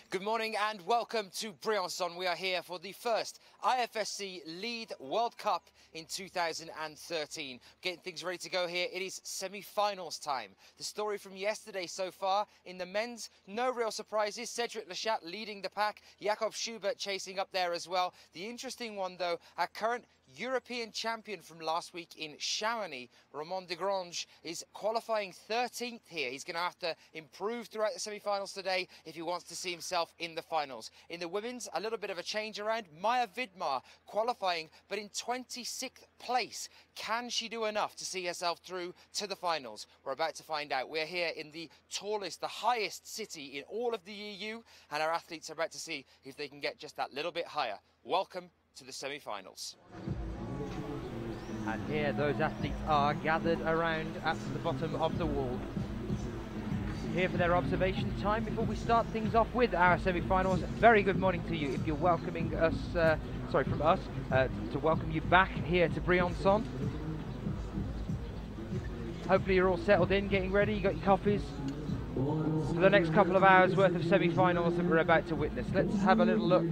Good morning and welcome to Briançon. We are here for the first IFSC Lead World Cup in 2013. Getting things ready to go here. It is semi-finals time. The story from yesterday so far in the men's, no real surprises. Cedric Lechat leading the pack. Jakob Schubert chasing up there as well. The interesting one though, our current European champion from last week in Chamonix, Ramon de Grange, is qualifying 13th here. He's going to have to improve throughout the semi-finals today if he wants to see himself in the finals. In the women's, a little bit of a change around. Maya Vidmar qualifying, but in 26th place. Can she do enough to see herself through to the finals? We're about to find out. We're here in the tallest, the highest city in all of the EU, and our athletes are about to see if they can get just that little bit higher. Welcome to the semi-finals. And here those athletes are gathered around at the bottom of the wall, here for their observation time before we start things off with our semi-finals. Very good morning to you if you're welcoming us, from us, to welcome you back here to Briançon. Hopefully you're all settled in, getting ready, you got your coffees for the next couple of hours worth of semi-finals that we're about to witness. Let's have a little look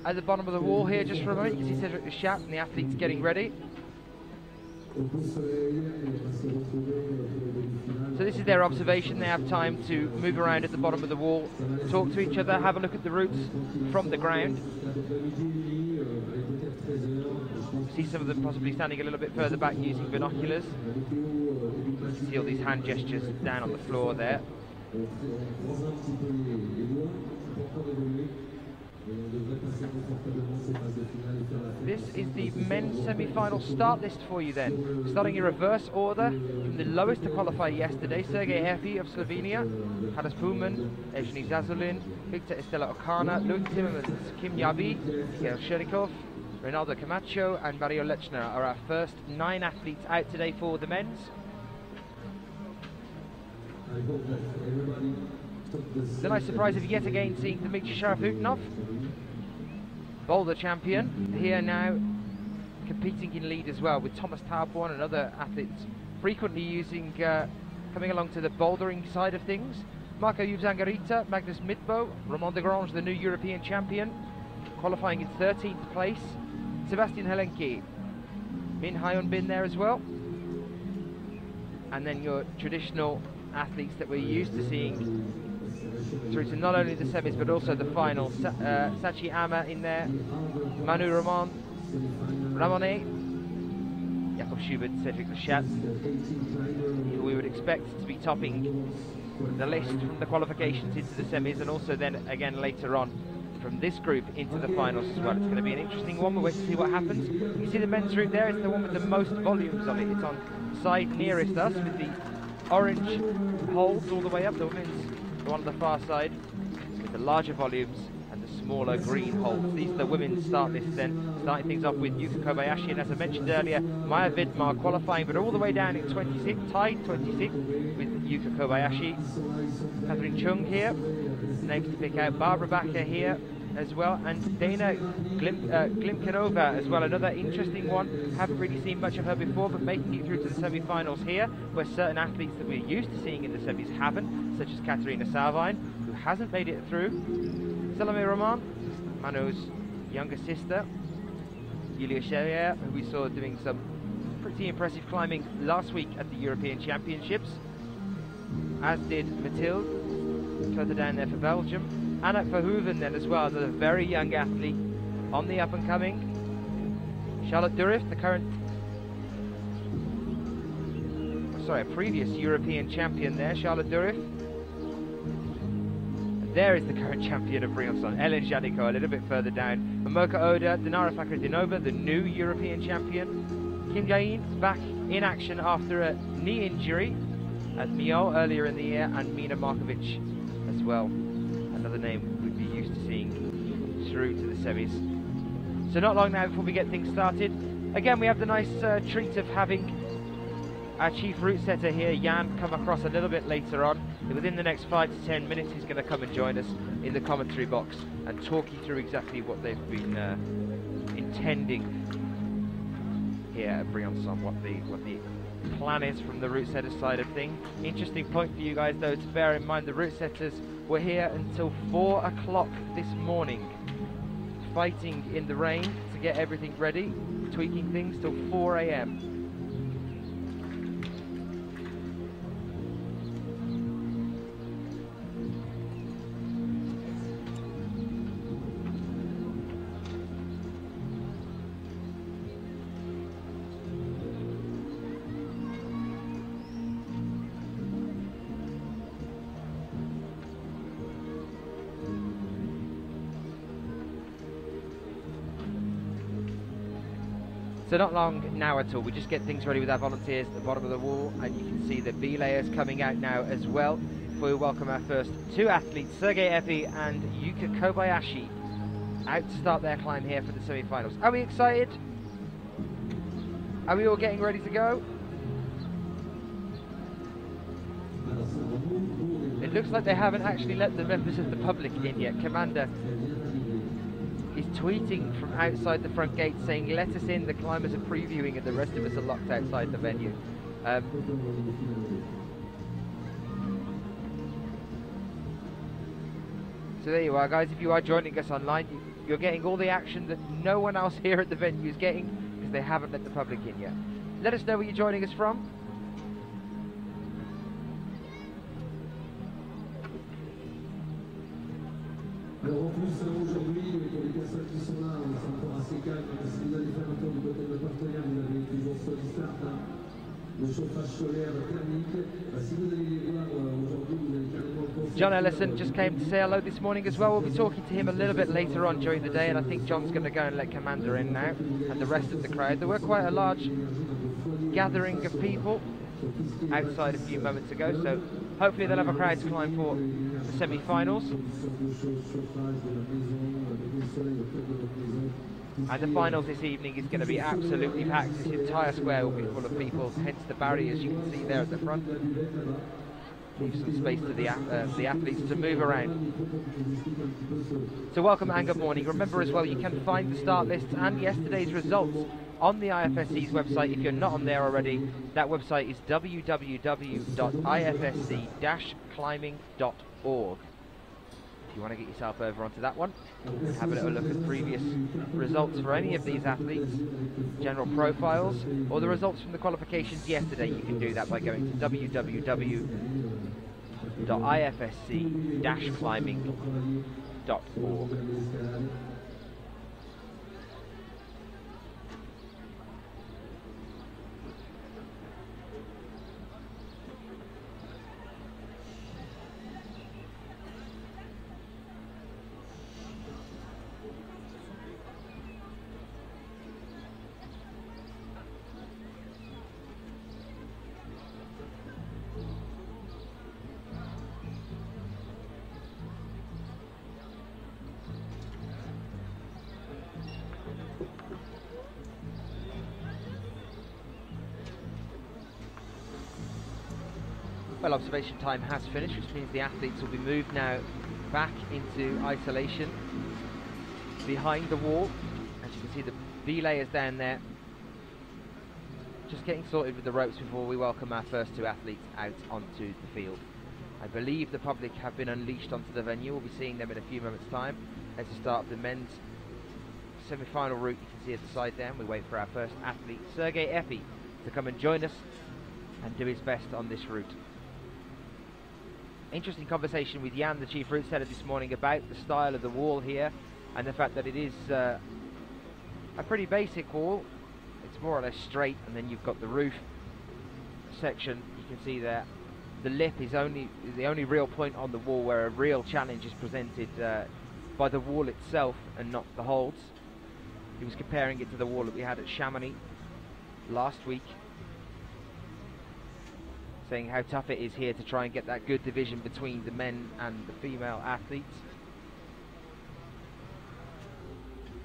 at the bottom of the wall here just for a moment. You can see Cedric Lechat and the athletes getting ready. So this is their observation. They have time to move around at the bottom of the wall, talk to each other, have a look at the routes from the ground. See some of them possibly standing a little bit further back using binoculars. You can see all these hand gestures down on the floor there. This is the men's semi-final start list for you then. Starting in reverse order, from the lowest to qualify yesterday, Sergei Herfi of Slovenia, Hannes Pullman, Evgeny Zazulin, Victor Estela Okana, Louis Timmermans, Kim Yabi, Miguel Sherikov, Ronaldo Camacho and Mario Lechner are our first 9 athletes out today for the men's. The nice surprise of yet again seeing Dmitry Sharafutinov, boulder champion, here now competing in lead as well with Thomas Tauborn and other athletes frequently using, coming along to the bouldering side of things. Marco Zangarita, Magnus Midbo, Ramon de Grange, the new European champion, qualifying in 13th place. Sebastian Helenki, Min Hyun Bin there as well. And then your traditional athletes that we're used to seeing through to not only the semis but also the finals. Sachi Ama in there, Manu Ramone, Jakob Schubert, Cedric Lechat, who we would expect to be topping the list from the qualifications into the semis, and also then again later on from this group into the finals as well. It's going to be an interesting one. We'll wait to see what happens. You can see the men's route there. It's the one with the most volumes on it. It's on the side nearest us with the orange holes all the way up. The women's the one on the far side with the larger volumes and the smaller green holes. These are the women's start list then, starting things off with Yuka Kobayashi, and as I mentioned earlier, Maya Vidmar qualifying but all the way down in 26th, tied 26th with Yuka Kobayashi. Catherine Chung here, names to pick out. Barbara Bacher here as well, and Dana Glimkanova as well, another interesting one. Haven't really seen much of her before, but making it through to the semi-finals here, where certain athletes that we're used to seeing in the semis haven't, such as Katerina Savine, who hasn't made it through. Salome Roman, Manu's younger sister. Julia Scherrier, who we saw doing some pretty impressive climbing last week at the European Championships, as did Mathilde, further down there for Belgium. Anna Verhoeven then as well, another very young athlete on the up and coming. Charlotte Durif, the current, a previous European champion there, Charlotte Durif. And there is the current champion of Briançon, Ellen Jadiko, a little bit further down. Momoka Oda, Dinara Fakhridinova, the new European champion. Kim Gain back in action after a knee injury at Mio earlier in the year, and Mina Markovic as well. Another name we'd be used to seeing through to the semis. So not long now before we get things started. Again, we have the nice treat of having our chief route setter here, Jan, come across a little bit later on. Within the next 5 to 10 minutes, he's going to come and join us in the commentary box and talk you through exactly what they've been intending here at Briançon, what the plan is from the route setter side of things. Interesting point for you guys though to bear in mind, the route setters were here until 4 o'clock this morning, fighting in the rain to get everything ready, tweaking things till 4 AM. So not long now at all, we just get things ready with our volunteers at the bottom of the wall, and you can see the B layers coming out now as well. Before we welcome our first two athletes, Sergei Epi and Yuka Kobayashi, out to start their climb here for the semi-finals. Are we excited? Are we all getting ready to go? It looks like they haven't actually let the members of the public in yet. Commander is tweeting from outside the front gate saying, "Let us in, the climbers are previewing and the rest of us are locked outside the venue." So there you are, guys. If you are joining us online, you're getting all the action that no one else here at the venue is getting, because they haven't let the public in yet. Let us know where you're joining us from. Alors en plus aujourd'hui, pour les personnes qui sont là, c'est encore assez calme. Si vous allez faire un tour du côté de la partenaire, vous avez toujours Solistart, le chauffage solaire thermique. Si vous allez les voir aujourd'hui, vous allez carrément... John Ellison just came to say hello this morning as well. We'll be talking to him a little bit later on during the day, and I think John's going to go and let Commander in now, and the rest of the crowd. There were quite a large gathering of people outside a few moments ago, so hopefully they'll have a crowd to climb for the semi-finals. And the finals this evening is going to be absolutely packed. This entire square will be full of people, hence the barriers you can see there at the front. Leave some space to the athletes to move around. So welcome and good morning. Remember as well, you can find the start lists and yesterday's results on the IFSC's website. If you're not on there already, that website is www.ifsc-climbing.org. If you want to get yourself over onto that one, have a little look at previous results for any of these athletes, general profiles, or the results from the qualifications yesterday, you can do that by going to www.ifsc-climbing.org. Well, observation time has finished, which means the athletes will be moved now back into isolation behind the wall. As you can see, the B layers down there, just getting sorted with the ropes before we welcome our first two athletes out onto the field. I believe the public have been unleashed onto the venue. We'll be seeing them in a few moments' time. As the start of the men's semi-final route, you can see at the side there. We wait for our first athlete, Sergei Epi, to come and join us and do his best on this route. Interesting conversation with Jan, the chief route setter, this morning about the style of the wall here and the fact that it is a pretty basic wall. It's more or less straight, and then you've got the roof section. You can see there the lip is the only real point on the wall where a real challenge is presented by the wall itself and not the holds. He was comparing it to the wall that we had at Chamonix last week, saying how tough it is here to try and get that good division between the men and the female athletes.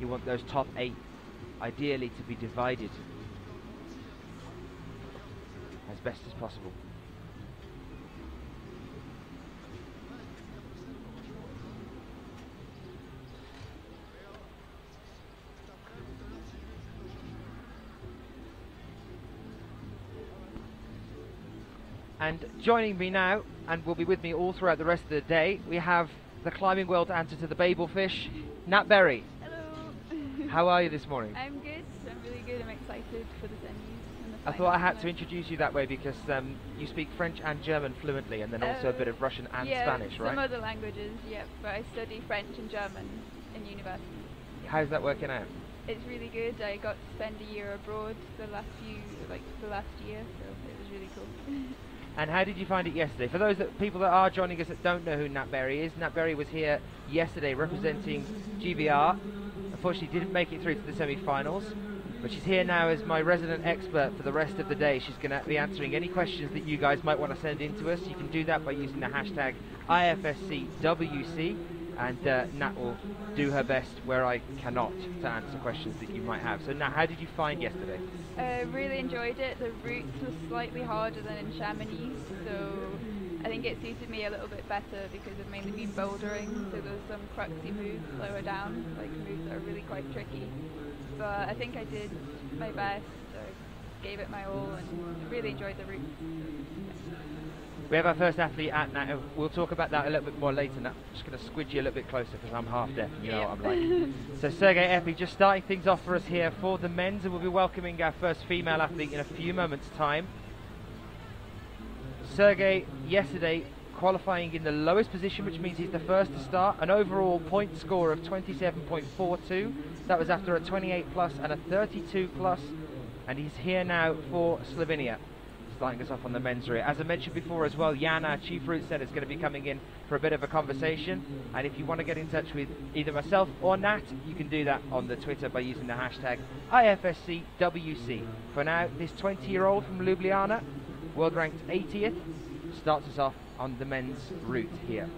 You want those top 8 ideally to be divided as best as possible. And joining me now, and will be with me all throughout the rest of the day, we have the climbing world answer to the Babel fish, Nat Berry. Hello. How are you this morning? I'm good. I'm really good. I'm excited for the semis and the I finals thought I had to tonight. introduce you that way because you speak French and German fluently, and then also a bit of Russian and yeah, Spanish, right? some other languages, yeah, but I study French and German in university. Yeah. How's that working out? It's really good. I got to spend a year abroad the last year, so it was really cool. And how did you find it yesterday? For those people that are joining us that don't know who Nat Berry is, Nat Berry was here yesterday representing GBR. Unfortunately didn't make it through to the semi-finals, but she's here now as my resident expert for the rest of the day. She's going to be answering any questions that you guys might want to send in to us. You can do that by using the hashtag IFSCWC, and Nat will do her best where I cannot to answer questions that you might have. So Nat, how did you find yesterday? Really enjoyed it. The routes were slightly harder than in Chamonix, so I think it suited me a little bit better because I've mainly been bouldering, so there's some cruxy moves lower down, like moves that are really quite tricky. But I think I did my best, so gave it my all and really enjoyed the route. We have our first athlete at Nat. We'll talk about that a little bit more later. Nat, I'm just going to squidge you a little bit closer because I'm half deaf. You know what I'm like. So Sergey Epi just starting things off for us here for the men's, and we'll be welcoming our first female athlete in a few moments' time. Sergey yesterday qualifying in the lowest position, which means he's the first to start. An overall point score of 27.42. That was after a 28 plus and a 32 plus, and he's here now for Slovenia, starting us off on the men's route. As I mentioned before as well, Jan, our chief route setter, is going to be coming in for a bit of a conversation, and if you want to get in touch with either myself or Nat, you can do that on the Twitter by using the hashtag IFSCWC. For now, this 20-year-old from Ljubljana, world ranked 80th, starts us off on the men's route here.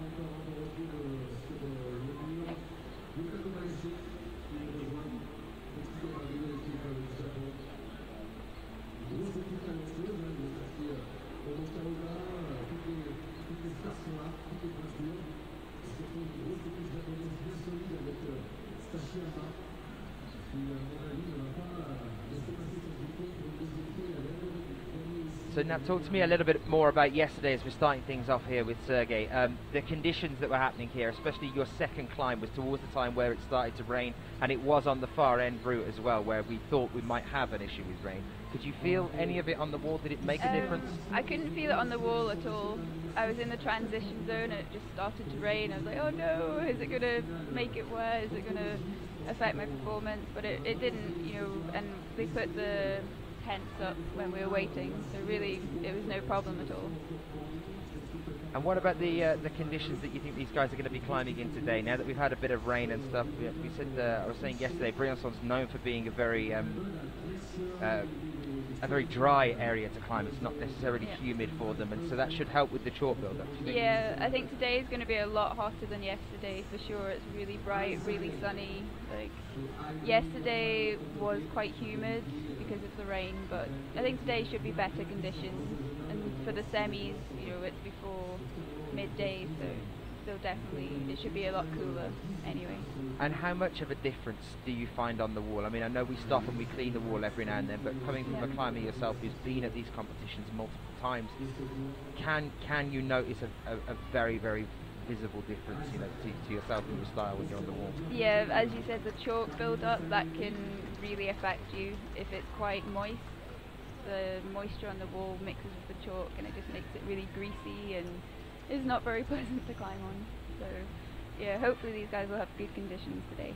So now talk to me a little bit more about yesterday as we're starting things off here with Sergey. The conditions that were happening here, especially your second climb, was towards the time where it started to rain, and it was on the far end route as well, where we thought we might have an issue with rain. Could you feel any of it on the wall? Did it make a difference? I couldn't feel it on the wall at all. I was in the transition zone and it just started to rain. I was like, oh no, is it going to make it wet? Is it going to affect my performance? But it didn't, you know, and they put the tents up when we were waiting, so really it was no problem at all. And what about the conditions that you think these guys are going to be climbing in today? Now that we've had a bit of rain and stuff, we said, I was saying yesterday, Briançon's known for being a very dry area to climb. It's not necessarily humid for them, and so that should help with the chalk build-up. Yeah, I think today is going to be a lot hotter than yesterday for sure. It's really bright, really sunny. Like yesterday was quite humid because of the rain, but I think today should be better conditions. And for the semis, you know, it's before midday, so still definitely it should be a lot cooler anyway. And how much of a difference do you find on the wall? I mean, I know we stop and we clean the wall every now and then, but coming from a climber yourself who's been at these competitions multiple times, can you notice a very, very visible difference, you know, to yourself and your style when you're on the wall? Yeah, as you said, the chalk build-up, that can really affect you if it's quite moist. The moisture on the wall mixes with the chalk and it just makes it really greasy and is not very pleasant to climb on. So yeah, hopefully these guys will have good conditions today.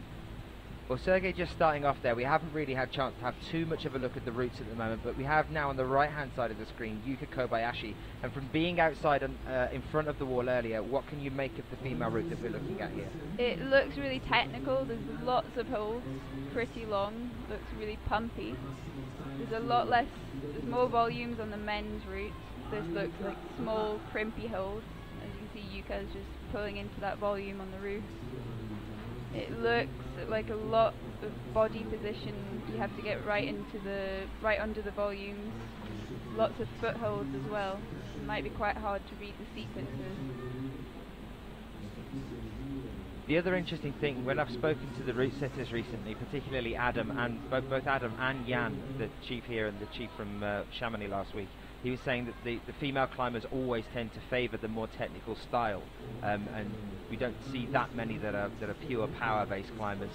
Well, Sergey just starting off there, we haven't really had a chance to have too much of a look at the routes at the moment, but we have now on the right hand side of the screen Yuka Kobayashi, and from being outside in front of the wall earlier, what can you make of the female route that we're looking at here? It looks really technical, there's lots of holds, pretty long, looks really pumpy. There's there's more volumes on the men's route. This looks like small, crimpy holds. As you can see, Yuka's just pulling into that volume on the roof. It looks like a lot of body position. You have to get right under the volumes. Lots of footholds as well. It might be quite hard to read the sequences. The other interesting thing, when I've spoken to the route setters recently, particularly Adam and both Adam and Jan, the chief here and the chief from Chamonix last week, he was saying that the female climbers always tend to favour the more technical style, and we don't see that many that are pure power-based climbers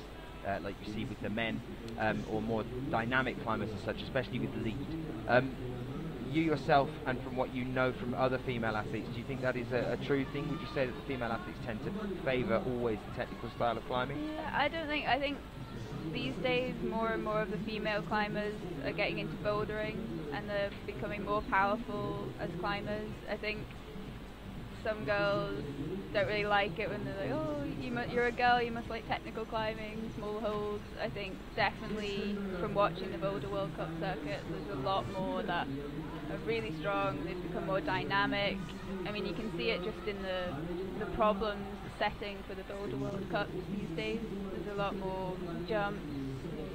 like you see with the men, or more dynamic climbers as such, especially with lead. You yourself, and from what you know from other female athletes, do you think that is a true thing? Would you say that the female athletes tend to favour always the technical style of climbing? Yeah, I think these days more and more of the female climbers are getting into bouldering and they're becoming more powerful as climbers. I think some girls don't really like it when they're like, oh, you're a girl, you must like technical climbing, small holds. I think definitely from watching the Boulder World Cup circuit, there's a lot more that are really strong. They've become more dynamic. I mean, you can see it just in the problems setting for the Boulder World Cup these days. There's a lot more jumps,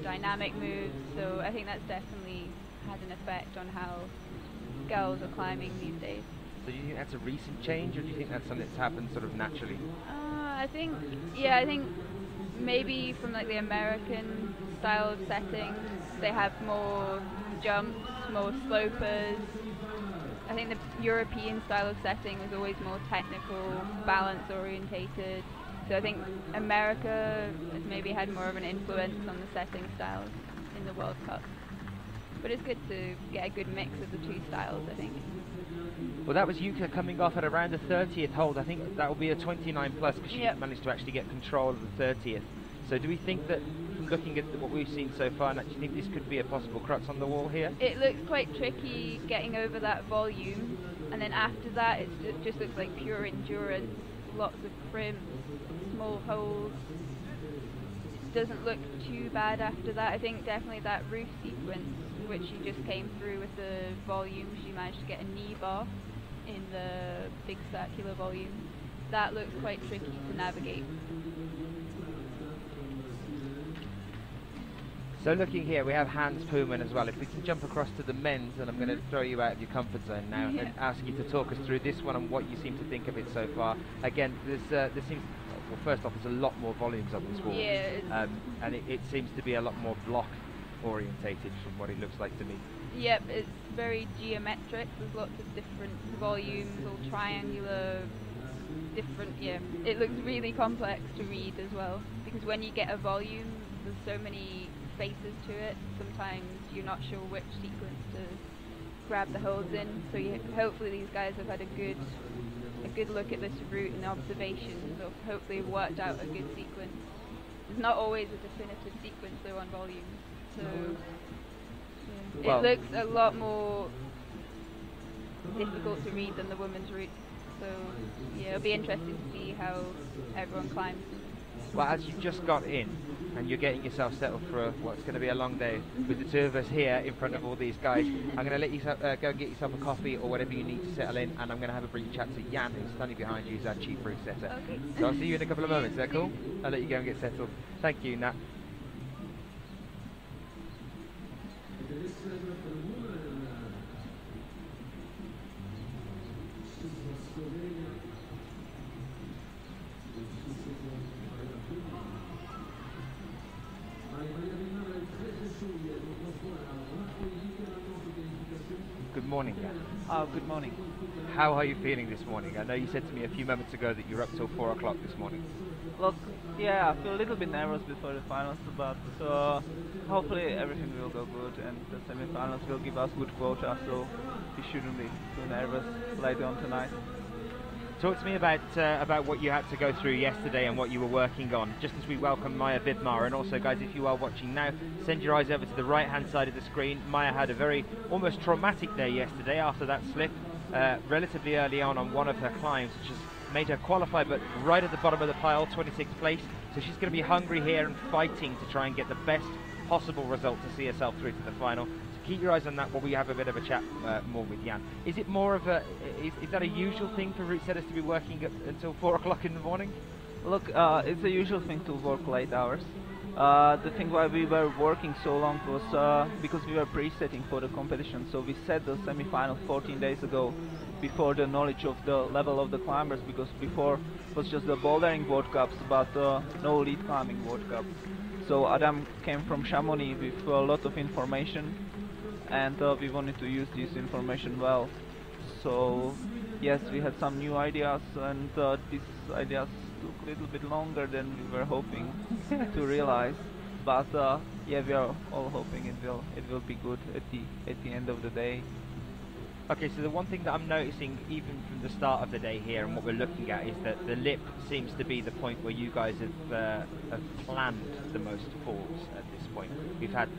dynamic moves, so I think that's definitely had an effect on how girls are climbing these days. So do you think that's a recent change, or do you think that's something that's happened sort of naturally? I think maybe from like the American style of setting, they have more jumps, more slopers. I think the European style of setting was always more technical, balance orientated. So I think America has maybe had more of an influence on the setting styles in the World Cup. But it's good to get a good mix of the two styles, I think. Well, that was Yuka coming off at around the 30th hold. I think that will be a 29 plus because she managed to actually get control of the 30th. So do we think that, from looking at what we've seen so far, do you think this could be a possible crux on the wall here? It looks quite tricky getting over that volume, and then after that it just looks like pure endurance, lots of crimps, small holds. It doesn't look too bad after that. I think definitely that roof sequence, which she just came through with the volume, she managed to get a knee bar in the big circular volume. That looks quite tricky to navigate. So looking here, we have Hans Puman as well. If we can jump across to the men's, and I'm going to throw you out of your comfort zone now and ask you to talk us through this one and what you seem to think of it so far. Again, there seems, well, first off, there's a lot more volumes on this wall, and it seems to be a lot more block orientated from what it looks like to me. Yep, it's very geometric. There's lots of different volumes, all triangular, different. Yeah, it looks really complex to read as well, because when you get a volume, there's so many faces to it. Sometimes you're not sure which sequence to grab the holds in. So hopefully these guys have had a good look at this route and observations, or hopefully worked out a good sequence. There's not always a definitive sequence though on volumes. So yeah. It looks a lot more difficult to read than the women's route. So yeah, it'll be interesting to see how everyone climbs. Well, as you've just got in and you're getting yourself settled for what's going to be a long day with the two of us here in front of all these guys, I'm going to let you go and get yourself a coffee or whatever you need to settle in, and I'm going to have a brief chat to Jan, who's standing behind you, who's our chief roof setter. Okay. So I'll see you in a couple of moments. Is that cool? I'll let you go and get settled. Thank you, Nat. Good morning, Jan. Good morning. How are you feeling this morning? I know you said to me a few moments ago that you're up till 4 o'clock this morning. Look, yeah, I feel a little bit nervous before the finals, but hopefully everything will go good and the semi-finals will give us good quota, so we shouldn't be too nervous later on tonight. Talk to me about what you had to go through yesterday and what you were working on, just as we welcome Maya Vidmar. And also, guys, if you are watching now, send your eyes over to the right-hand side of the screen. Maya had a very almost traumatic day yesterday after that slip relatively early on one of her climbs, which has made her qualify, but right at the bottom of the pile, 26th place. So she's going to be hungry here and fighting to try and get the best possible result to see herself through to the final. Keep your eyes on that while we have a bit of a chat more with Jan. Is it more of a, is that a usual thing for route setters to be working until 4 o'clock in the morning? Look, it's a usual thing to work late hours. The thing why we were working so long was because we were pre-setting for the competition. So we set the semi-final 14 days ago before the knowledge of the level of the climbers, because before it was just the bouldering World Cups, but no lead climbing World Cup. So Adam came from Chamonix with a lot of information, and we wanted to use this information well. So yes, we had some new ideas, and these ideas took a little bit longer than we were hoping to realize. But yeah, we are all hoping it will be good at the end of the day. Okay, so the one thing that I'm noticing even from the start of the day here and what we're looking at is that the lip seems to be the point where you guys have planned the most falls at this point. We've had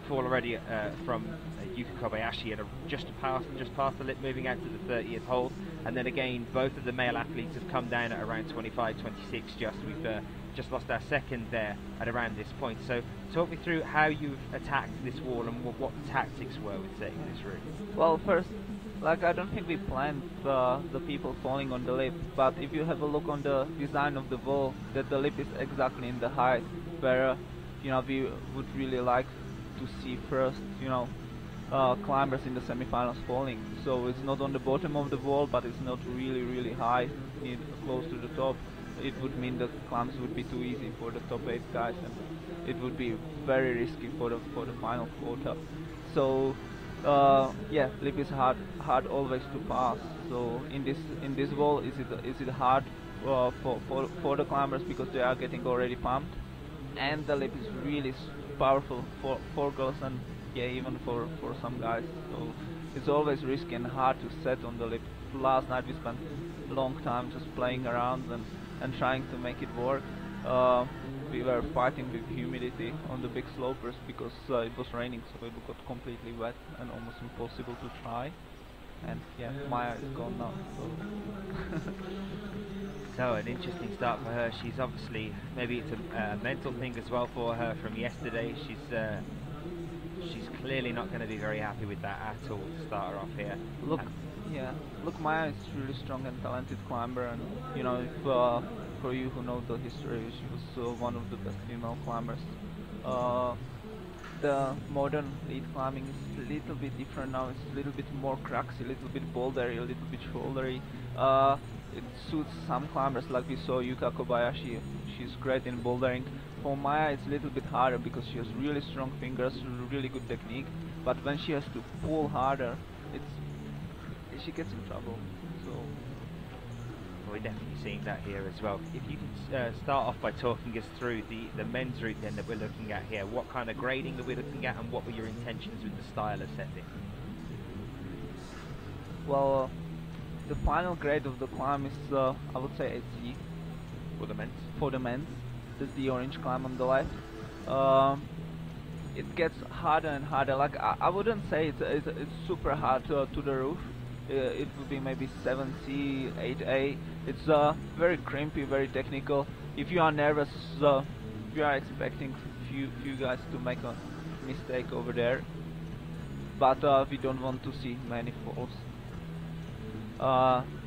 fall already from Yuka Kobayashi at just past the lip, moving out to the 30th hole, and then again both of the male athletes have come down at around 25, 26. We've just lost our second there at around this point. So talk me through how you've attacked this wall and what the tactics were with setting this route. Well, first, like, I don't think we planned the people falling on the lip, but if you have a look on the design of the wall, that the lip is exactly in the height where you know, we would really like to see first, you know, climbers in the semifinals falling. So it's not on the bottom of the wall, but it's not really high, close to the top. It would mean that climbs would be too easy for the top 8 guys, and it would be very risky for the final quota. So yeah, lip is hard always to pass. So in this wall, is it hard for the climbers because they are getting already pumped, and the lip is really powerful for girls and yeah, even for some guys. So it's always risky and hard to set on the lip. Last night we spent a long time just playing around and trying to make it work. We were fighting with humidity on the big slopers because it was raining, so it got completely wet and almost impossible to try. And yeah, Maya is gone now. So, so an interesting start for her. She's obviously, maybe it's a mental thing as well for her from yesterday. She's clearly not going to be very happy with that at all to start her off here. Look, Maya is really strong and talented climber, and you know, if, for you who know the history, she was one of the best female climbers. The modern lead climbing is a little bit different now. It's a little bit more cracksy, a little bit bouldery, a little bit shouldery. It suits some climbers, like we saw Yuka Kobayashi. She's great in bouldering. For Maya, it's a little bit harder because she has really strong fingers, really good technique. But when she has to pull harder, she gets in trouble. So we're definitely seeing that here as well. If you can start off by talking us through the men's route then that we're looking at here. What kind of grading that we're looking at, and what were your intentions with the style of setting? Well, the final grade of the climb is I would say 8C. For the men's? For the men's. That's the orange climb on the left. It gets harder and harder. Like I wouldn't say it's super hard to the roof. It would be maybe 7C, 8A. It's very crimpy, very technical. If you are nervous, you are expecting few guys to make a mistake over there. But we don't want to see many falls.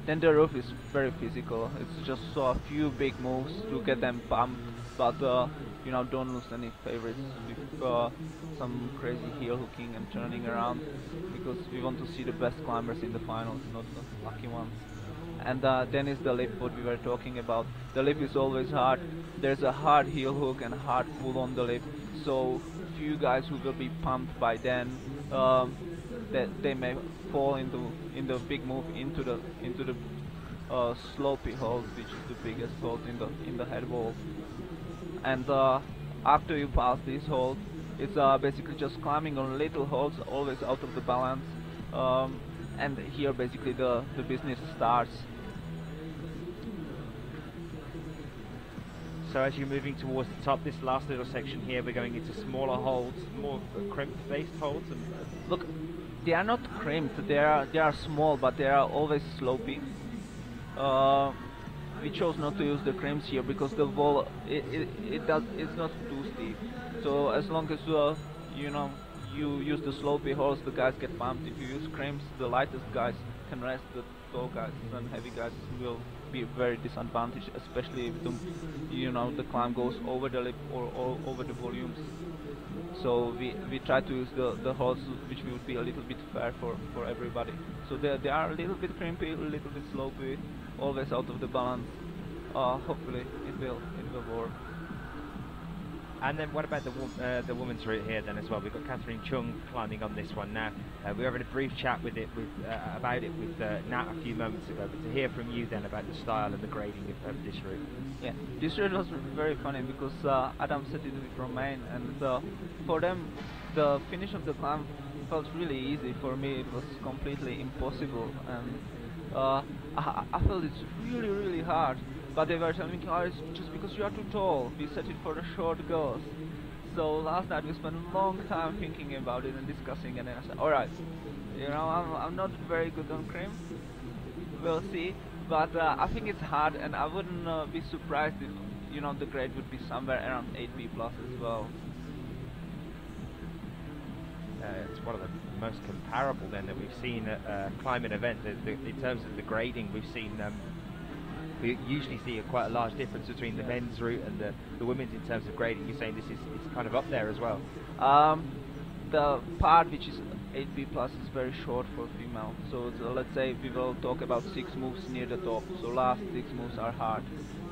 Then the roof is very physical. It's just a few big moves to get them pumped, but you know, don't lose any favorites with some crazy heel hooking and turning around, because we want to see the best climbers in the finals, not the lucky ones. And then is the lip, what we were talking about. The lip is always hard. There's a hard heel hook and hard pull on the lip, so few guys who will be pumped by then, they may fall in the big move into the slopey hold, which is the biggest hold in the head wall. And after you pass this hold, it's basically just climbing on little holds, always out of the balance. And here basically the business starts. So as you're moving towards the top, this last little section here, we're going into smaller holds, more crimp-based holds. And look, they are not crimped. They are small, but they are always slopey. We chose not to use the crimps here because the wall it's not too steep. So as long as you know, you use the slopey holds, the guys get pumped. If you use crimps, the lightest guys can rest. The tall guys and heavy guys will be very disadvantaged, especially if the climb goes over the lip or over the volumes. So we try to use the holds which would be a little bit fair for everybody. So they are a little bit crimpy, a little bit slopey, always out of the balance. Hopefully it will work. And then what about the women's route here then as well? We've got Catherine Chung climbing on this one now. We were having a brief chat with about it with Nat a few moments ago, but to hear from you then about the style and the grading of this route. Yeah, this route was very funny because Adam set it with Romain, and for them the finish of the climb felt really easy. For me it was completely impossible, and I felt it's really hard. But they were telling me, oh, it's just because you are too tall, we set it for the short girls. So last night we spent a long time thinking about it and discussing, and then I said, alright, you know, I'm not very good on crim, we'll see, but I think it's hard, and I wouldn't be surprised if, you know, the grade would be somewhere around 8B plus as well. It's one of the most comparable then that we've seen at a climbing event. In terms of the grading, we've seen we usually see quite a large difference between the men's route and the women's in terms of grading. You're saying this is kind of up there as well? The part which is 8B plus is very short for female. So let's say we will talk about 6 moves near the top. So last 6 moves are hard.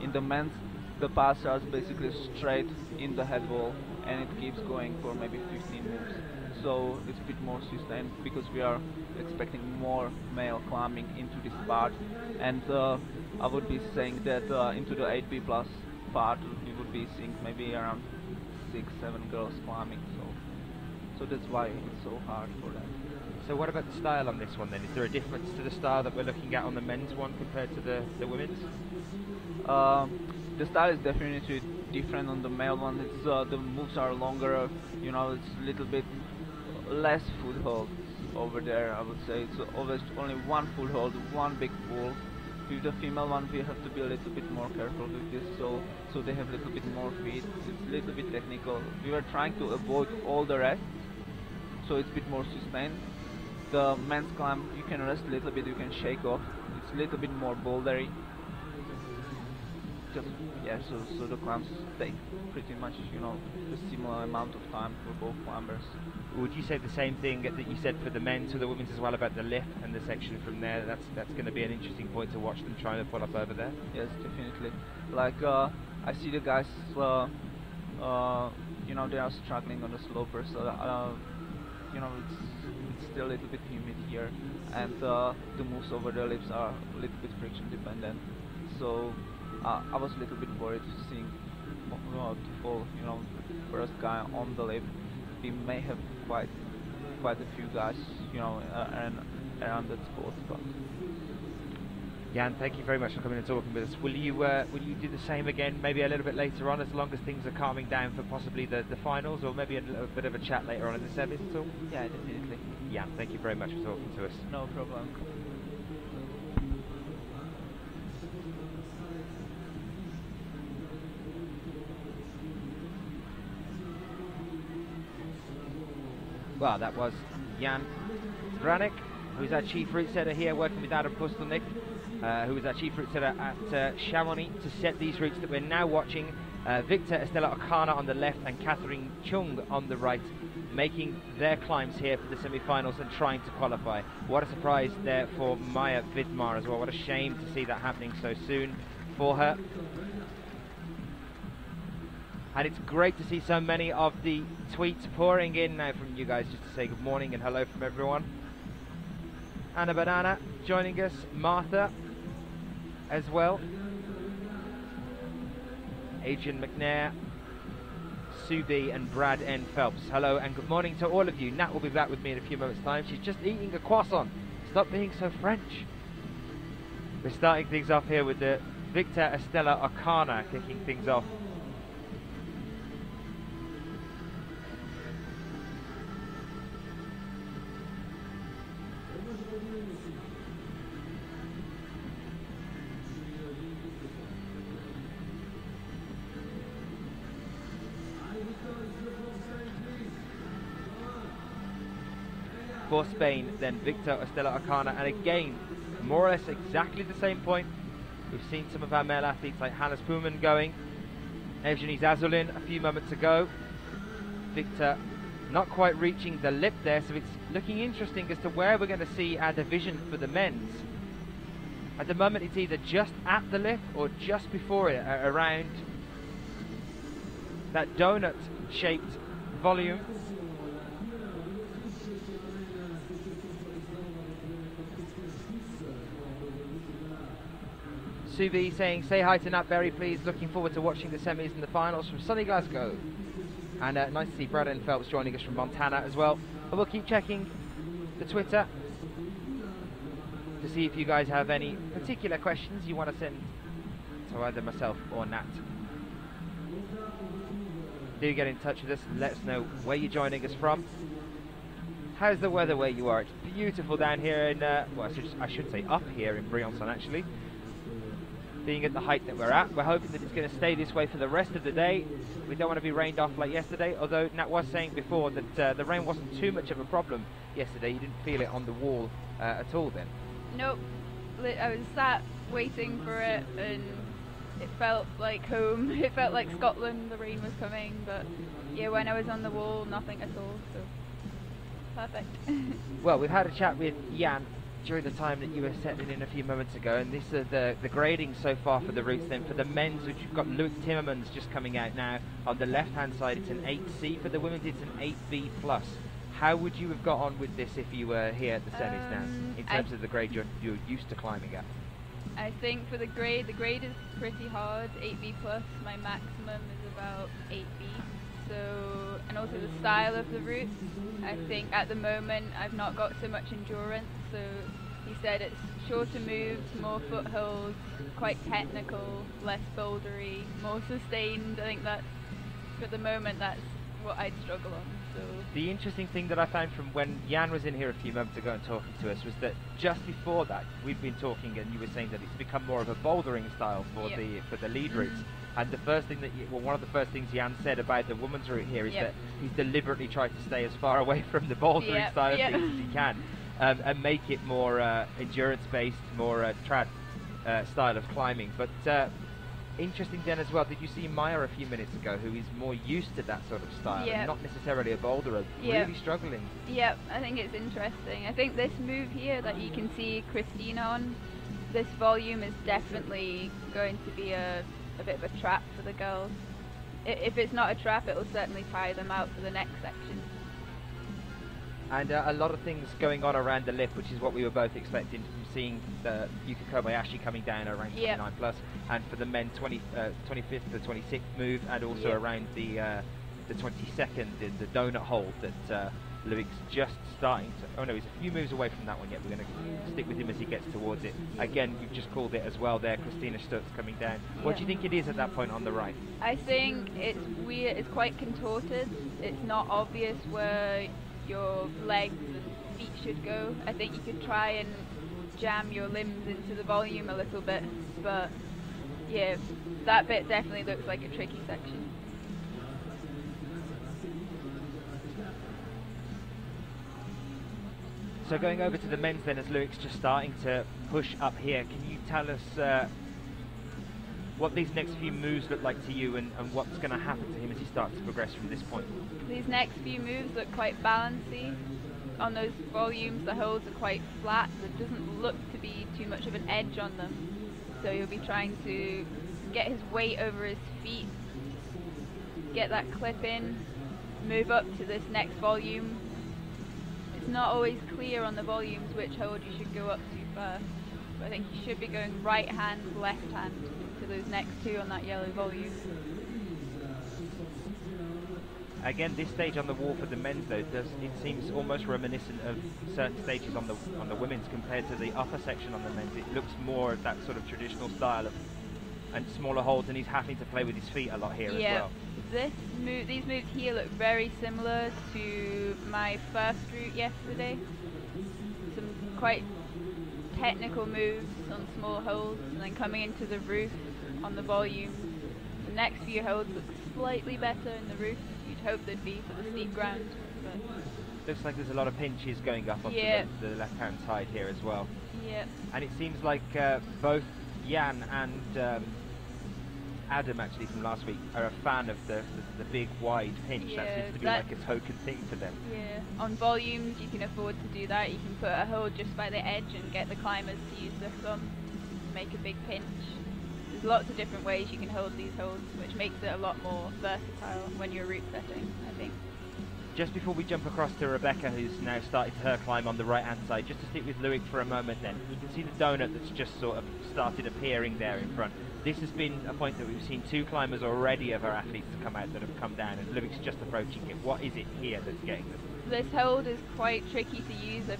In the men's, the path starts basically straight in the head wall, and it keeps going for maybe 15 moves. So it's a bit more sustained because we are expecting more male climbing into this part, and I would be saying that into the 8B plus part we would be seeing maybe around 6-7 girls climbing, so that's why it's so hard for them. So what about the style on this one then? Is there a difference to the style that we're looking at on the men's one compared to the women's? The style is definitely different on the male one. It's the moves are longer, you know, it's a little bit less foothold over there. I would say it's always only one foothold, one big pull. With the female one we have to be a little bit more careful with this, so they have a little bit more feet. It's a little bit technical. We were trying to avoid all the rest, so it's a bit more sustained. The men's climb, you can rest a little bit, you can shake off. It's a little bit more bouldery. Just, yeah, so the climbs take pretty much, you know, the similar amount of time for both climbers. Would you say the same thing that you said for the men to the women's as well about the lift and the section from there? That's going to be an interesting point to watch them trying to pull up over there. Yes, definitely. Like I see the guys, you know, they are struggling on the sloper, so you know, it's still a little bit humid here, and the moves over the lifts are a little bit friction dependent. So I was a little bit worried seeing to fall, you know, first guy on the lift. We may have quite a few guys, you know, around that spot. But Jan, thank you very much for coming and talking with us. Will you do the same again, maybe a little bit later on, as long as things are calming down for possibly the finals, or maybe a little bit of a chat later on in the semis at all? Yeah, definitely. Jan, thank you very much for talking to us. No problem. Well, that was Jan Zbranek, who's our chief route setter here, working with Adam Pustelnik, who is our chief route setter at Chamonix, to set these routes that we're now watching. Victor Estella Okana on the left and Catherine Chung on the right, making their climbs here for the semi-finals and trying to qualify. What a surprise there for Maya Vidmar as well. What a shame to see that happening so soon for her. And it's great to see so many of the tweets pouring in now from you guys, just to say good morning and hello from everyone. Anna Banana joining us, Martha as well, Adrian McNair, Sue B and Brad N. Phelps. Hello and good morning to all of you. Nat will be back with me in a few moments' time. She's just eating a croissant. Stop being so French. We're starting things off here with the Victor Estella Okana kicking things off. For Spain, then Victor Estella Okana, and again, more or less exactly the same point. We've seen some of our male athletes like Hannes Puman going, Evgeny Zazulin a few moments ago. Victor not quite reaching the lip there, so it's looking interesting as to where we're going to see our division for the men's. At the moment it's either just at the lip or just before it, around that donut-shaped volume. Subi saying, say hi to Nat Berry, please. Looking forward to watching the semis and the finals from sunny Glasgow. And nice to see Braden Phelps joining us from Montana as well. And we'll keep checking the Twitter to see if you guys have any particular questions you want to send to either myself or Nat. Do get in touch with us and let us know where you're joining us from. How's the weather where you are? It's beautiful down here in, well, I should say up here in Briançon actually. Being at the height that we're at, we're hoping that it's going to stay this way for the rest of the day. We don't want to be rained off like yesterday, although Nat was saying before that the rain wasn't too much of a problem yesterday. You didn't feel it on the wall at all then? Nope. I was sat waiting for it and it felt like home. It felt like Scotland, the rain was coming, but yeah, when I was on the wall, nothing at all, so perfect. Well, we've had a chat with Jan during the time that you were settling in a few moments ago, and this is the grading so far for the routes. Then for the men's, which you've got Luke Timmermans just coming out now on the left hand side, it's an 8C. For the women's, it's an 8B plus. How would you have got on with this if you were here at the semis now, in terms of the grade you're used to climbing at? I think for the grade is pretty hard, 8B plus. My maximum is about 8B. So, and also the style of the route, I think at the moment I've not got so much endurance, so he said it's shorter moves, more footholds, quite technical, less bouldery, more sustained. I think that's, for the moment, that's what I'd struggle on. So the interesting thing that I found from when Jan was in here a few moments ago and talking to us was that just before that we've been talking and you were saying that it's become more of a bouldering style for the lead routes. And the first thing that, one of the first things Jan said about the women's route here is that he's deliberately tried to stay as far away from the bouldering style of things as he can, and make it more endurance-based, more trad style of climbing. But interesting then as well, did you see Maya a few minutes ago, who is more used to that sort of style, and not necessarily a boulderer, really struggling? Yep, I think it's interesting. I think this move here that you can see Christina on, this volume is definitely going to be a bit of a trap for the girls. If it's not a trap, it will certainly tire them out for the next section. And a lot of things going on around the lift, which is what we were both expecting from seeing the Yuka Kobayashi coming down around 29 plus, and for the men 25th to 26th move, and also around the 22nd in the donut hold that Loic's just starting to, oh no, he's a few moves away from that one yet. We're going to stick with him as he gets towards it. Again, you've just called it as well there, Christina Stutz coming down. What do you think it is at that point on the right? I think it's weird, it's quite contorted. It's not obvious where your legs and feet should go. I think you could try and jam your limbs into the volume a little bit, but yeah, that bit definitely looks like a tricky section. So going over to the men's then, as Loic's just starting to push up here, can you tell us what these next few moves look like to you, and what's going to happen to him as he starts to progress from this point? These next few moves look quite balancy. On those volumes, the holds are quite flat. There doesn't look to be too much of an edge on them. So you'll be trying to get his weight over his feet, get that clip in, move up to this next volume. It's not always clear on the volumes which hold you should go up to first, but I think you should be going right hand, left hand to those next two on that yellow volume. Again, this stage on the wall for the men's though, it seems almost reminiscent of certain stages on the women's compared to the upper section on the men's. It looks more of that sort of traditional style of, and smaller holds, and he's having to play with his feet a lot here as well. These moves here look very similar to my first route yesterday. Some quite technical moves on small holds, and then coming into the roof on the volume. The next few holds look slightly better in the roof. You'd hope they'd be for the steep ground. But looks like there's a lot of pinches going up onto the left-hand side here as well. Yeah. And it seems like both Jan and Adam, actually from last week, are a fan of the big wide pinch. That seems to be like a token thing for them. Yeah, on volumes you can afford to do that. You can put a hold just by the edge and get the climbers to use this one, make a big pinch. there's lots of different ways you can hold these holds, which makes it a lot more versatile when you're route setting, I think. Just before we jump across to Rebecca, who's now started her climb on the right-hand side, just to stick with Loic for a moment then, you can see the donut that's just sort of started appearing there in front. This has been a point that we've seen 2 climbers already of our athletes to come out that have come down, and Loic's just approaching it. What is it here that's getting them? This hold is quite tricky to use. I've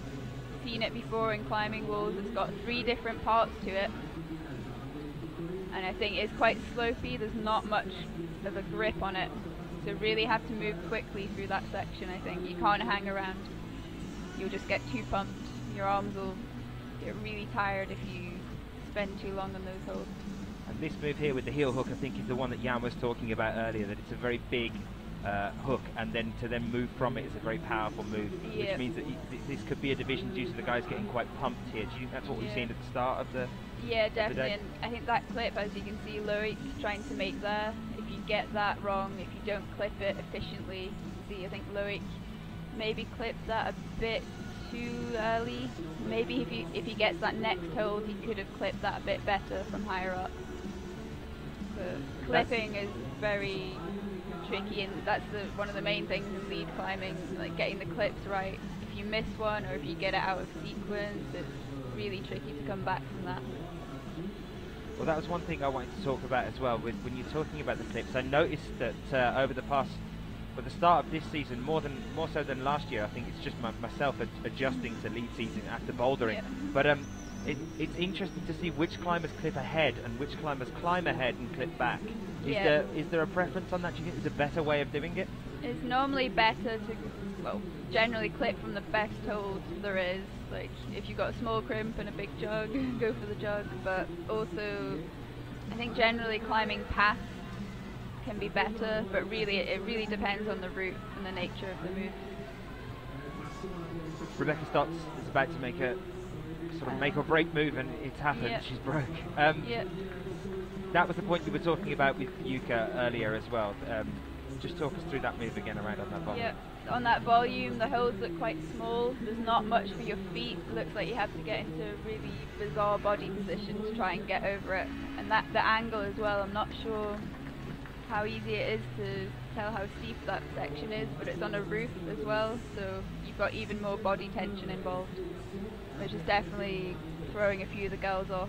seen it before in climbing walls. It's got 3 different parts to it, and I think it's quite slopey. There's not much of a grip on it. So really have to move quickly through that section, I think. You can't hang around. You'll just get too pumped. Your arms will get really tired if you spend too long on those holds. And this move here with the heel hook, I think, is the one that Jan was talking about earlier, that it's a very big hook, and then to then move from it is a very powerful move, which means that this could be a division due to the guys getting quite pumped here. Do you think that's what we've seen at the start of the Yeah, definitely, and I think that clip, as you can see, Loic's trying to make there. If you get that wrong, if you don't clip it efficiently, see, I think Loic maybe clipped that a bit too early. Maybe if he gets that next hold, he could have clipped that a bit better from higher up. But clipping is very tricky, and that's one of the main things in lead climbing, like getting the clips right. If you miss one or if you get it out of sequence, it's really tricky to come back from that. Well, that was one thing I wanted to talk about as well. When you're talking about the clips, I noticed that over the past, at the start of this season, more so than last year, I think it's just myself adjusting to lead season after bouldering. Yeah. But it's interesting to see which climbers clip ahead and which climbers climb ahead and clip back. Is there a preference on that? Do you think there's a better way of doing it? It's normally better to, well, generally clip from the best hold there is. Like, if you've got a small crimp and a big jug, go for the jug. But also, I think generally climbing past can be better, but really it really depends on the route and the nature of the move. Rebecca Stotts is about to make a sort of make or break move, and it's happened. Yep. She's broke. Yep. That was the point you were talking about with Yuka earlier as well. Just talk us through that move again around on that volume. Yep. On that volume, the holds look quite small. There's not much for your feet. It looks like you have to get into a really bizarre body position to try and get over it. And that the angle as well, I'm not sure how easy it is to tell how steep that section is, but it's on a roof as well, so you've got even more body tension involved, which is definitely throwing a few of the girls off.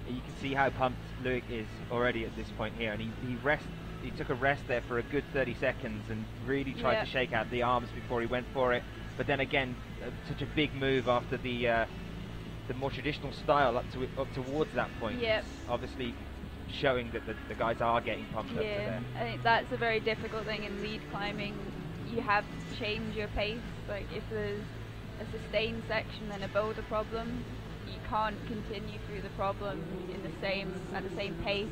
You can see how pumped Loic is already at this point here, and he took a rest there for a good 30 seconds and really tried to shake out the arms before he went for it. But then again, such a big move after the more traditional style up towards that point. Yep. Obviously showing that the guys are getting pumped up to there. I think that's a very difficult thing in lead climbing. You have to change your pace. Like, if there's a sustained section and a boulder problem, you can't continue through the problem at the same pace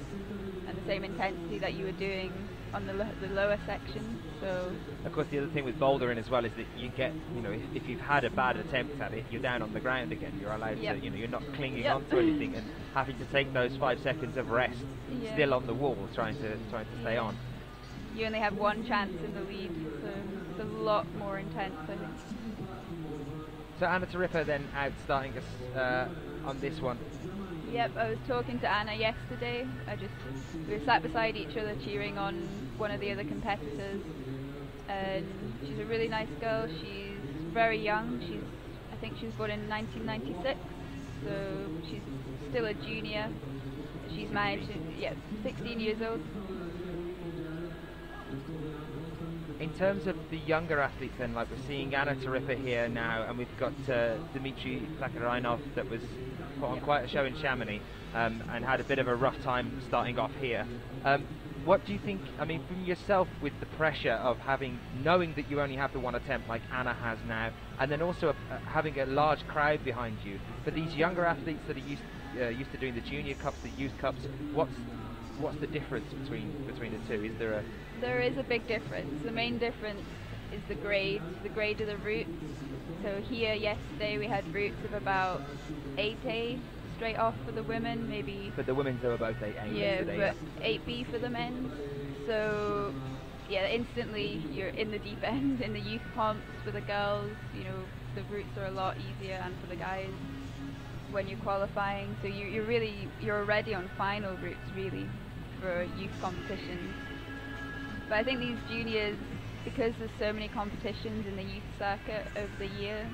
and the same intensity that you were doing on the lower section. So, of course, the other thing with bouldering as well is that you get, if you've had a bad attempt at it, you're down on the ground again. You're allowed to, you're not clinging onto anything and having to take those 5 seconds of rest still on the wall, trying to stay on. You only have one chance in the lead, so it's a lot more intense, I think. So Anna Tariffa then out starting us on this one. Yep, I was talking to Anna yesterday. We were sat beside each other cheering on one of the other competitors, and she's a really nice girl. She's very young. I think she was born in 1996, so she's still a junior. She's managed to, 16 years old. In terms of the younger athletes then, like we're seeing Anna Tariffa here now, and we've got Dmitry Zakarainov that was put on quite a show in Chamonix and had a bit of a rough time starting off here. What do you think, from yourself, with the pressure of knowing that you only have the one attempt like Anna has now, and then also having a large crowd behind you, but these younger athletes that are used to doing the junior cups, the youth cups, what's the difference between the two? Is there a... There is a big difference. The main difference is the grade of the routes. So here yesterday we had routes of about 8A straight off for the women, maybe. But the women's are about 8A yesterday. Yeah, but 8B for the men. So instantly you're in the deep end in the youth comps. For the girls, the routes are a lot easier, and for the guys, when you're qualifying, so you're already on final routes really for youth competitions. But I think these juniors, because there's so many competitions in the youth circuit over the year,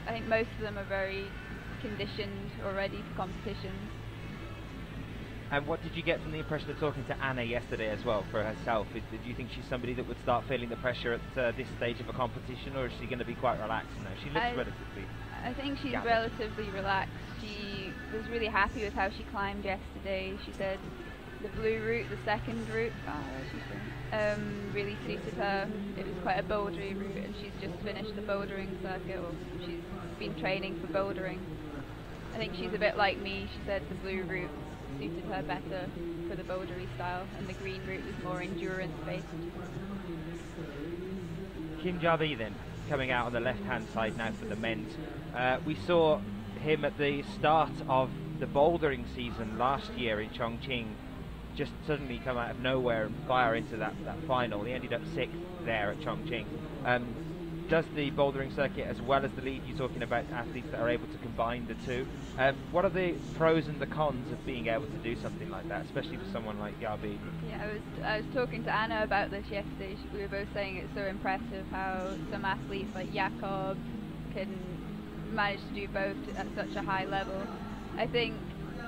I think most of them are very conditioned already for competitions. And what did you get from the impression of talking to Anna yesterday as well for herself? Did you think she's somebody that would start feeling the pressure at this stage of a competition, or is she going to be quite relaxed now? She looks relatively... I think she's gathered. relatively relaxed. She was really happy with how she climbed yesterday. She said the blue route, the second route, really suited her. It was quite a bouldery route, and she's just finished the bouldering circuit, or she's been training for bouldering. I think she's a bit like me. She said the blue route suited her better for the bouldery style, and the green route was more endurance based. Kim Jabi then, coming out on the left-hand side now for the men's. We saw him at the start of the bouldering season last year in Chongqing just suddenly come out of nowhere and fire into that final. He ended up 6th there at Chongqing. Does the bouldering circuit, as well as the lead, you're talking about athletes that are able to combine the two. What are the pros and the cons of being able to do something like that, especially for someone like Yabi? Yeah, I was talking to Anna about this yesterday. We were both saying it's so impressive how some athletes like Jakob can manage to do both at such a high level. I think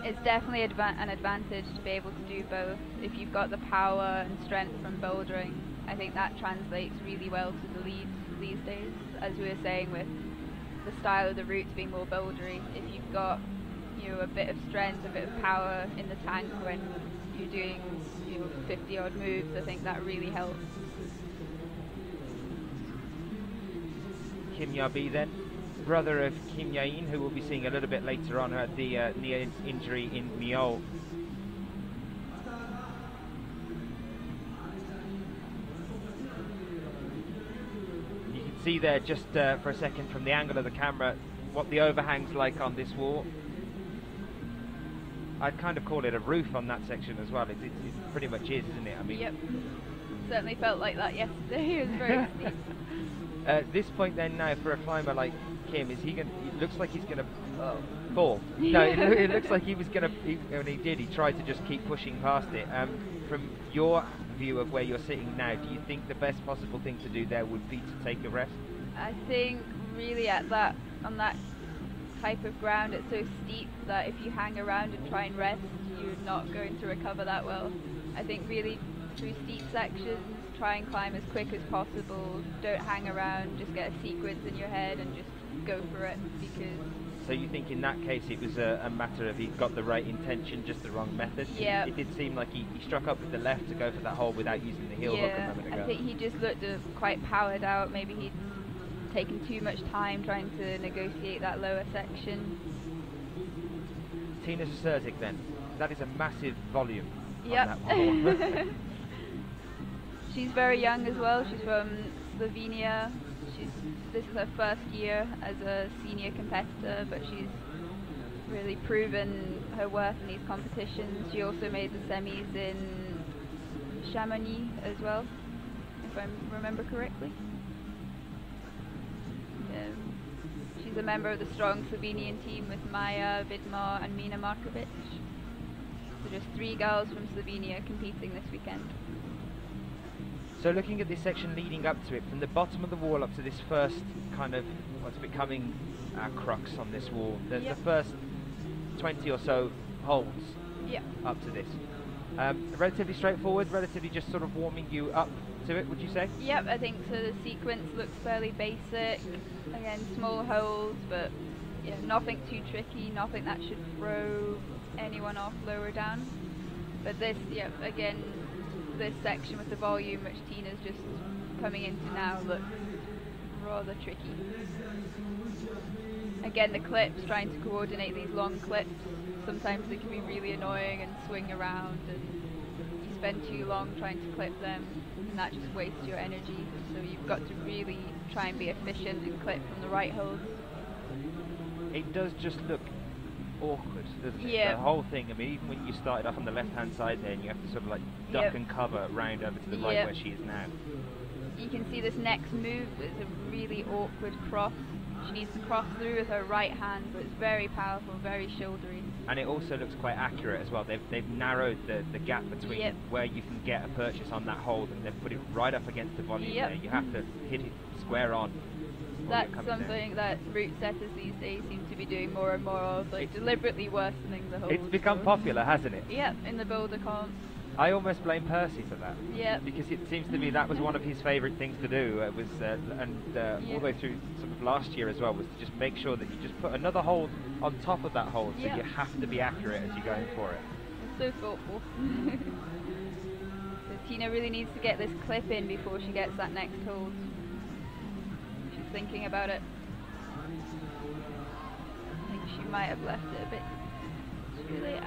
it's definitely an advantage to be able to do both. If you've got the power and strength from bouldering, I think that translates really well to the lead these days. As we were saying, with the style of the routes being more bouldery, if you've got a bit of strength, a bit of power in the tank when you're doing 50 odd moves, I think that really helps. Kim Yabi then, brother of Kim Yain, who we'll be seeing a little bit later on, had the knee injury in Mio. You can see there just for a second from the angle of the camera what the overhang's like on this wall. I'd kind of call it a roof on that section as well. It pretty much is, isn't it? I mean, yep. Certainly felt like that yesterday. It was very steep. At this point then now for a climber like Kim, is he going to, it looks like he's going to fall. No, it looks like he was going to, when he did, he tried to just keep pushing past it. From your view of where you're sitting now, do you think the best possible thing to do there would be to take a rest? I think really on that type of ground, it's so steep that if you hang around and try and rest, you're not going to recover that well. I think really through steep sections, try and climb as quick as possible. Don't hang around, just get a sequence in your head and just go for it. Because so you think in that case it was a matter of he got the right intention, just the wrong method? Yeah. It did seem like he struck up with the left to go for that hole without using the heel hook a moment ago. I think he just looked quite powered out. Maybe he'd taken too much time trying to negotiate that lower section. Tina Serzik then, that is a massive volume on Yep. that hole. She's very young as well. She's from Slovenia. This is her first year as a senior competitor, but she's really proven her worth in these competitions. She also made the semis in Chamonix as well, if I remember correctly. She's a member of the strong Slovenian team with Maja Vidmar and Mina Markovic. So just 3 girls from Slovenia competing this weekend. So looking at this section leading up to it, from the bottom of the wall up to this first kind of what's becoming our crux on this wall, there's the first 20 or so holes up to this. Relatively straightforward, relatively just sort of warming you up to it, would you say? Yep, I think so. The sequence looks fairly basic. Again, small holes, but nothing too tricky, nothing that should throw anyone off lower down. But this, again, this section with the volume which Tina's just coming into now looks rather tricky. Again, the clips, trying to coordinate these long clips, sometimes they can be really annoying and swing around, and you spend too long trying to clip them and that just wastes your energy. So you've got to really try and be efficient and clip from the right holes. It does just look awkward, doesn't it? Yeah. The whole thing, I mean, even when you started off on the left hand side there and you have to sort of like duck and cover round over to the right where she is now. You can see this next move is a really awkward cross. She needs to cross through with her right hand, so it's very powerful, very shouldery. And it also looks quite accurate as well. They've narrowed the gap between where you can get a purchase on that hold, and they've put it right up against the volume there. You have to hit it square on. That's something that route setters these days seem to be doing more and more of, like deliberately worsening the hold. It's become popular, hasn't it? Yep, in the boulder comps. I almost blame Percy for that. Yeah. Because it seems to me that was one of his favourite things to do. All the way through sort of last year as well, was to just make sure that you just put another hold on top of that hold, so you have to be accurate as you're going for it. It's so thoughtful. So Tina really needs to get this clip in before she gets that next hold. She's thinking about it. I think she might have left it a bit too late.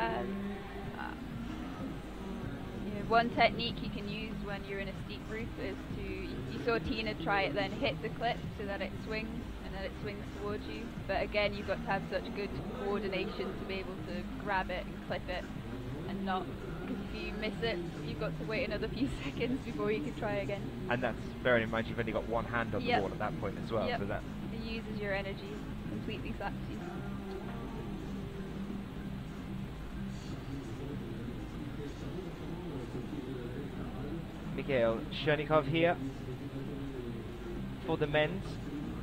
One technique you can use when you're in a steep route is to, you saw Tina try it, then hit the clip so that it swings, and then it swings towards you. But again, you've got to have such good coordination to be able to grab it and clip it, and not, because if you miss it, you've got to wait another few seconds before you can try again. And that's bearing in mind you've only got one hand on the ball at that point as well. So that it uses your energy, completely saps you. Mikhail Chernikov here for the men's.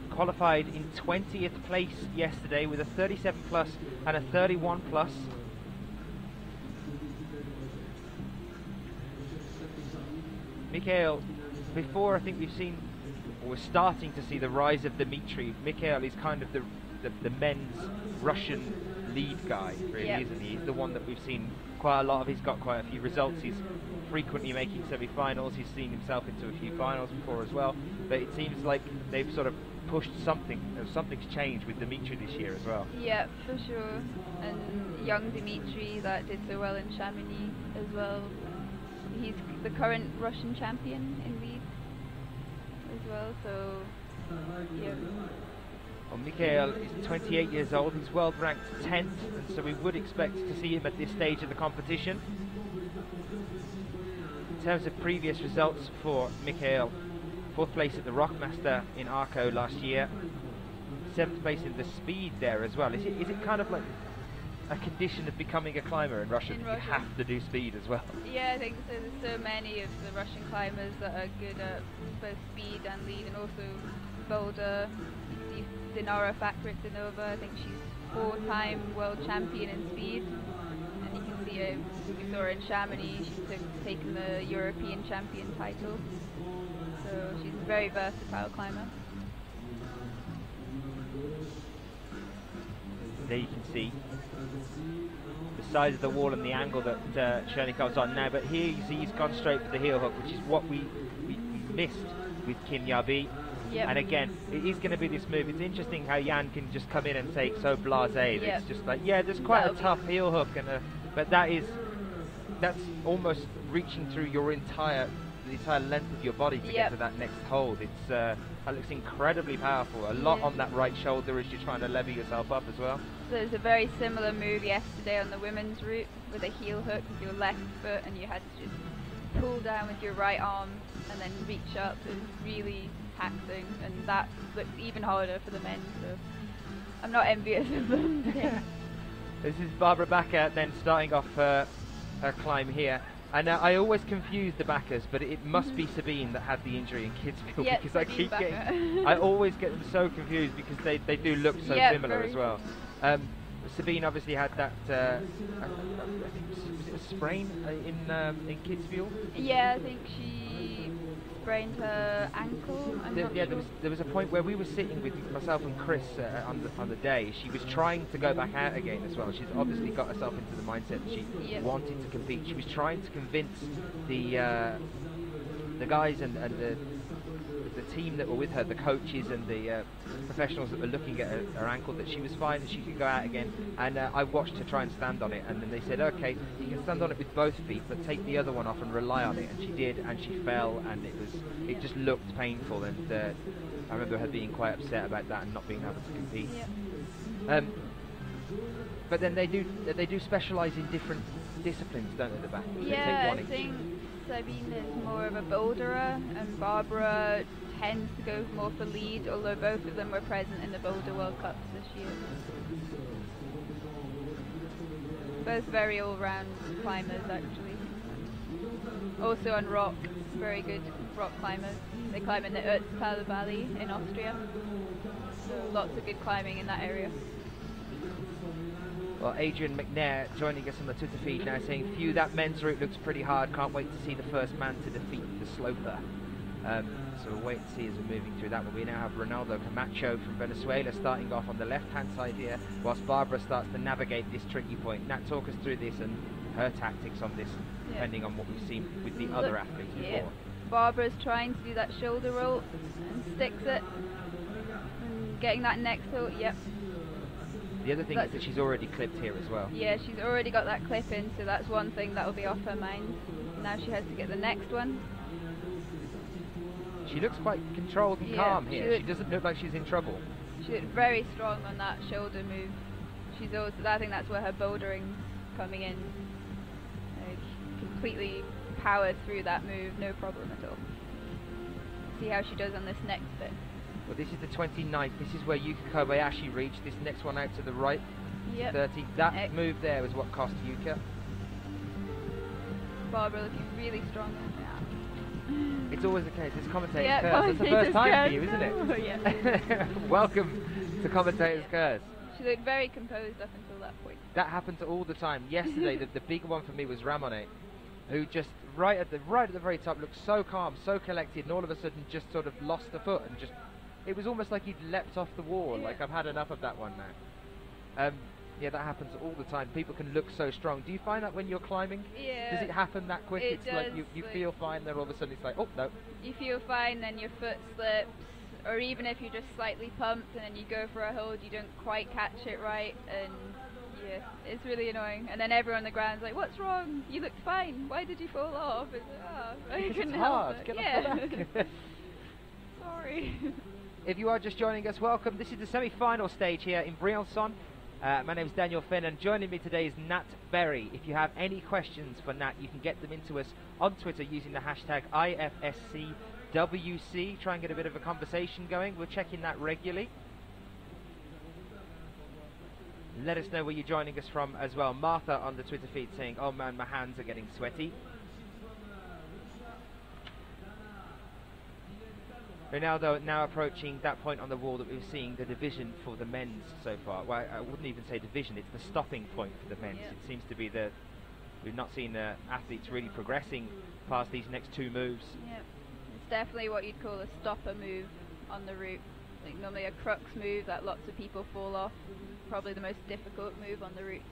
Qualified in 20th place yesterday with a 37 plus and a 31 plus. Mikhail, before I think we've seen, or we're starting to see the rise of Dmitry. Mikhail is kind of the men's Russian lead guy, really, isn't he? He's the one that we've seen quite a lot of. He's got quite a few results. He's frequently making semi-finals. He's seen himself into a few finals before as well. But it seems like they've sort of pushed something. Something's changed with Dmitry this year as well. Yeah, for sure. And young Dmitry that did so well in Chamonix as well. He's the current Russian champion in lead as well. So yeah. Well, Mikhail is 28 years old. He's world ranked 10th, and so we would expect to see him at this stage of the competition. In terms of previous results for Mikhail, 4th place at the Rockmaster in Arco last year, 7th place in the speed there as well. Is it kind of like a condition of becoming a climber in Russia that you have to do speed as well? Yeah, I think so. There's so many of the Russian climbers that are good at both speed and lead, and also boulder. You see Dinara Fakritdinova, I think she's 4-time world champion in speed. And you can see we saw her in Chamonix, she's taken the European champion title. So she's a very versatile climber. There you can see the size of the wall and the angle that Chernikov's on now, but here he's gone straight for the heel hook, which is what we missed with Kim Yabi. And again, it is going to be this move. It's interesting how Jan can just come in and say it's so blasé. It's just like, yeah, there's quite a tough heel hook, but that's almost reaching through the entire length of your body to get to that next hold. That looks incredibly powerful. A lot on that right shoulder as you're trying to lever yourself up as well. So there's a very similar move yesterday on the women's route with a heel hook with your left foot, and you had to just pull down with your right arm and then reach up. It was really taxing, and that looks even harder for the men, so I'm not envious of them today. This is Barbara Backer then starting off her climb here. And I always confuse the backers, but it must be Sabine that had the injury in Kitzbühel, because I always get them so confused because they do look so similar as well. Sabine obviously had that, I think was it a sprain in Kitzbühel? Yeah, I think she sprained her ankle. There was a point where we were sitting with myself and Chris on the day. She was trying to go back out again as well. She's obviously got herself into the mindset that she wanted to compete. She was trying to convince the guys and the team that were with her, the coaches and the professionals that were looking at her ankle, that she was fine and she could go out again. And I watched her try and stand on it, and then they said, okay, you can stand on it with both feet, but take the other one off and rely on it. And she did, and she fell, and it just looked painful. And I remember her being quite upset about that and not being able to compete. But then they do specialise in different disciplines, don't they? The back. Yeah, I think Sabine is more of a boulderer, and Barbara tends to go more for lead, although both of them were present in the Boulder World Cups this year. Both very all-round climbers, actually. Also on rock, very good rock climbers. They climb in the Ötztal Valley in Austria, so lots of good climbing in that area. Well, Adrian McNair joining us on the Twitter feed now saying, "Phew, that men's route looks pretty hard. Can't wait to see the first man to defeat the sloper." So we'll wait and see as we're moving through that one. We now have Ronaldo Camacho from Venezuela starting off on the left-hand side here, whilst Barbara starts to navigate this tricky point. Nat, talk us through this and her tactics on this, depending on what we've seen with the other athletes before. Barbara's trying to do that shoulder roll and sticks it, and getting that next hill. Yep. The other thing is that she's already clipped here as well. Yeah, she's already got that clip in, so that's one thing that will be off her mind. Now she has to get the next one. She looks quite controlled and calm here. She doesn't look like she's in trouble. She looked very strong on that shoulder move. She's also, I think that's where her bouldering's coming in. Completely powered through that move, no problem at all. See how she does on this next bit. Well, this is the 29th. This is where Yuka Kobayashi reached. This next one out to the right, 30. That move there was what cost Yuka. Barbara looking really strong. It's always the case. It's commentator's curse. It's the first time for you, isn't it? Oh, yeah. Welcome to commentator's curse. She looked very composed up until that point. That happens all the time. Yesterday, the big one for me was Ramone, who just right at the very top looked so calm, so collected, and all of a sudden just sort of lost the foot and just. It was almost like he'd leapt off the wall. Like, I've had enough of that one now. Yeah, that happens all the time. People can look so strong. Do you find that when you're climbing? Yeah. Does it happen that quick? It It's does, like you feel fine, then all of a sudden it's like, oh, no. You feel fine, then your foot slips, or even if you're just slightly pumped and then you go for a hold, you don't quite catch it right, and yeah, it's really annoying. And then everyone on the ground's like, what's wrong? You looked fine. Why did you fall off? It's like, I couldn't help it. Get off the back. Sorry. If you are just joining us, welcome. This is the semi-final stage here in Briançon. My name is Daniel Finn, and joining me today is Nat Berry. If you have any questions for Nat, you can get them into us on Twitter using the hashtag IFSCWC. Try and get a bit of a conversation going. We're checking that regularly. Let us know where you're joining us from as well. Martha on the Twitter feed saying, "Oh man, my hands are getting sweaty." Ronaldo now approaching that point on the wall that we were seeing the division for the men's so far. Well, I wouldn't even say division, it's the stopping point for the men's. It seems to be that we've not seen athletes really progressing past these next two moves. Yeah, it's definitely what you'd call a stopper move on the route. Like normally a crux move that lots of people fall off. Probably the most difficult move on the route.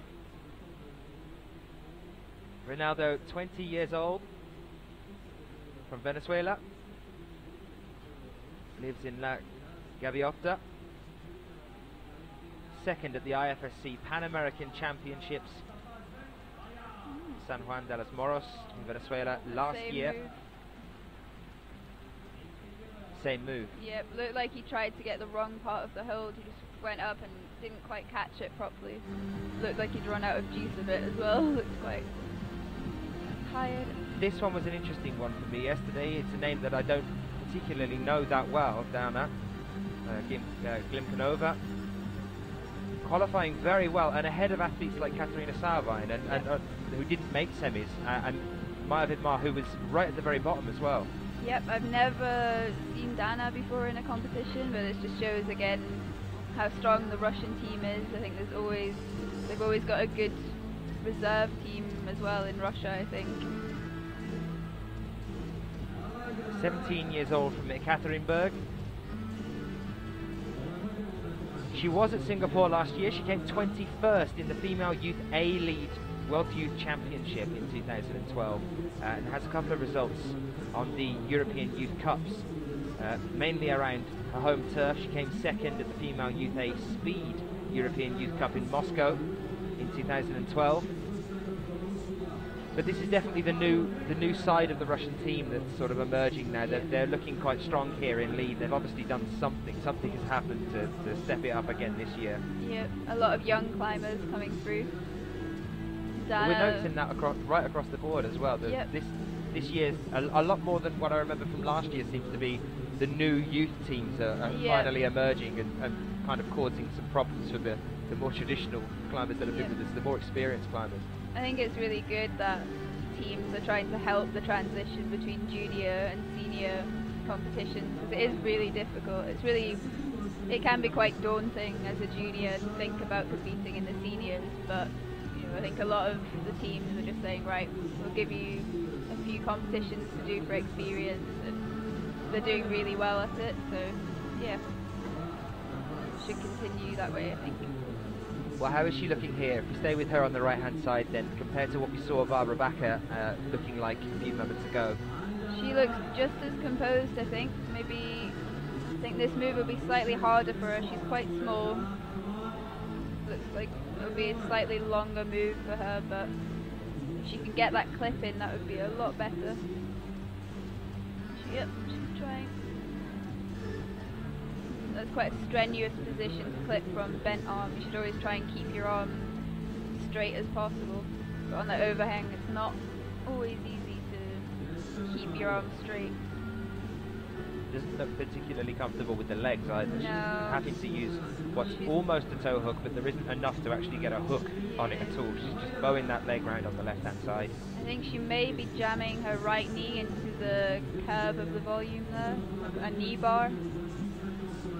Ronaldo, 20 years old, from Venezuela. Lives in La Gaviota. Second at the IFSC Pan American Championships. San Juan de los Moros in Venezuela last year. Same move. Yep, looked like he tried to get the wrong part of the hold. He just went up and didn't quite catch it properly. Looked like he'd run out of juice a bit as well. Looked quite tired. This one was an interesting one for me yesterday. It's a name that I don't particularly know that well, Dana Glimkanova, qualifying very well and ahead of athletes like Katarina Sauvain and who didn't make semis, and Maya Vidmar, who was right at the very bottom as well. Yep, I've never seen Dana before in a competition, but it just shows again how strong the Russian team is. I think they've always got a good reserve team as well in Russia, I think. 17 years old from Ekaterinburg. She was at Singapore last year. She came 21st in the Female Youth A-Lead World Youth Championship in 2012 and has a couple of results on the European Youth Cups, mainly around her home turf. She came second at the Female Youth A Speed European Youth Cup in Moscow in 2012. But this is definitely the new side of the Russian team that's sort of emerging now. They're looking quite strong here in lead. They've obviously done something. Something has happened to step it up again this year. Yeah, a lot of young climbers coming through. We're noticing that right across the board as well. this year's a lot more than what I remember from last year seems to be the new youth teams are finally emerging and kind of causing some problems for the more traditional climbers that have been with us, the more experienced climbers. I think it's really good that teams are trying to help the transition between junior and senior competitions, because it is really difficult. It can be quite daunting as a junior to think about competing in the seniors, but I think a lot of the teams are just saying, right, we'll give you a few competitions to do for experience, and they're doing really well at it, so yeah, should continue that way, I think. Well, how is she looking here? If we stay with her on the right-hand side then, compared to what we saw Barbara Bakker looking like a few moments ago? She looks just as composed, I think. Maybe, I think this move will be slightly harder for her. She's quite small. Looks like it'll be a slightly longer move for her, but if she can get that clip in, that would be a lot better. Yep, she's trying. That's quite a strenuous position to clip from bent arm. You should always try and keep your arm straight as possible. But on the overhang, it's not always easy to keep your arm straight. Doesn't look particularly comfortable with the legs either. No. She's having to use what's almost a toe hook, but there isn't enough to actually get a hook on it at all. She's just bowing that leg round on the left-hand side. I think she may be jamming her right knee into the curve of the volume there, a knee bar.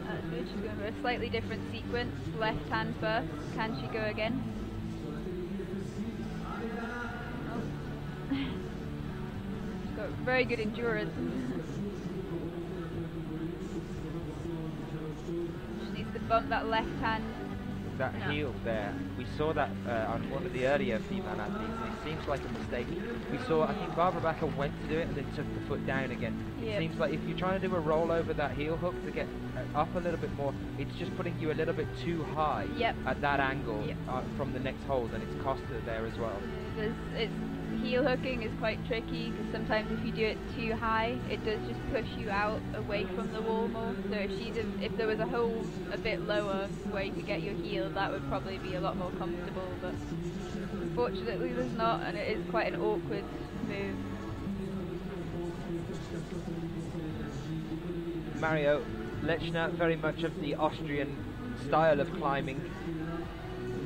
That's good. She's going for a slightly different sequence. Left hand first. Can she go again? Oh. She's got very good endurance. She needs to bump that left hand. That heel there, we saw that on one of the earlier female athletes, and it seems like a mistake. We saw, I think Barbara Bakker went to do it and then took the foot down again. It seems like if you're trying to do a roll over that heel hook to get up a little bit more, it's just putting you a little bit too high at that angle from the next hold, and it's cost her there as well. Heel hooking is quite tricky, because sometimes if you do it too high, it does just push you out away from the wall more. So if there was a hold a bit lower where you could get your heel, that would probably be a lot more comfortable, but unfortunately there's not, and it is quite an awkward move. Mario Lechner, very much of the Austrian style of climbing.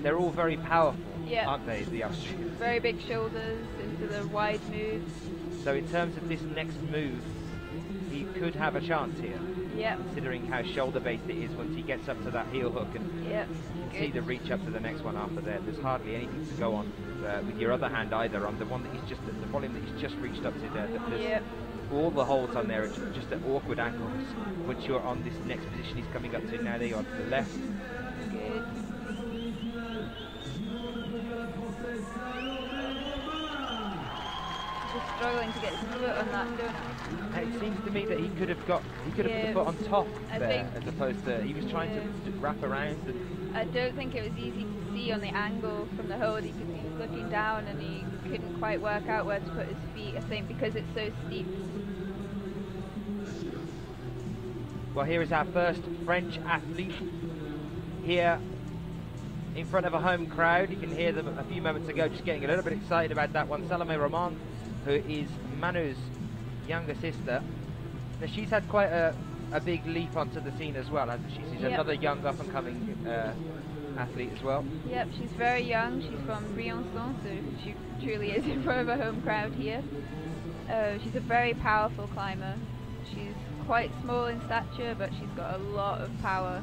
They're all very powerful, aren't they, the Austrians? Very big shoulders into the wide moves. So in terms of this next move, he could have a chance here. Considering how shoulder-based it is once he gets up to that heel hook, and you can see the reach up to the next one after there. There's hardly anything to go on with your other hand either on the one that he's just, the volume that he's just reached up to there. There's all the holds on there are just at awkward angles. Once you're on this next position he's coming up to, now they are to the left. Good. Just struggling to get his foot on that, don't It seems to me that he could have put the foot on top there, as opposed to he was trying to wrap around. And I don't think it was easy to see on the angle from the hold. He was looking down and he couldn't quite work out where to put his feet, I think, because it's so steep. Well, here is our first French athlete here in front of a home crowd. You can hear them a few moments ago just getting a little bit excited about that one. Salome Roman, who is Manu's younger sister. Now, she's had quite a big leap onto the scene as well, hasn't she? She's another young up-and-coming athlete as well. Yep, she's very young. She's from Briançon, so she truly is in front of a home crowd here. She's a very powerful climber. She's quite small in stature, but she's got a lot of power.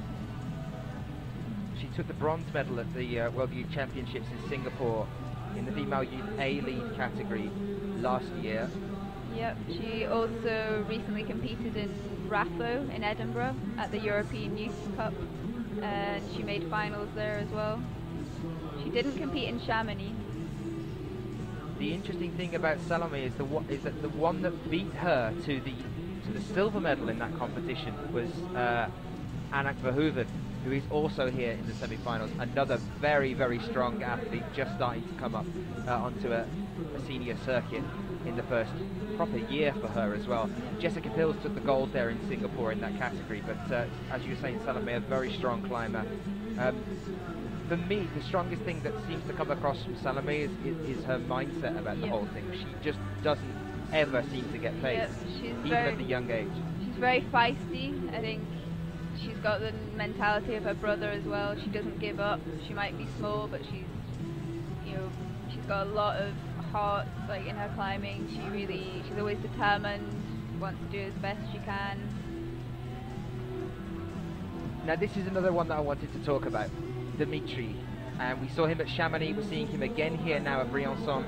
She took the bronze medal at the World Youth Championships in Singapore in the female youth A-lead category last year. Yep, she also recently competed in Ratho in Edinburgh at the European Youth Cup, and she made finals there as well. She didn't compete in Chamonix. The interesting thing about Salome is that the one that beat her to the silver medal in that competition was Anak Verhoeven, who is also here in the semi-finals. Another very, very strong athlete, just starting to come up onto a senior circuit in the first proper year for her as well. Jessica Pills took the gold there in Singapore in that category, but as you were saying, Salome, a very strong climber. For me, the strongest thing that seems to come across from Salome is her mindset about the whole thing. She just doesn't ever seem to get pace, even at the young age. She's very feisty. I think she's got the mentality of her brother as well. She doesn't give up. She might be small, but she's got a lot of heart, like, in her climbing. She's always determined, wants to do as best she can. Now this is another one that I wanted to talk about, Dimitri. And we saw him at Chamonix, we're seeing him again here now at Briançon.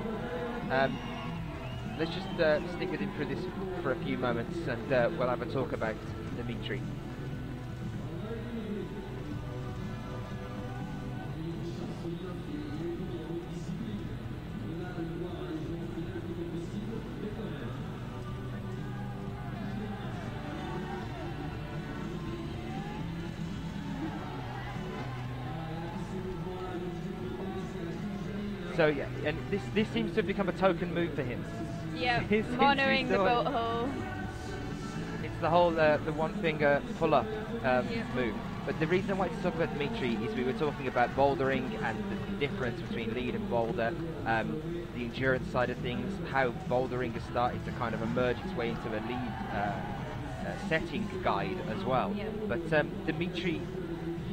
Let's just stick with him through this for a few moments, and we'll have a talk about Dimitri. So yeah, and this seems to have become a token move for him. Yeah, monitoring the boat hole. It's the whole the one finger pull up move. But the reason I wanted to talk about Dimitri is we were talking about bouldering and the difference between lead and boulder, the endurance side of things, how bouldering has started to kind of emerge its way into a lead setting guide as well. Yeah. But Dimitri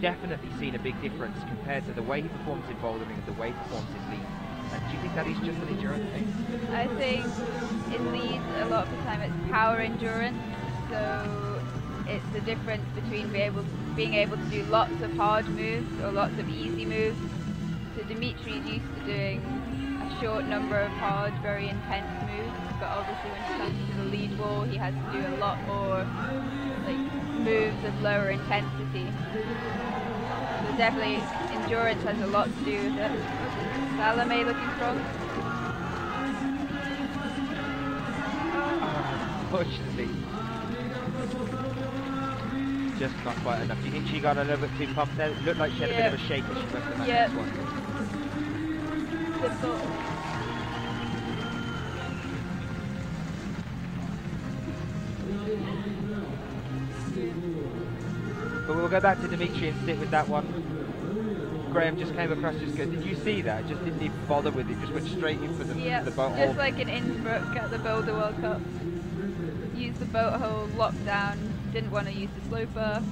definitely seen a big difference compared to the way he performs in bouldering and the way he performs in lead. Do you think that is just an endurance thing? I think in lead, a lot of the time it's power endurance, so it's the difference between being able to do lots of hard moves or lots of easy moves. So Dimitri's used to doing a short number of hard, very intense moves, but obviously when it comes to the lead wall, he has to do a lot more moves of lower intensity. So definitely endurance has a lot to do with it. Salome looking strong. Unfortunately, just not quite enough. Do you think she got a little bit too pumped there? It looked like she had a bit of a shake as she went to that next one. But we'll go back to Dimitri and stick with that one. Graham just came across just good. Did you see that? Just didn't even bother with it, just went straight in for the boat hole. Just like in Innsbruck at the Boulder World Cup. Used the boat hole, locked down, didn't want to use the sloper.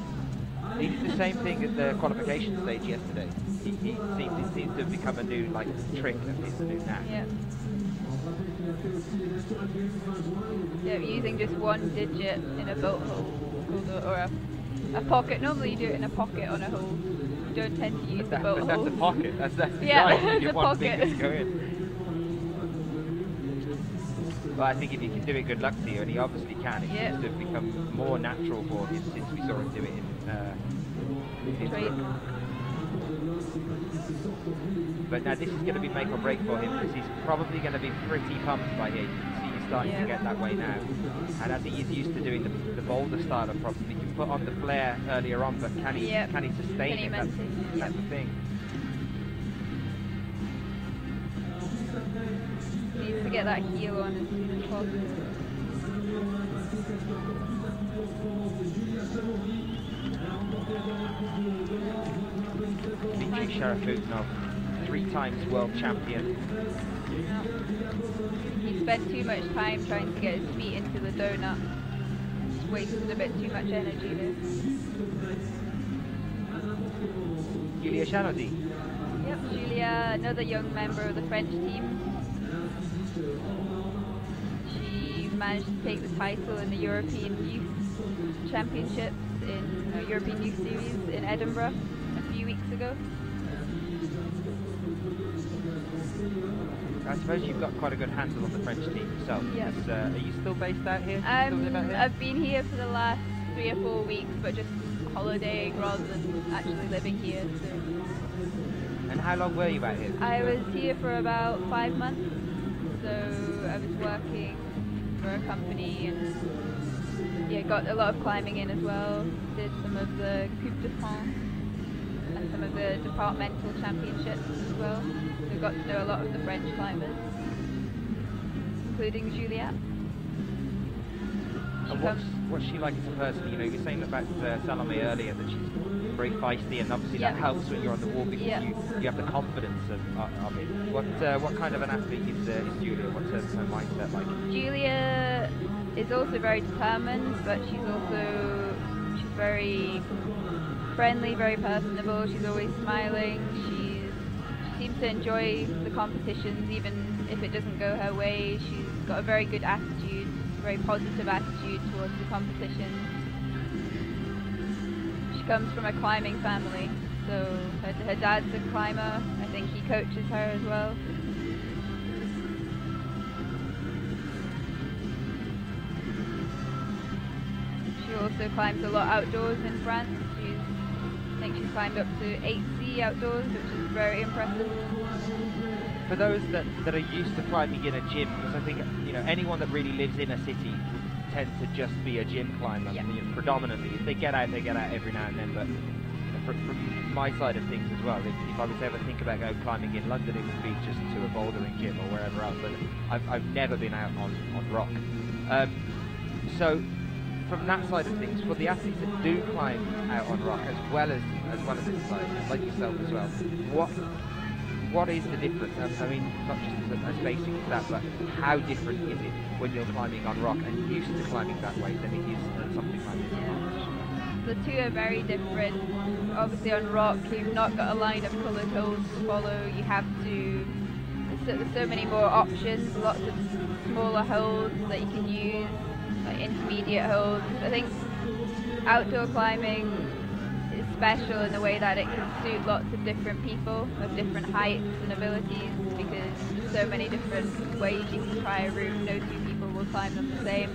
He did the same thing at the qualification stage yesterday. It seems to have become a new trick of his, a new knack. Yeah, using just one digit in a boat hole, or a pocket. Normally you do it in a pocket on a hole. You don't tend to use the boat hole. That's a pocket. That's it's a pocket. Go in. Well, I think if you can do it, good luck to you, and he obviously can. It seems to have become more natural for him since we saw him do it in But now this is going to be make or break for him, because he's probably going to be pretty pumped by here. You can see he's starting to get that way now. And I think he's used to doing the boulder style of props. He can put on the flare earlier on, but can he sustain it? That's the thing. He needs to get that heel on as soon as possible. Dmitry Sharafutnov, 3 times world champion. He spent too much time trying to get his feet into the donut. Just wasted a bit too much energy there. Julia Chanody. Yep, Julia, another young member of the French team. She managed to take the title in the European Youth Championships in European Youth Series in Edinburgh a few weeks ago. I suppose you've got quite a good handle on the French team yourself. Yes. Are you still based out here? Still live out here? I've been here for the last 3 or 4 weeks, but just holidaying rather than actually living here. So. And how long were you out here? I was here for about 5 months. So I was working for a company and got a lot of climbing in as well. Did some of the Coupe de France and some of the departmental championships as well. So got to know a lot of the French climbers, including Juliette. What's she like as a person? You know, you were saying about Salome earlier that she's very feisty, and obviously that helps when you're on the wall because you have the confidence of it. What kind of an athlete is Julia? What's her mindset like? Julia is also very determined, but she's very friendly, very personable. She's always smiling. She seems to enjoy the competitions, even if it doesn't go her way. She's got a very good attitude, very positive attitude towards the competitions. She comes from a climbing family, so her dad's a climber. I think he coaches her as well. She also climbs a lot outdoors in France. I think she's climbed up to 8C outdoors, which is very impressive. For those that are used to climbing in a gym, because I think anyone that really lives in a city tends to just be a gym climber. Yeah. Predominantly, if they get out every now and then. But from my side of things as well, if I was to ever think about going climbing in London, it would be just to a bouldering gym or wherever else. But I've never been out on rock. So from that side of things, for the athletes that do climb out on rock as well as inside, like yourself as well, what is the difference? I mean, not just as basic as that, but how different is it when you're climbing on rock and used to climbing that way than it is something like this? The two are very different. Obviously on rock, you've not got a line of coloured hills to follow. You have to. There's so many more options. Lots of smaller hills that you can use, like intermediate hills. I think outdoor climbing is special in the way that it can suit lots of different people of different heights and abilities, because there's so many different ways you can try a route. No two people will climb them the same.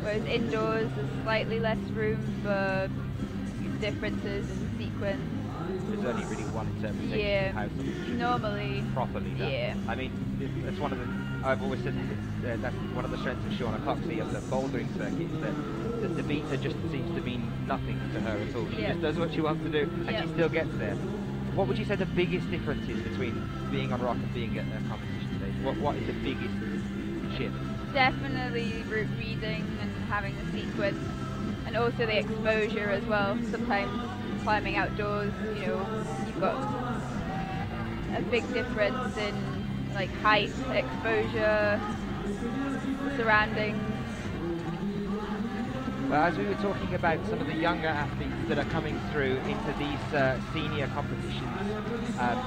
Whereas indoors, there's slightly less room for differences in sequence. There's only really one interpretation of how something should normally be properly done. Yeah. I mean, that's one of the. I've always said that's one of the strengths of Shauna Coxley of the bouldering circuit, that the beta just seems to mean nothing to her at all. She just does what she wants to do, and she still gets there. What would you say the biggest difference is between being on rock and being at a competition stage? What is the biggest shift? Definitely route reading and having the sequence, and also the exposure as well. Sometimes climbing outdoors, you've got a big difference in like height, exposure, surroundings. Well, as we were talking about some of the younger athletes that are coming through into these senior competitions, and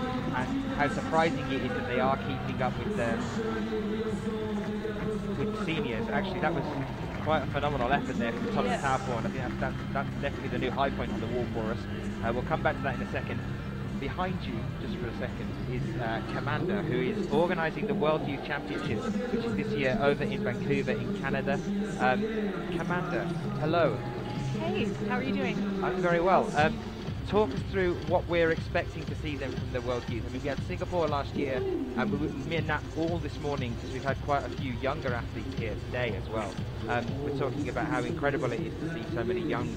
how surprising it is that they are keeping up with seniors. Actually, that was quite a phenomenal effort there from Thomas Tauborn. I think that's definitely the new high point on the wall for us. We'll come back to that in a second. Behind you, just for a second, is Commander, who is organising the World Youth Championships, which is this year over in Vancouver in Canada. Commander, hello. Hey, how are you doing? I'm very well. Talk us through what we're expecting to see then from the World Youth. I mean, we had Singapore last year, and me and Nat all this morning, because we've had quite a few younger athletes here today as well. We're talking about how incredible it is to see so many young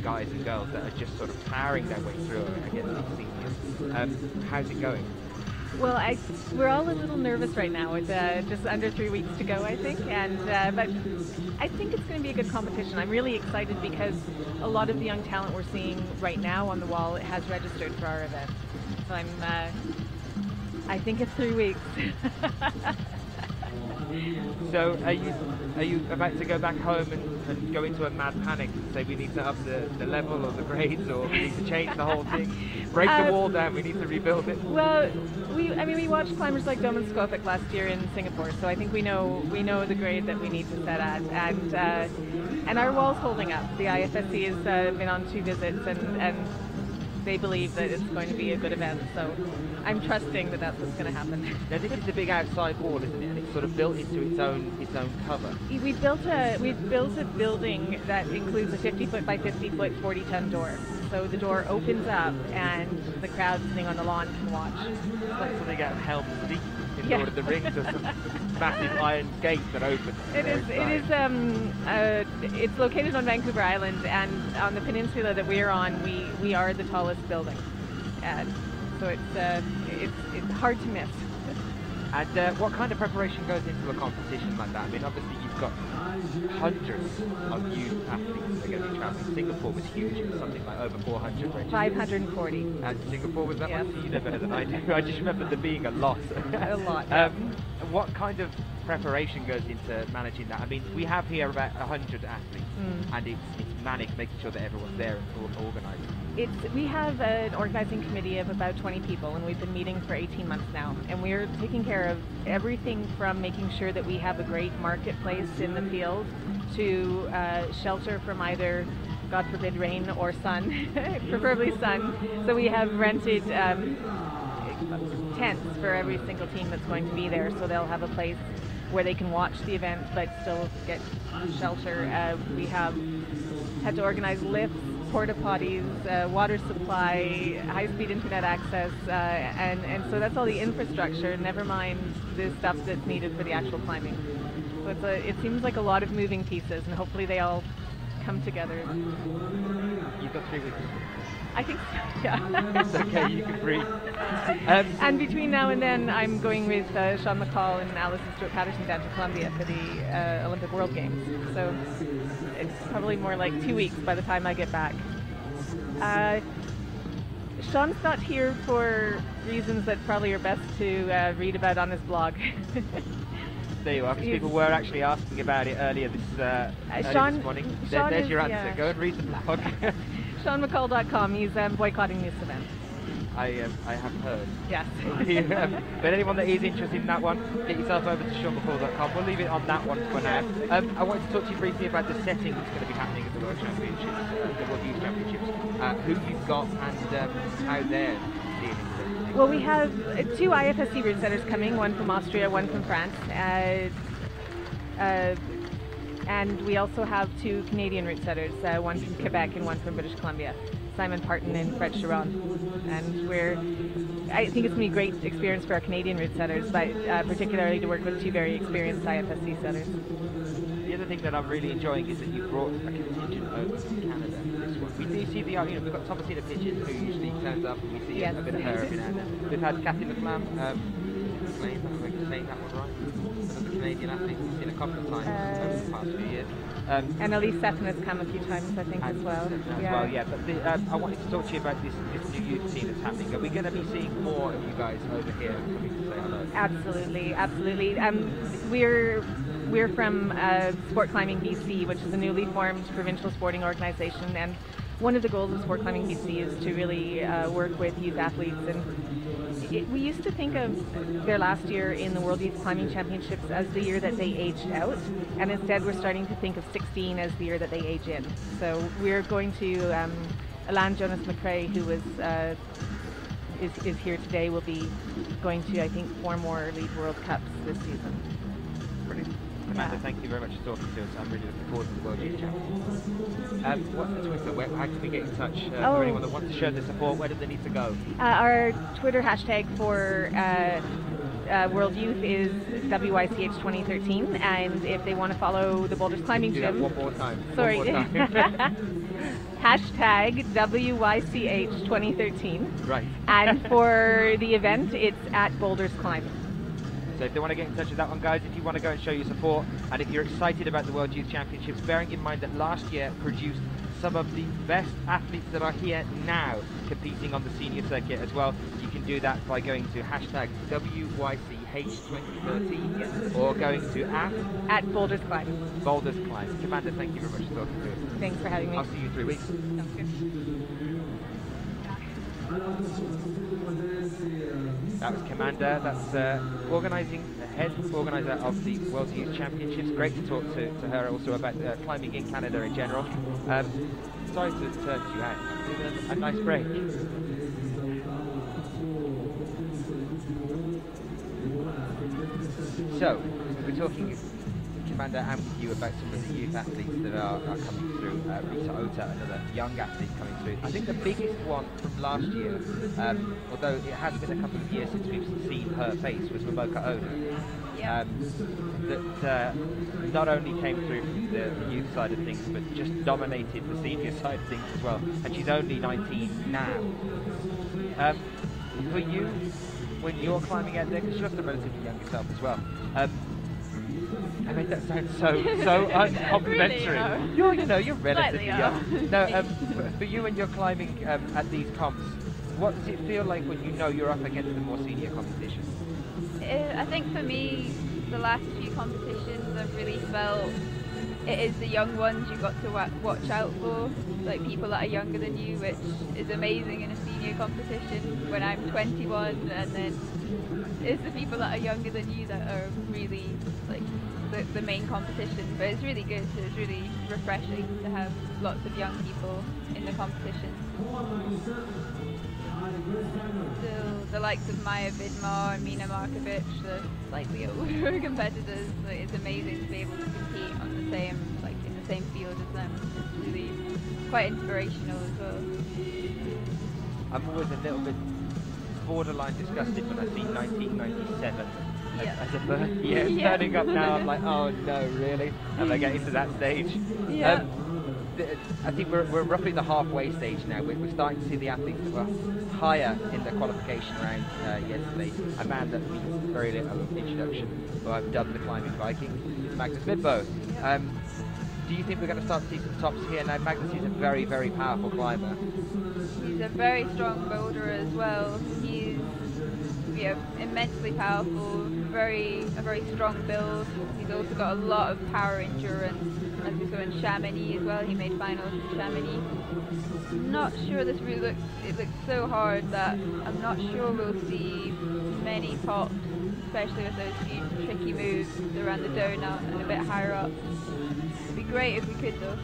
guys and girls that are just sort of powering their way through against these seniors. How's it going? Well, we're all a little nervous right now with just under 3 weeks to go, I think, but I think it's going to be a good competition. I'm really excited because a lot of the young talent we're seeing right now on the wall has registered for our event. So I think it's 3 weeks. So are you about to go back home and go into a mad panic and say we need to up the level or the grades, or we need to change the whole thing, break the wall down, we need to rebuild it? Well, we watched climbers like Domen Skopik last year in Singapore, so I think we know the grade that we need to set at, and our wall's holding up. The IFSC has been on 2 visits, and they believe that it's going to be a good event, so I'm trusting that that's what's going to happen. Now this is a big outside wall, isn't it? And it's sort of built into its own cover. We've built a building that includes a 50-foot by 50-foot 40-ton door. So the door opens up, and the crowd sitting on the lawn can watch. It's like something out of Helm's Deep in Lord of the Rings, or some massive iron gate that opens. It's located on Vancouver Island, and on the peninsula that we're on, we are the tallest building, and so it's hard to miss. And what kind of preparation goes into a competition like that? I mean, obviously you've got hundreds of youth athletes that are going to be traveling. Singapore was huge. It was something like over 400. Right? 540. And Singapore was that Yes. much? You know better than I do. I just remember there being a lot. A lot. what kind of preparation goes into managing that? I mean, we have here about 100 athletes, and it's manic making sure that everyone's there and organised. We have an organising committee of about 20 people, and we've been meeting for 18 months now, and we're taking care of everything from making sure that we have a great marketplace in the field to shelter from either, God forbid, rain or sun, preferably sun. So we have rented tents for every single team that's going to be there, so they'll have a place where they can watch the event but still get shelter. We have had to organize lifts, porta potties, water supply, high-speed internet access, and so that's all the infrastructure, never mind the stuff that's needed for the actual climbing. So it seems like a lot of moving pieces, and hopefully they all come together. You've got 3 weeks. I think so, yeah. It's okay, you can breathe. And between now and then, I'm going with Sean McCall and Alison Stewart-Patterson down to Colombia for the Olympic World Games. So it's probably more like 2 weeks by the time I get back. Sean's not here for reasons that probably are best to read about on his blog. There you are, because people were actually asking about it earlier this morning. There's your answer. Yeah. Go and read the blog. SeanMcCall.com. He's boycotting this event. I have heard. Yes. But anyone that is interested in that one, get yourself over to SeanMcCall.com. We'll leave it on that one for now. I wanted to talk to you briefly about the setting that's going to be happening at the World Championships, the World Youth Championships. Who you've got and how they're dealing with it. Well, we have 2 IFSC route setters coming, one from Austria, one from France. And we also have 2 Canadian route setters, one from Quebec and one from British Columbia, Simon Parton and Fred Chiron. And I think it's going to be a great experience for our Canadian route setters, but particularly to work with 2 very experienced IFSC setters. The other thing that I'm really enjoying is that you brought a contingent over from Canada for this one. We do see we've got Thomasina Pitches, who usually turns up, and we see a bit of her every now and then. We've had Kathy LaFlamme, saying that one right? Another Canadian athlete we've seen a couple of times over the past few years. And Elise Seton has come a few times, I think, as well. But I wanted to talk to you about this new youth team that's happening. Are we going to be seeing more of you guys over here coming to say hello? Absolutely. We're from Sport Climbing BC, which is a newly formed provincial sporting organisation, and one of the goals of Sport Climbing BC is to really work with youth athletes. And we used to think of their last year in the World Youth Climbing Championships as the year that they aged out, and instead we're starting to think of 16 as the year that they age in. So we're going to Alan Jonas McRae, who is here today, will be going to, I think, 4 more Lead World Cups this season. Brilliant. Amanda, thank you very much for talking to us. I'm really looking forward to the World Youth Championships. What's the Twitter? How can we get in touch? For anyone that wants to show their support, where do they need to go? Our Twitter hashtag for World Youth is WYCH2013, and if they want to follow the Boulders Climbing Gym... One more time. Sorry. One more time. Hashtag WYCH2013. Right. And for the event, it's at Boulders Climbing. So if they want to get in touch with that one, guys, if you want to go and show your support, and if you're excited about the World Youth Championships, bearing in mind that last year produced some of the best athletes that are here now competing on the senior circuit as well, you can do that by going to hashtag WYCH2013 or going to at Boulders Climbing. Boulders Climbing. Commander, thank you very much for talking to us. Thanks for having me. I'll see you in 3 weeks. Sounds good. That was Commander, that's the head organiser of the World Youth Championships. Great to talk to her also about climbing in Canada in general. Sorry to turn you out. A nice break. So, we're talking, Commander, and with you about some of the youth athletes that are coming through. Rita Ota, another young athlete coming through. I think the biggest one from last year, although it has been a couple of years since we've seen her face, was Momoka Ono. That not only came through from the youth side of things, but just dominated the senior side of things as well. And she's only 19 now. For you, when you're climbing out there, because you're still relatively young yourself as well, I mean, that sounds so uncomplimentary. Really? You're relatively young. No, for you when you're climbing at these comps, what does it feel like when you know you're up against the more senior competition? I think for me, the last few competitions I've really felt it is the young ones you've got to watch out for, like people that are younger than you, which is amazing in a senior competition when I'm 21, and then it's the people that are younger than you that are really like the main competition. But it's really good, it's really refreshing to have lots of young people in the competition. Still, the likes of Maya Vidmar and Mina Markovic, the slightly older competitors, like, it's amazing to be able to compete on the same, like in the same field as them. It's really quite inspirational as well. I'm always a little bit borderline disgusted when I see 1997 as a birth year turning up now. I'm like, oh no, really? And I get into that stage. Yeah. I think we're roughly the halfway stage now. We're starting to see the athletes that were higher in the qualification round yesterday. A man that needs very little introduction, who I've dubbed the climbing Viking, Magnus Midbo. Do you think we're going to start to see some tops here? Now, Magnus is a very, very powerful climber. He's a very strong boulderer as well. He's immensely powerful, a very strong build. He's also got a lot of power endurance, as we saw in Chamonix as well. He made finals in Chamonix. Not sure this route looks so hard that I'm not sure we'll see many tops, especially with those few tricky moves around the donut and a bit higher up. It'd be great if we could though.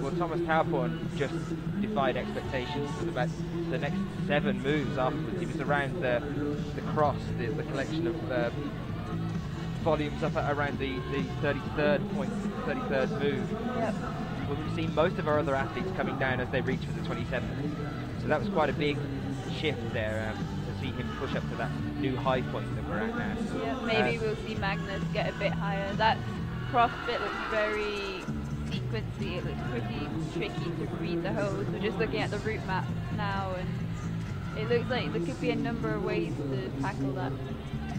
Well, Thomas Tauporn just defied expectations with about the next 7 moves afterwards. He was around the cross, the collection of volumes up at around the 33rd point, 33rd move. Yep. Well, we've seen most of our other athletes coming down as they reach for the 27th. So that was quite a big shift there to see him push up to that new high point that we're at now. Yeah, maybe we'll see Magnus get a bit higher. That cross bit looks very sequency. It looks pretty tricky to read the holes. We're just looking at the route map now, and it looks like there could be a number of ways to tackle that.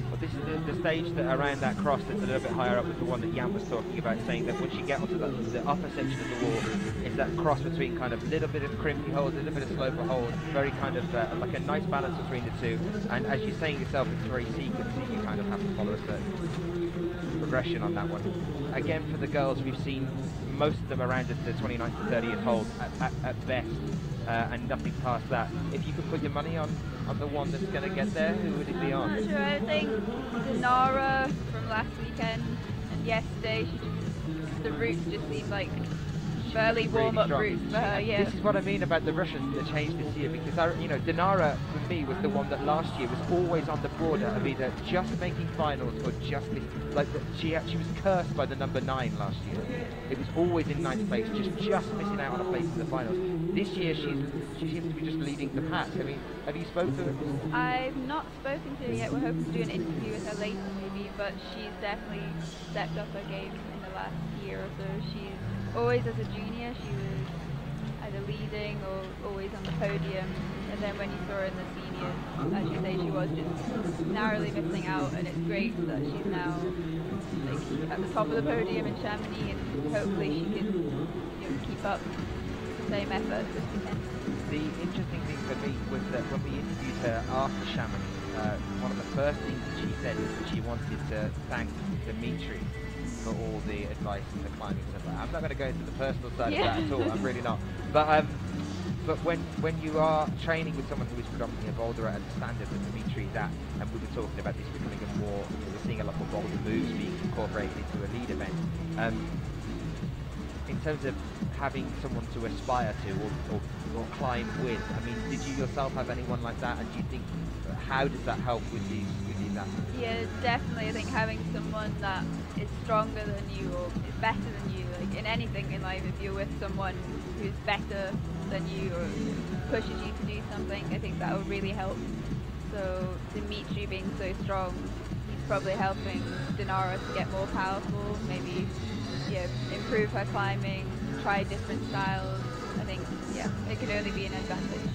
Well, this is the stage that around that cross that's a little bit higher up, was the one that Jan was talking about, saying that once you get onto the upper section of the wall, it's that cross between kind of a little bit of crimpy holes, a little bit of sloper holes, very kind of like a nice balance between the two. And as you're saying yourself, it's very sequencey. You kind of have to follow a certain progression on that one. Again, for the girls, we've seen most of them around the 29th to 30th hole at best, and nothing past that. If you could put your money on the one that's going to get there, who would it be on? Sure, I think Dinara from last weekend and yesterday, the routes just seemed like fairly warm-up routes for her. Yeah. This is what I mean about the Russians that changed this year, because Dinara for me was the one that last year was always on the border of either just making finals or just she was cursed by the number 9 last year. It was always in 9th place, just missing out on a place in the finals. This year she seems to be just leading the pack. I mean, have you spoken to her? I've not spoken to her yet. We're hoping to do an interview with her later maybe, but she's definitely stepped up her game in the last year or so. She's always, as a junior, she was either leading or always on the podium, and then when you saw her in the seniors, as you say, she was just narrowly missing out, and it's great that she's now at the top of the podium in Chamonix, and hopefully she can keep up the same effort this weekend. The interesting thing for me was that when we interviewed her after Chamonix, one of the first things that she said was that she wanted to thank Dimitri for all the advice and the climbing stuff. I'm not going to go into the personal side of that at all. I'm really not. But when you are training with someone who is predominantly a boulderer at the standard that Dimitri's at, and we were talking about this becoming a more, we're seeing a lot more boulder moves being incorporated into a lead event. In terms of having someone to aspire to or climb with, I mean, did you yourself have anyone like that? And do you think, how does that help with these athletes? Yeah, definitely. I think having someone that is stronger than you or is better than you, like in anything in life, if you're with someone who's better than you or pushes you to do something, I think that will really help. So Dimitri being so strong, he's probably helping Dinara to get more powerful, maybe improve her climbing, try different styles. I think, it can only be an advantage.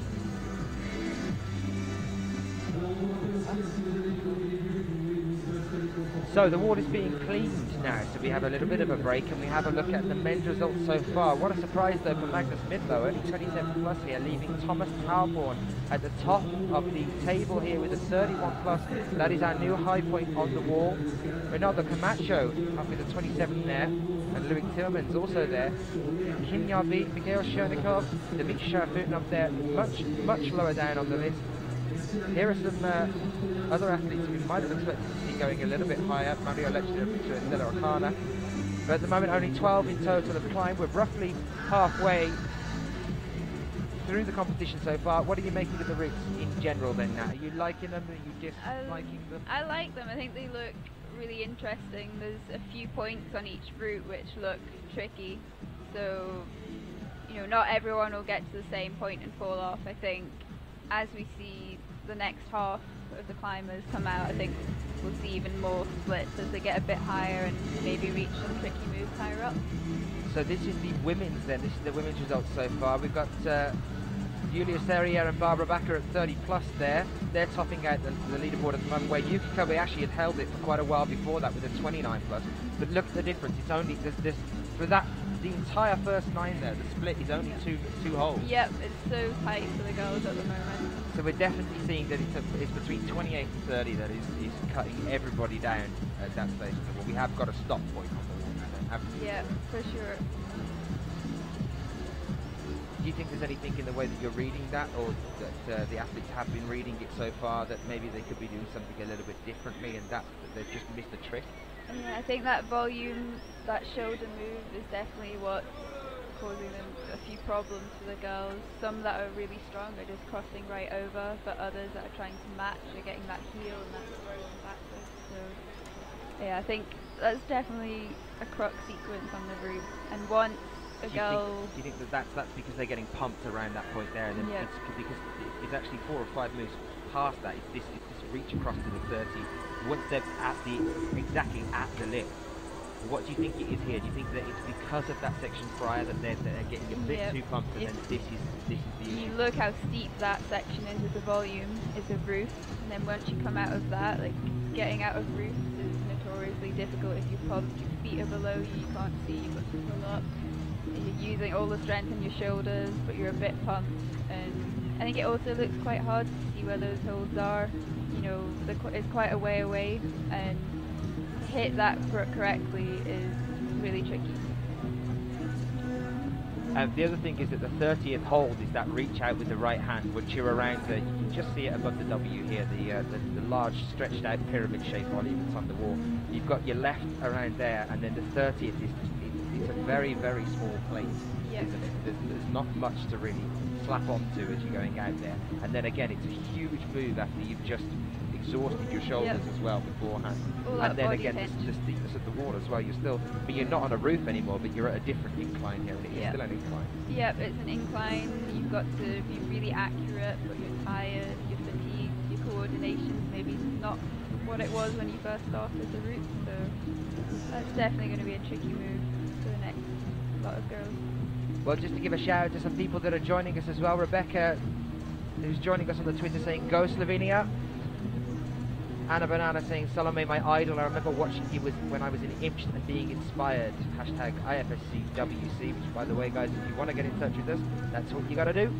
So the wall is being cleaned now, so we have a little bit of a break and we have a look at the men's results so far. What a surprise though for Magnus Midlow, only 27 plus here, leaving Thomas Halborn at the top of the table here with a 31 plus. That is our new high point on the wall. Ronaldo Camacho up with a 27 there, and Louis Tillman's also there. Kim Yarvi, Mikhail Chernikov, Dimitri Sharafutin up there, much lower down on the list. Here are some other athletes we might have expected to see going a little bit higher. Mario Lechner and Stella O'Connor. But at the moment only 12 in total have climbed. We're roughly halfway through the competition so far. What are you making of the routes in general then, Nat? Are you liking them? Are you disliking them? I like them. I think they look really interesting. There's a few points on each route which look tricky. So, you know, not everyone will get to the same point and fall off. I think as we see the next half of the climbers come out, I think we'll see even more splits as they get a bit higher and maybe reach some tricky moves higher up. So this is the women's then, this is the women's results so far. We've got Julia Serrier and Barbara Backer at 30 plus there. They're topping out the leaderboard at the moment, where Yuki Kobe actually had held it for quite a while before that with a 29 plus. But look at the difference, it's only this for that, the entire first 9 there, the split is only two holes. Yep, it's so tight for the girls at the moment. So we're definitely seeing that it's between 28 and 30 that is cutting everybody down at that stage. Well, we have got a stop point on the wall now then, haven't we? Yeah, for sure. Do you think there's anything in the way that you're reading that, or that the athletes have been reading it so far, that maybe they could be doing something a little bit differently and that they've just missed a trick? Yeah, I think that volume, that shoulder move is definitely what's causing them a few problems for the girls. Some that are really strong are just crossing right over, but others that are trying to match are getting that heel and that throw backwards. So yeah, I think that's definitely a crux sequence on the route. And once a girl... Do you think that that's because they're getting pumped around that point there, and then yeah. it's because it's actually 4 or 5 moves past that. It's this reach across to the 30. Once they're exactly at the lip, what do you think it is here? Do you think that it's because of that section prior that they're getting a bit too pumped, and then this is the issue? You look how steep that section is with the volume is a roof, and then once you come out of that, like getting out of roofs is notoriously difficult. If you're pumped, your feet are below you, you can't see, you've got to pull up. You're using all the strength in your shoulders, but you're a bit pumped, and I think it also looks quite hard to see where those holes are. You know, it's quite a way away, and to hit that correctly is really tricky. The other thing is that the 30th hold is that reach out with the right hand, which you're around you can just see it above the W here, the large stretched out pyramid shaped volume that's on the wall. You've got your left around there, and then the 30th is a very, very small plate, yep. isn't it? There's not much to really slap onto as you're going out there. And then again, it's a huge move after you've just exhausted your shoulders yep. as well beforehand. All and then again, the steepness of the wall as well. But you're not on a roof anymore, but you're at a different incline here, and it is yep. still an incline. Yep, it's an incline. You've got to be really accurate, but you're tired, you're fatigued, your coordination's maybe not what it was when you first started the route. So that's definitely going to be a tricky move for the next lot of girls. Well, just to give a shout out to some people that are joining us as well. Rebecca, who's joining us on the Twitter, saying, "Go Slovenia." Anna Banana saying, "Salome, my idol. I remember watching you when I was in Imst and being inspired." Hashtag IFSCWC, which, by the way, guys, if you want to get in touch with us, that's what you got to do.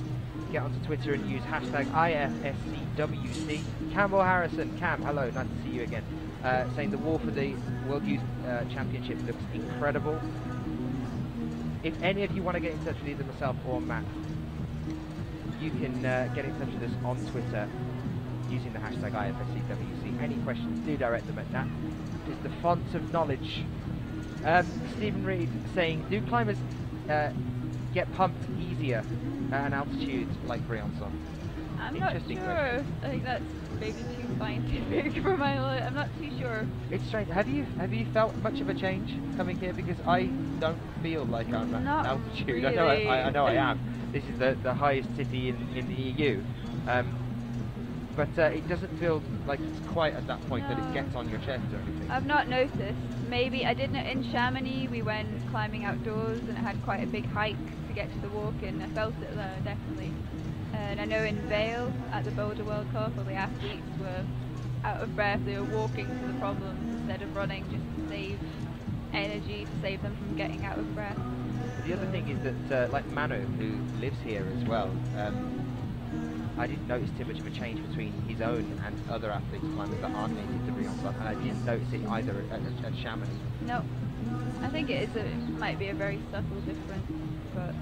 Get onto Twitter and use hashtag IFSCWC. Campbell Harrison, Cam, hello, nice to see you again. Saying the wall for the World Youth Championship looks incredible. If any of you want to get in touch with either myself or Matt, you can get in touch with us on Twitter using the hashtag IFSCWC. Any questions, do direct them at that. It's the font of knowledge. Stephen Reed saying, do climbers get pumped easier at an altitude like Briançon? I'm not sure. Question. I think that's maybe too scientific for my life. I'm not too sure. It's strange. Have you felt much of a change coming here? Because I don't feel like I'm at altitude. Really. I know I am. This is the highest city in the EU. But it doesn't feel like it's quite at that point that it gets on your chest or anything. I've not noticed. Maybe I did know in Chamonix we went climbing outdoors and it had quite a big hike to get to the walk-in. I felt it there, definitely. And I know in Vale at the Boulder World Cup, all the athletes were out of breath. They were walking to the problems. instead of running, just to save energy, to save them from getting out of breath. The other thing is that, like Manu, who lives here as well, I didn't notice too much of a change between his own and other athletes climbers that aren't native to Briançon, and I didn't notice it either at Chamonix. No, I think it might be a very subtle difference, but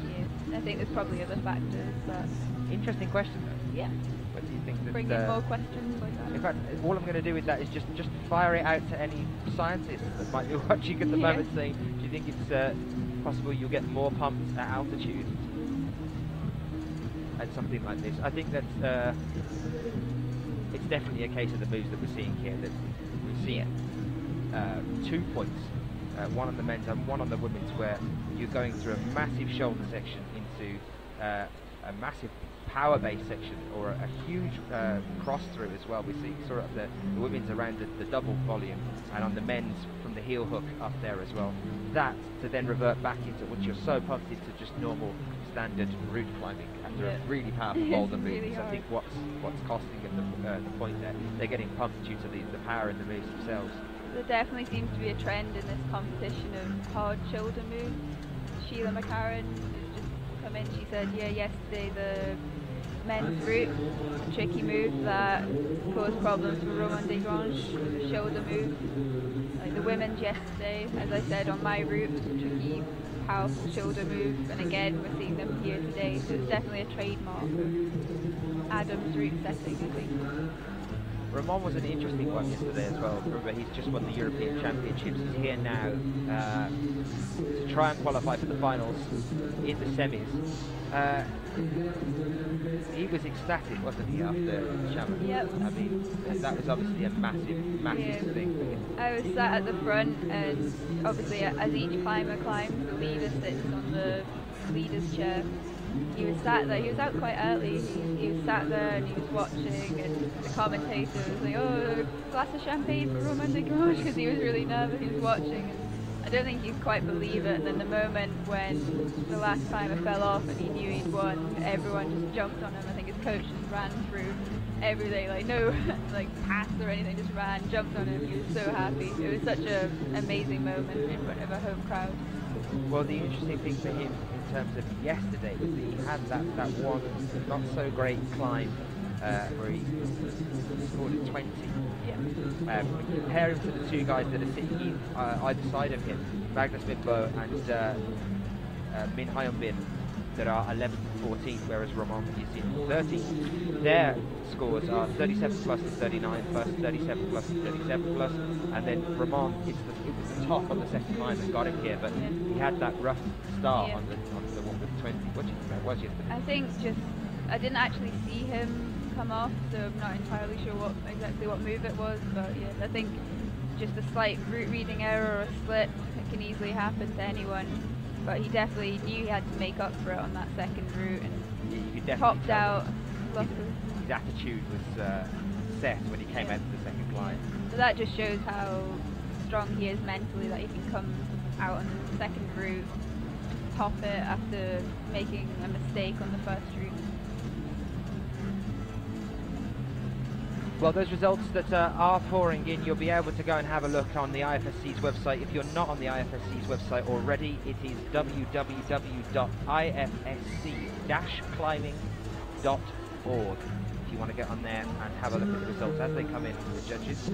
yeah, I think there's probably other factors. But interesting question though. Yeah. What do you think that, bring in more questions like that? In fact, all I'm going to do with that is just fire it out to any scientists that might be watching at the moment, saying, do you think it's possible you'll get more pumped at altitude at something like this? I think that it's definitely a case of the moves that we're seeing here. That we've seen 2 points, one on the men's and one on the women's, where you're going through a massive shoulder section into a massive power base section, or a huge cross through as well. We see sort of the women's around the double volume, and on the men's from the heel hook up there as well. That to then revert back into what you're so pumped into just normal standard route climbing after a really powerful boulder move. Really I think what's costing them the point there. They're getting pumped due to the power in the moves themselves. There definitely seems to be a trend in this competition of hard shoulder moves. Sheila McCarran has just come in. She said, yeah, yesterday the men's route, a tricky move that caused problems for Romain Desgrange, the shoulder move. Like the women's yesterday, as I said, on my route, was a tricky, powerful shoulder move, and again we're seeing them here today, so it's definitely a trademark of Adam's route setting, I think. Romain was an interesting one yesterday as well. Remember, he's just won the European Championships. He's here now to try and qualify for the finals in the semis. He was ecstatic, wasn't he, after Chamonix? Yep. I mean, that was obviously a massive thing for him. I was sat at the front, and obviously as each climber climbs, the leader sits on the leader's chair. He was sat there, he was out quite early, he was sat there and he was watching, and the commentator was like, oh, a glass of champagne for Romain Desgrange, because he was really nervous, he was watching. And I don't think he could quite believe it, and then the moment when the last climber fell off and he knew he'd won, everyone just jumped on him. I think his coach just ran through everything, like no like pass or anything, just ran, jumped on him. He was so happy. It was such an amazing moment in front of a home crowd. Well, the interesting thing for him in terms of yesterday was that he had that one not so great climb where he scored at 20. Yeah. Compare him to the two guys that are sitting either side of him, Magnus Midbo and Min Hyun Bin, that are 11th and 14th, whereas Romain is in 13th. Their scores are 37 plus and 39 plus, 37 plus and 37 plus, and then Romain, it was the top on the second climb that got him here, but he had that rough start on the one with 20. What do you think that was yesterday? I think I didn't actually see him come off, so I'm not entirely sure exactly what move it was, but yeah, I think just a slight route reading error or a slip, it can easily happen to anyone. But he definitely knew he had to make up for it on that second route, and topped out. His attitude was set when he came out to the second climb. So that just shows how strong he is mentally, that he can come out on the second route, top it after making a mistake on the first route. Well, those results that are pouring in, you'll be able to go and have a look on the IFSC's website. If you're not on the IFSC's website already, it is www.ifsc-climbing.org. If you want to get on there and have a look at the results as they come in from the judges.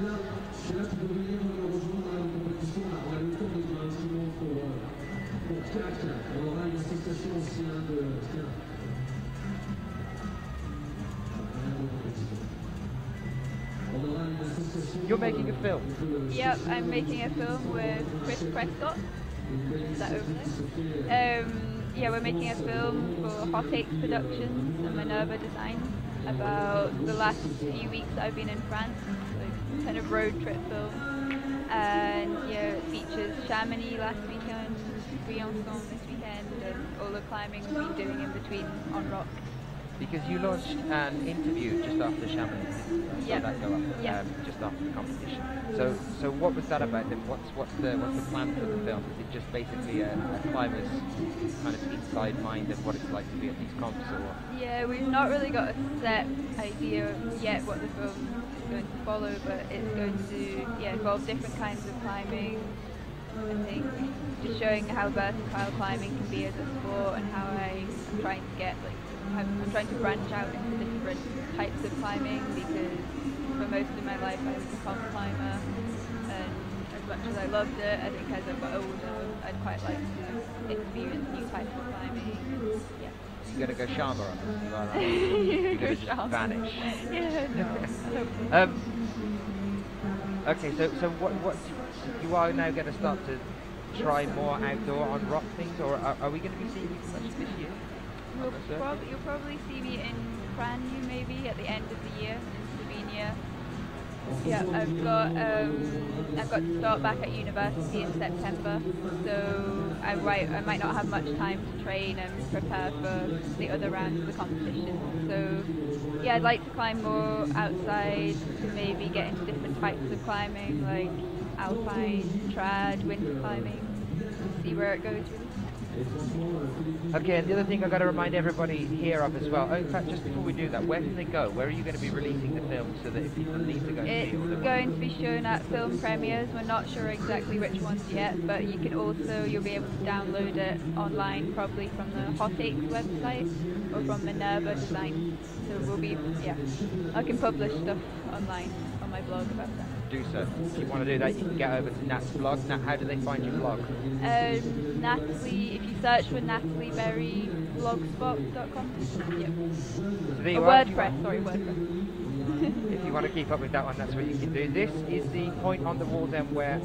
You're making a film? Yep, I'm making a film with Chris Prescott. Is that over there? Yeah, we're making a film for Hot Takes Productions and Minerva Design about the last few weeks I've been in France, like kind of road trip film. And yeah, it features Chamonix last weekend, Briançon this weekend, and all the climbing we've been doing in between on rock. Because you launched an interview just after Chamonix, Yeah. that go up, Yeah. just after the competition. So what was that about then? What's the plan for the film? Is it just basically a climber's kind of inside mind of what it's like to be at these comps, or what? Yeah, we've not really got a set idea yet what the film is going to follow, but it's going to involve different kinds of climbing. I think just showing how versatile climbing can be as a sport, and how I'm trying to get I'm trying to branch out into different types of climbing, because for most of my life I was a comp climber, and as much as I loved it, I think as I got older I'd quite like to experience new types of climbing. Yeah. You're going to go Sharma on this? You're going to just vanish? Yeah, no. Okay, so what you are now going to start to try more outdoor on rock things, or are we going to be seeing you much this year? You'll probably see me in Pranju maybe at the end of the year in Slovenia. Yeah, I've got to start back at university in September, so I might not have much time to train and prepare for the other rounds of the competition. So yeah, I'd like to climb more outside, to maybe get into different types of climbing like alpine, trad, winter climbing, see where it goes really. Okay, and the other thing I've got to remind everybody here of as well, in fact, just before we do that, where can they go? Where are you going to be releasing the film so that if people need to go see it? It's going to be shown at film premieres. We're not sure exactly which ones yet, but you'll be able to download it online, probably from the Hot Aches website or from Minerva Design. So I can publish stuff online on my blog about that. Do so. If you want to do that, you can get over to Nat's blog. Nat, how do they find your blog? Natalie, if you search for Natalie Berry, blogspot.com. Yep. So WordPress. If you want to keep up with that one, that's what you can do. This is the point on the wall then where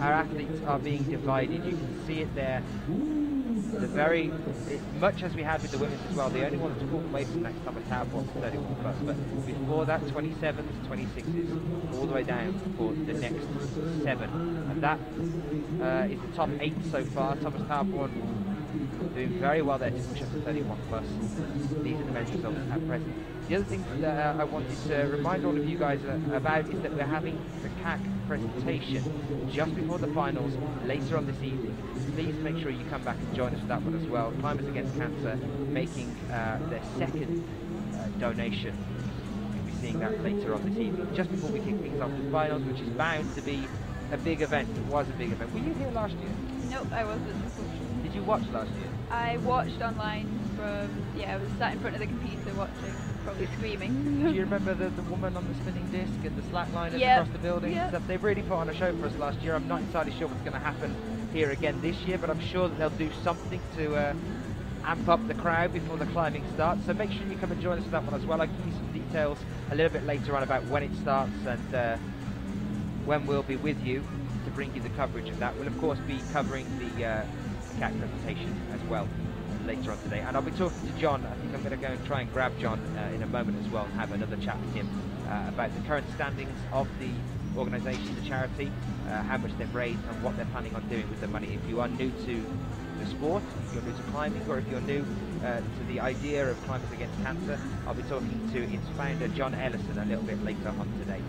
our athletes are being divided. You can see it there. Much as we had with the women's as well, the only one that's walked away from next time was Tab was 31 plus, but before that 27s, 26s, all the way down for the next 7, and that is the top 8 so far. Thomas Taubborn doing very well there to push up to 31 plus. These are the men's results at present. The other thing that I wanted to remind all of you guys about is that we're having the CAC presentation just before the finals later on this evening. Please make sure you come back and join us for that one as well. Climbers Against Cancer making their second donation. You'll be seeing that later on this evening, just before we kick things off the finals, which is bound to be a big event. It was a big event. Were you here last year? Nope, I wasn't, unfortunately. Did you watch last year? I watched online I was sat in front of the computer watching, probably screaming. Do you remember the woman on the spinning disc and the slackliners across the building and stuff? They really put on a show for us last year. I'm not entirely sure what's going to happen here again this year, but I'm sure that they'll do something to amp up the crowd before the climbing starts. So make sure you come and join us for that one as well. I'll give you some details a little bit later on about when it starts and when we'll be with you to bring you the coverage of that. We'll of course be covering the CAC presentation as well later on today, and I'll be talking to John. I think I'm going to go and try and grab John in a moment as well and have another chat with him about the current standings of the organisation, the charity, how much they've raised and what they're planning on doing with the money. If you are new to the sport, if you're new to climbing, or if you're new to the idea of Climbers Against Cancer, I'll be talking to its founder John Ellison a little bit later on today.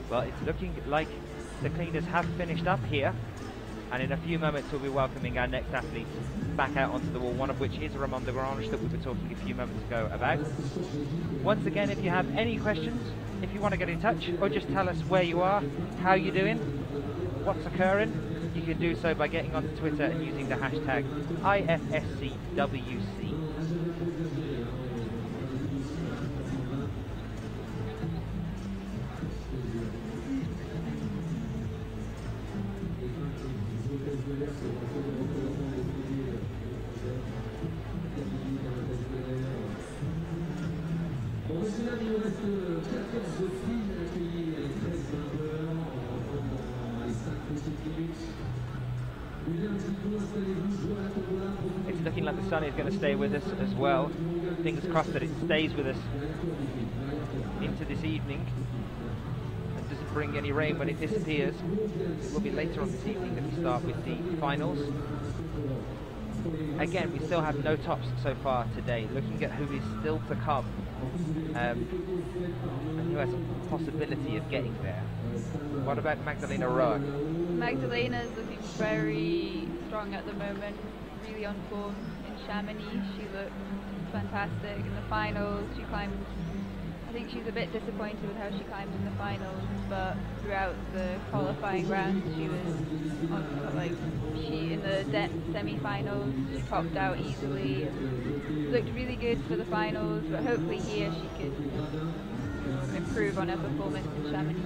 Well, it's looking like the cleaners have finished up here, and in a few moments we'll be welcoming our next athletes back out onto the wall, one of which is Ramon de Grange that we were talking a few moments ago about. Once again, if you have any questions, if you want to get in touch or just tell us where you are, how you're doing, what's occurring, you can do so by getting onto Twitter and using the hashtag IFSCWC. It's looking like the sun is going to stay with us as well. Fingers crossed that it stays with us into this evening and doesn't bring any rain when it disappears. It will be later on this evening that we start with the finals. Again, we still have no tops so far today. Looking at who is still to come and who has a possibility of getting there. What about Magdalena Roa? Magdalena's looking very strong at the moment, really on form in Chamonix. She looked fantastic in the finals. She climbed, I think she's a bit disappointed with how she climbed in the finals, but throughout the qualifying rounds she was on, in the semi-finals she topped out easily, looked really good for the finals, but hopefully here she could improve on her performance in Chamonix.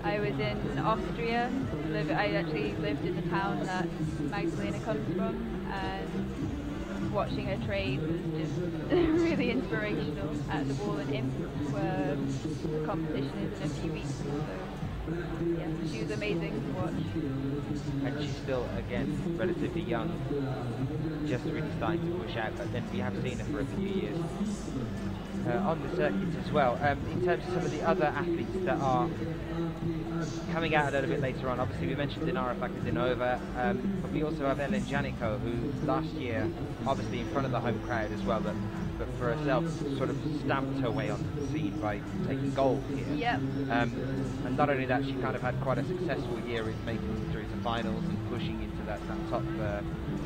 I was in Austria, I actually lived in the town that Magdalena comes from, and watching her train was just really inspirational at the wall in Imp, where the competition is in a few weeks. So yeah, she was amazing to watch. And she's still, again, relatively young, just really starting to push out, but then we have seen her for a few years on the circuit as well. In terms of some of the other athletes that are coming out a little bit later on, obviously we mentioned Dinara Fakadinova, but we also have Ellen Janico, who last year, obviously in front of the home crowd as well, but for herself sort of stamped her way onto the scene by taking gold here. Yep. And not only that, she kind of had quite a successful year in making it through to finals and pushing into that top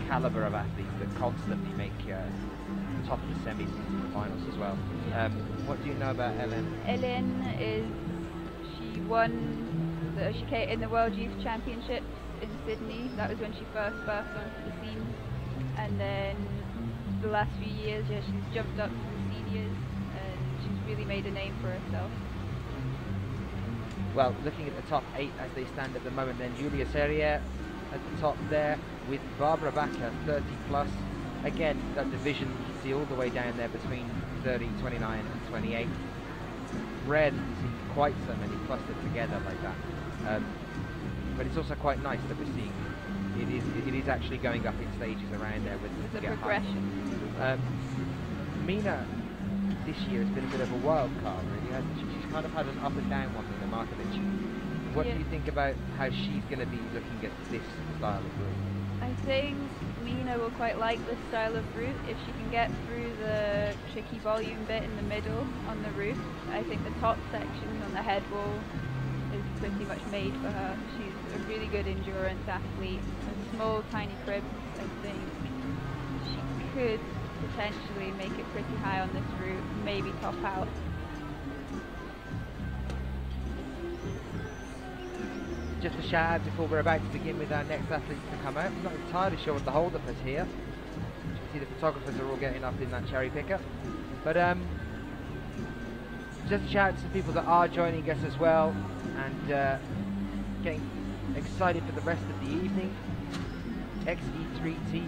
caliber of athletes that constantly make top of the semis into the finals as well. What do you know about Ellen? Ellen she won in the World Youth Championships in Sydney. That was when she first burst onto the scene, and then the last few years, yeah, she's jumped up to the seniors and she's really made a name for herself. Well, looking at the top 8 as they stand at the moment, then Julia Serrier at the top there with Barbara Backer, 30 plus. Again, that division you can see all the way down there between 30, 29 and 28. Rare that you see quite so many clustered together like that. But it's also quite nice that we're seeing it is actually going up in stages around there with the progression. Mina this year has been a bit of a wild card, really, hasn't she? She's kind of had an up and down one in the Markovic. What do you think about how she's going to be looking at this style of route? I think Mina will quite like this style of route if she can get through the tricky volume bit in the middle on the route. I think the top section on the head wall is pretty much made for her. She's a really good endurance athlete. And small, tiny cribs, I think she could potentially make it pretty high on this route, maybe top out. Just a shout out before we're about to begin with our next athletes to come out. I'm not entirely sure what the hold up is here. You can see the photographers are all getting up in that cherry picker. But just a shout out to some people that are joining us as well and getting excited for the rest of the evening. XE3TEC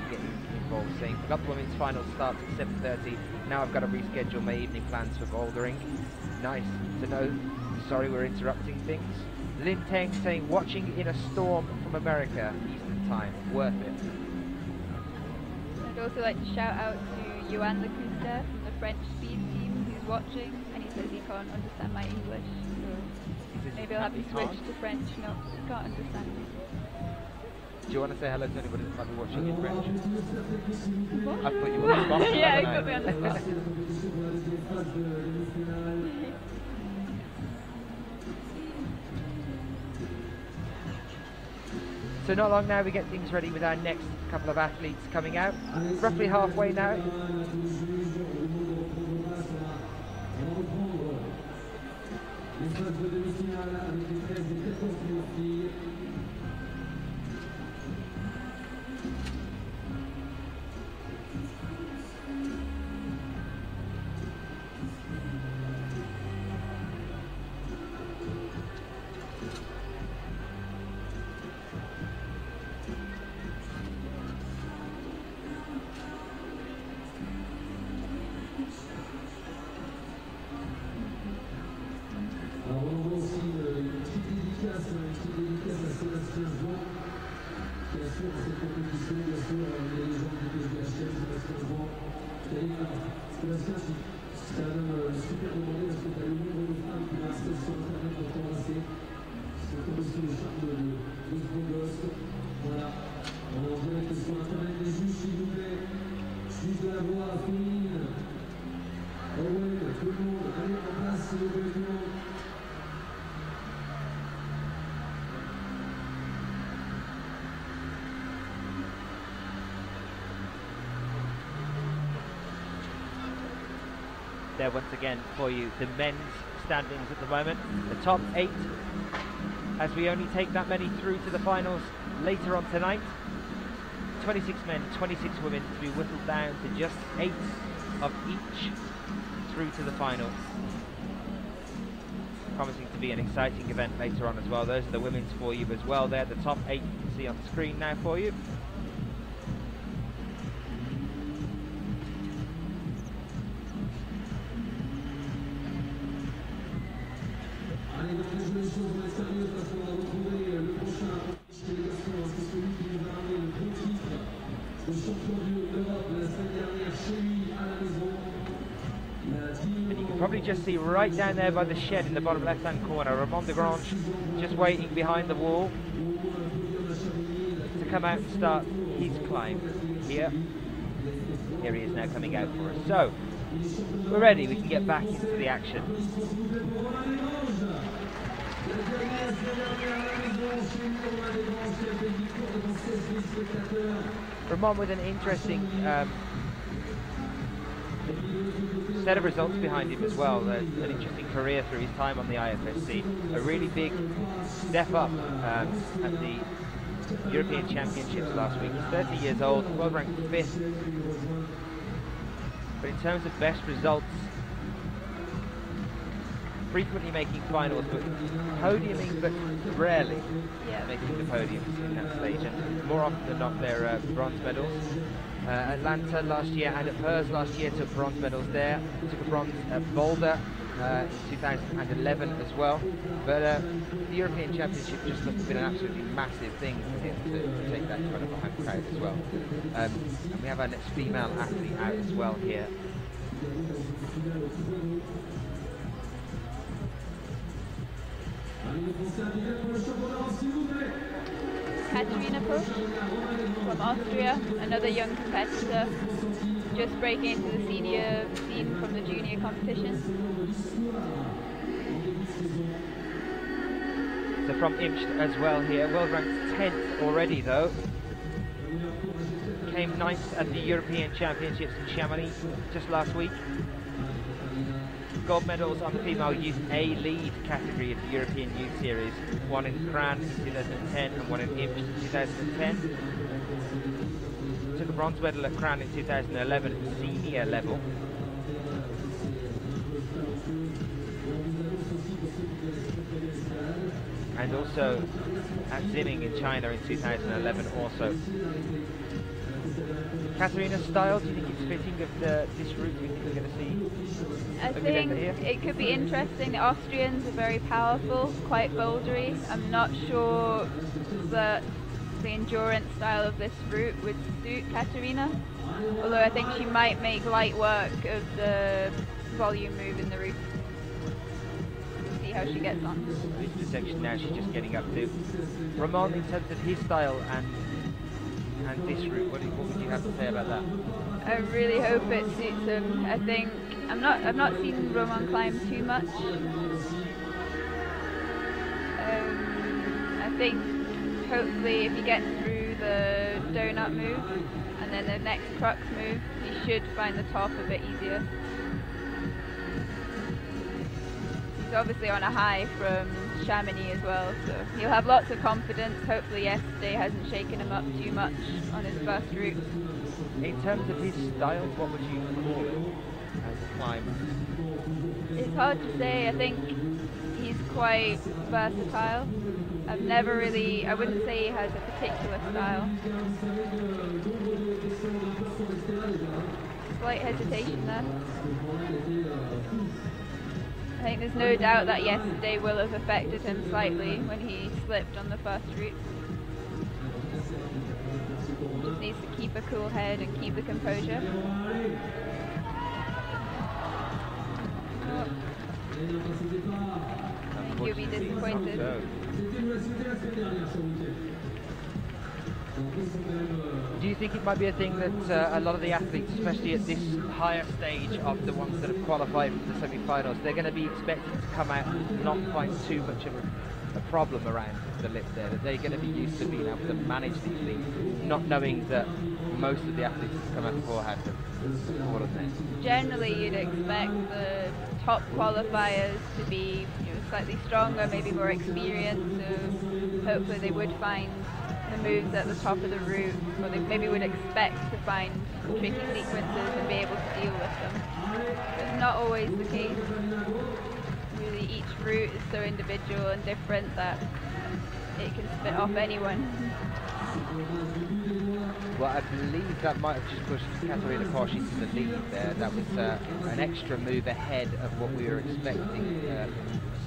getting involved, saying forgot the women's final starts at 7:30. Now I've got to reschedule my evening plans for bouldering. Nice to know. Sorry we're interrupting things. Lin Teng saying watching in a storm from America Eastern time, worth it. I'd also like to shout out to Johan Lecuster from the French speed team who's watching, and he says he can't understand my English, so maybe I'll have to switch to French. No, he can't understand me. Do you want to say hello to anybody that might be watching in French? What? I've put you on the spot. Yeah, you put me on the spot. So not long now we get things ready with our next couple of athletes coming out. Roughly halfway now. There once again for you the men's standings at the moment. The top 8, as we only take that many through to the finals later on tonight. 26 men, 26 women to be whittled down to just 8 of each through to the final. Promising to be an exciting event later on as well. Those are the women's for you as well there. The top 8 you can see on the screen now for you. And you can probably just see right down there by the shed in the bottom left hand corner, Ramon de Grange just waiting behind the wall to come out and start his climb here. Here he is now coming out for us. So we're ready, we can get back into the action. Ramon with an interesting set of results behind him as well. An interesting career through his time on the IFSC. A really big step up at the European Championships last week. He's 30 years old, world ranked 5th. But in terms of best results, frequently making finals, but podiuming, but rarely making the podiums in that stage. And more often than not, they're bronze medals. Atlanta last year and at Perth last year took bronze medals there. Took a bronze at Boulder in 2011 as well. But the European Championship just must have been an absolutely massive thing for him to take that in front of a home crowd as well. And we have our next female athlete out as well here. Katerina Pusch from Austria, another young competitor, just breaking into the senior scene from the junior competition. So from Imst as well here, world ranked 10th already though. Came 9th at the European Championships in Chamonix just last week. Gold medals on the female youth A lead category of the European Youth Series, one in Cran in 2010 and one in Imst in 2010. Took a bronze medal at Cran in 2011 at the senior level. And also at Xining in China in 2011 also. Katerina's style, do you think it's fitting of this route? Do you think we're going to see? I think it could be interesting. The Austrians are very powerful, quite bouldery. I'm not sure that the endurance style of this route would suit Katerina, although I think she might make light work of the volume move in the route. We'll see how she gets on. This section now she's just getting up to. Ramon, in terms of his style and this route, what would you have to say about that? I really hope it suits him. I think I've not seen Roman climb too much. I think hopefully if he gets through the donut move and then the next crux move, he should find the top a bit easier. He's obviously on a high from Chamonix as well, so he'll have lots of confidence. Hopefully yesterday hasn't shaken him up too much on his first route. In terms of his style, what would you call it as a climber? It's hard to say. I think he's quite versatile. I've never really, I wouldn't say he has a particular style. Slight hesitation there. I think there's no doubt that yesterday will have affected him slightly when he slipped on the first route. Just needs to keep a cool head and keep the composure. I think you'll be disappointed. Do you think it might be a thing that a lot of the athletes, especially at this higher stage of the ones that have qualified for the semi-finals, they're going to be expected to come out and not find too much of a problem around the lip there, that they're going to be used to being able to manage these things, not knowing that most of the athletes that come out beforehand have all of them? Generally, you'd expect the top qualifiers to be slightly stronger, maybe more experienced, so hopefully they would find the moves at the top of the route, or they maybe would expect to find tricky sequences and be able to deal with them. But not always the case. Really, each route is so individual and different that it can spit off anyone. Well, I believe that might have just pushed Katarina Koch into the lead there. That was an extra move ahead of what we were expecting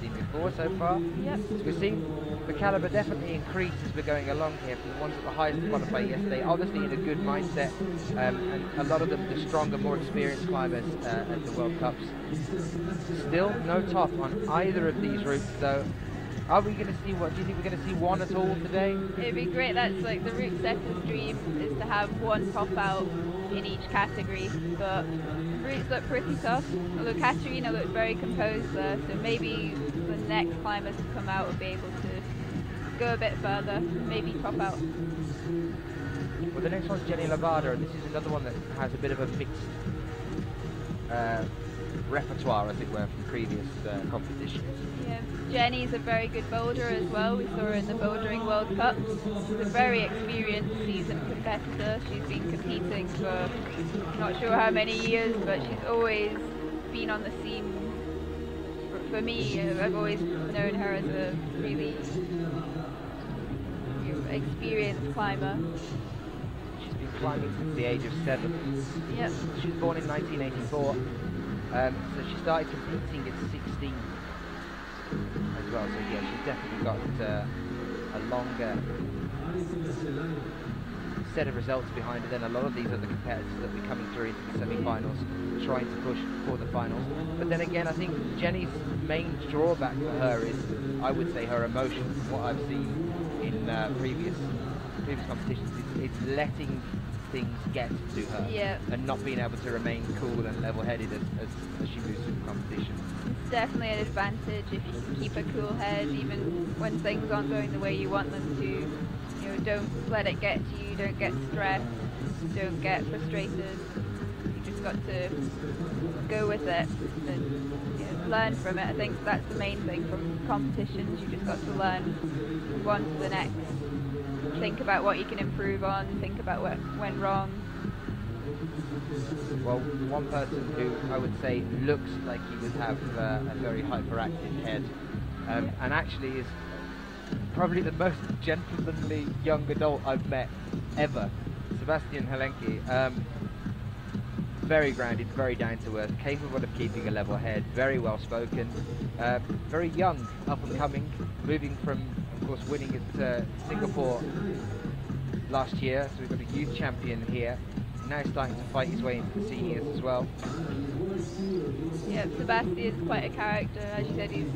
seen before so far. Yep. So we're seeing the caliber definitely increase as we're going along here from the ones at the highest qualified yesterday, obviously in a good mindset, and a lot of them the stronger, more experienced climbers at the World Cups. Still no top on either of these routes though. Are we going to see what? Do you think we're going to see one at all today? It'd be great. That's like the route setter's dream, is to have one top out in each category. But routes look pretty tough. Although Katarina looked very composed there, so maybe the next climbers to come out will be able to go a bit further, maybe top out. Well, the next one's Jenny Lavada, and this is another one that has a bit of a mixed repertoire, as it were, from previous competitions. Yeah, Jenny's a very good boulder as well. We saw her in the Bouldering World Cup. She's a very experienced, seasoned competitor. She's been competing for not sure how many years, but she's always been on the scene. For me, I've always known her as a really experienced climber. She's been climbing since the age of 7. Yep. She was born in 1984, so she started competing at 16 as well. So yeah, she's definitely got a longer set of results behind her than a lot of these other competitors that will be coming through into the semi-finals, trying to push for the finals. But then again, I think Jenny's main drawback for her is, I would say, her emotion. From what I've seen in previous competitions, it's letting things get to her, yeah, and not being able to remain cool and level-headed as she moves through the competition. It's definitely an advantage if you can keep a cool head, even when things aren't going the way you want them to. Don't let it get to you, don't get stressed, don't get frustrated. You just got to go with it and learn from it. I think that's the main thing from competitions. You just got to learn one to the next. Think about what you can improve on, think about what went wrong. Well, one person who I would say looks like he would have a very hyperactive head, and actually is probably the most gentlemanly young adult I've met ever, Sebastian Helenki. Very grounded, very down to earth, capable of keeping a level head, very well spoken, very young, up and coming, moving from, of course, winning at Singapore last year, so we've got a youth champion here, now starting to fight his way into the seniors as well. Yeah, Sebastian's quite a character. As you said, he's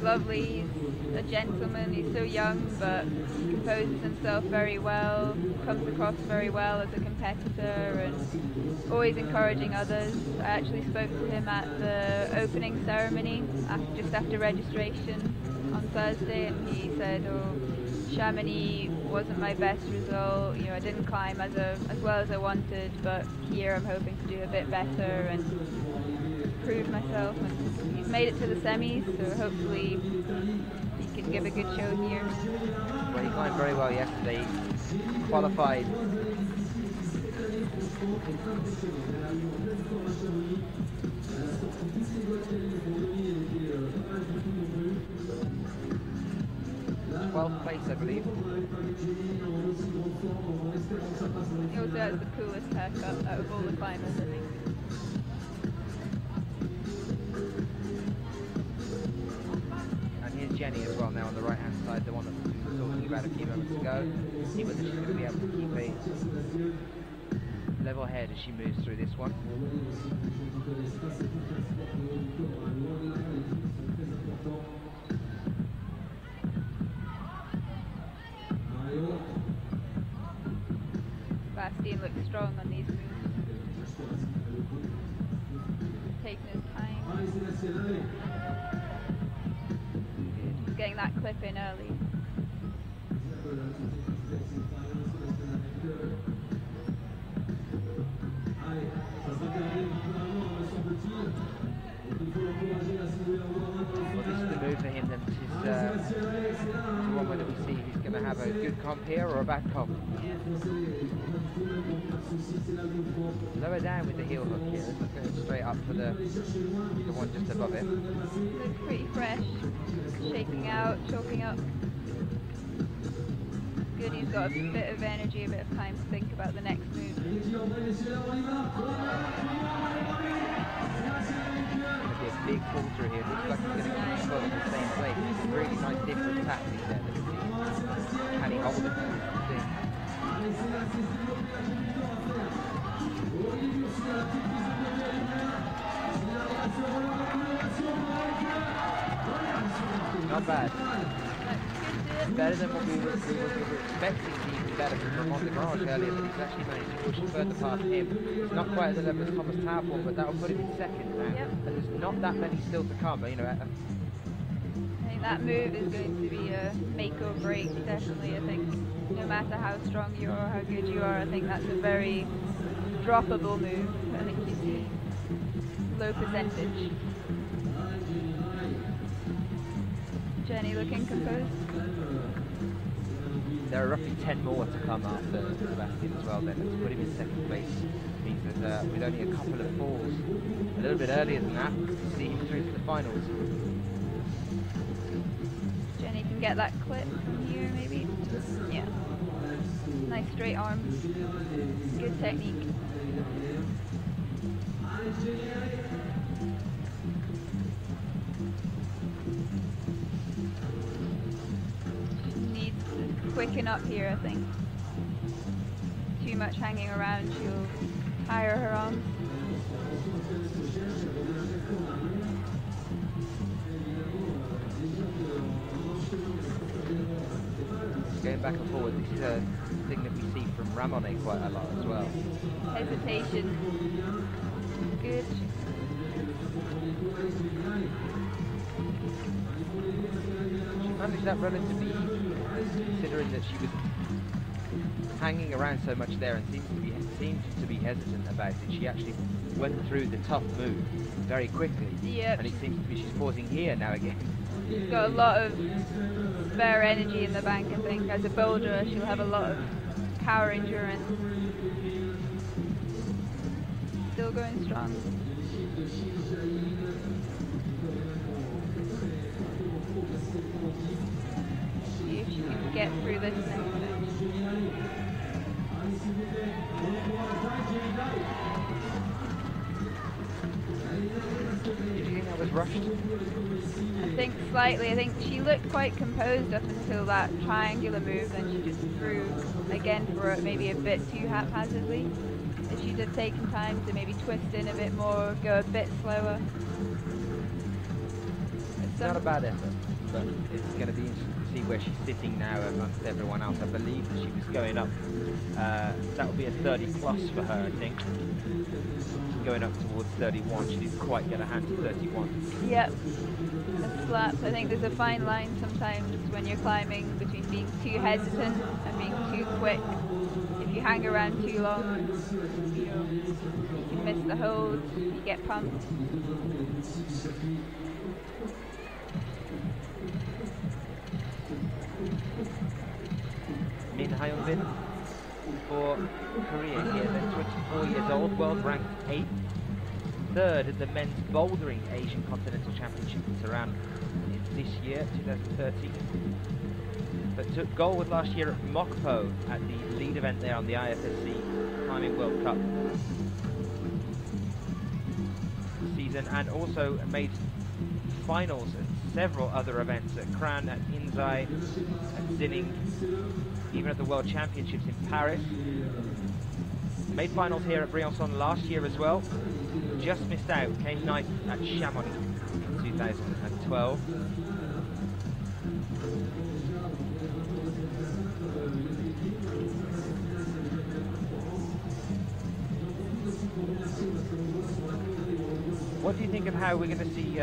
lovely, he's a gentleman, he's so young, but he composes himself very well, comes across very well as a competitor, and always encouraging others. I actually spoke to him at the opening ceremony just after registration on Thursday, and he said, Chamonix wasn't my best result. You know, I didn't climb as well as I wanted, but here I'm hoping to do a bit better and prove myself. And he's made it to the semis, so hopefully he can give a good show here. Well, he climbed very well yesterday. He qualified. Place, I believe. He also has the coolest haircut out of all the climbers, I think. And here's Jenny as well now on the right hand side, the one that we were talking about a few moments ago. See whether she's going to be able to keep a level head as she moves through this one. Bastian looks strong on these moves. Taking his time. He's getting that clip in early. Well, this is the move for him then. It's one whether we see he's going to have a good comp here or a bad comp. Lower down with the heel hook here, it's going straight up for the one just above it. Looks pretty fresh, shaking out, choking up. Good, he's got a bit of energy, a bit of time to think about the next move. It's going to be a big pull through here. Looks like he's going to keep his foot in the same place. Really nice difference happening there. Can he hold it? Not bad. Better than what we were expecting to be better from Mont de Grange earlier, but he's actually managed to push further past him. It's not quite at the level of Thomas Taupo, but that will put him in second now. Yep. And there's not that many still to come, but you know. I think that move is going to be a make or break, definitely. I think no matter how strong you are, how good you are, I think that's a very droppable move. I think you see low percentage. Jenny looking composed. There are roughly 10 more to come after Sebastian as well then. To put him in second place means that with only a couple of falls, a little bit earlier than that, to see him through to the finals. Jenny can get that clip from here maybe. Yeah. Nice straight arm. Good technique. Needs to quicken up here, I think. Too much hanging around, she'll tire her arms. Going back and forward, this is a thing that we see from Ramone quite a lot as well. Hesitation. Good. She managed that relatively easily, considering that she was hanging around so much there and seemed to be hesitant about it. She actually went through the tough move very quickly. Yep. And it seems to be she's pausing here now again. She's got a lot of spare energy in the bank, I think. As a boulder, she'll have a lot of power endurance. Still going strong. See if she can get through this next bit. Did you think that was rushed? I think slightly. I think she looked quite composed up until that triangular move, then she just threw again for it, maybe a bit too haphazardly. If she'd have taken time to maybe twist in a bit more, go a bit slower. It's not a bad effort, but it's going to be interesting to see see where she's sitting now amongst everyone else. I believe that she was going up. That would be a 30 plus for her, I think. Going up towards 31. She didn't quite get a hand to 31. Yep. A slap. I think there's a fine line sometimes when you're climbing between being too hesitant and being too quick. If you hang around too long, you can miss the hold, you get pumped. Min Hyun-bin for Korea here, then 24 years old, world ranked 8th, 3rd at the men's bouldering Asian Continental Championship in Tehran this year, 2013. But took gold last year at Mokpo at the lead event there on the IFSC Climbing World Cup season, and also made finals at several other events at Kran, at Inzai, at Zinning, even at the World Championships in Paris. Made finals here at Briançon last year as well. Just missed out, came 9th at Chamonix in 2012. What do you think of how we're going to see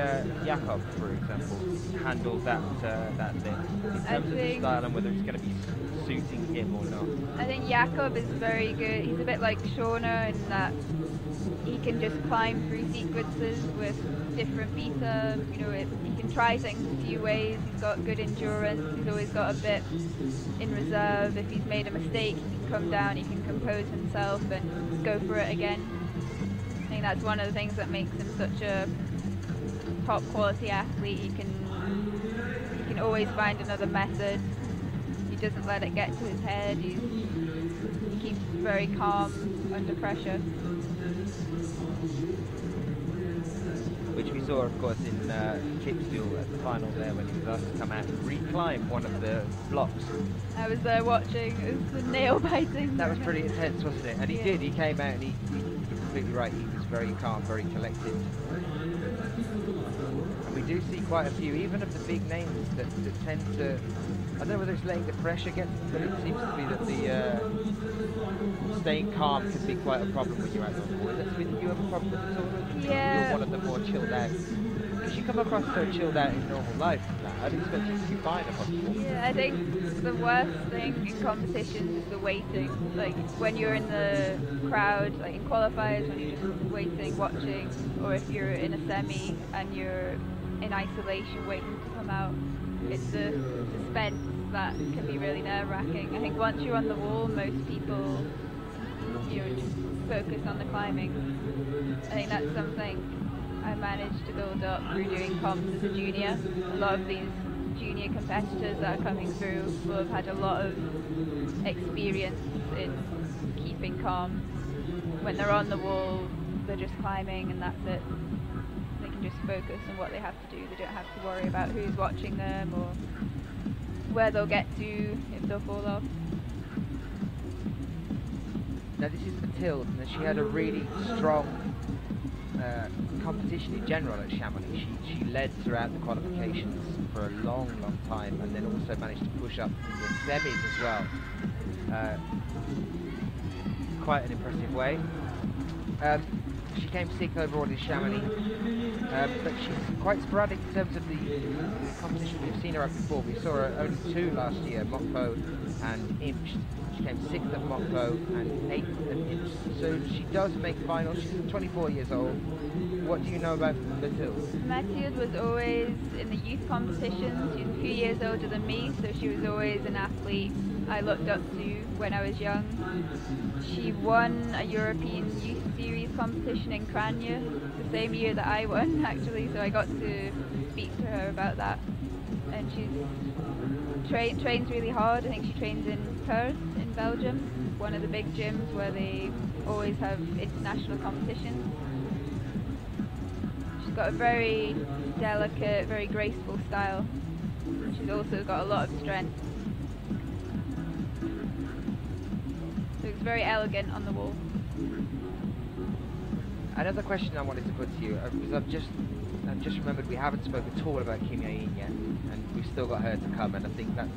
Jakob, for example, handle that thing in terms of the style and whether it's going to be suiting him or not? I think Jakob is very good. He's a bit like Shauna in that he can just climb through sequences with different beta. You know, he can try things a few ways. He's got good endurance. He's always got a bit in reserve. If he's made a mistake, he can come down. He can compose himself and go for it again. I think that's one of the things that makes him such a top quality athlete. He can always find another method. He doesn't let it get to his head. He keeps very calm under pressure. Which we saw, of course, in Kitzbühel at the final there when he was asked to come out and reclimb one of the blocks. I was there watching. It was nail biting. That was pretty intense, wasn't it? And he did. He came out and you're completely right. He was very calm, very collected. And we do see quite a few, even of the big names, that tend to. I don't know whether it's letting the pressure get to them, but it seems to be that the staying calm can be quite a problem when you're out on the wall. Is that something that you have a problem with at all? Yeah. You're one of the more chilled out. Because you come across so chilled out in normal life, I'd expect you to be fine above the wall. Yeah, I think the worst thing in competitions is the waiting. Like when you're in the crowd, like in qualifiers, when you're just waiting, watching, or if you're in a semi and you're in isolation waiting to come out. It's the suspense that can be really nerve-wracking. I think once you're on the wall, most people, just focus on the climbing. I think that's something I managed to build up through doing comps as a junior. A lot of these junior competitors that are coming through will have had a lot of experience in keeping calm. When they're on the wall, they're just climbing and that's it. They can just focus on what they have to do. They don't have to worry about who's watching them or where they'll get to if they'll fall off. Now this is Mathilde, and she had a really strong competition in general at Chamonix. She led throughout the qualifications for a long, long time, and then also managed to push up in the semis as well. Quite an impressive way. She came 6th overall in Chamonix, but she's quite sporadic in terms of the competition we've seen her at before. We saw her only 2 last year, Mokpo and Imst. She came 6th at Mokpo and 8th at Imst. So she does make finals. She's 24 years old. What do you know about Mathilde? Mathilde was always in the youth competitions. She's a few years older than me, so she was always an athlete I looked up to when I was young. She won a European Youth Series competition in Kranja the same year that I won, actually, so I got to speak to her about that. And she trains really hard. I think she trains in Perth in Belgium, one of the big gyms where they always have international competitions. She's got a very delicate, very graceful style. She's also got a lot of strength. So it's very elegant on the wall. Another question I wanted to put to you, because I've just I've just remembered we haven't spoken at all about Kim Yae-in yet, and we've still got her to come, and I think that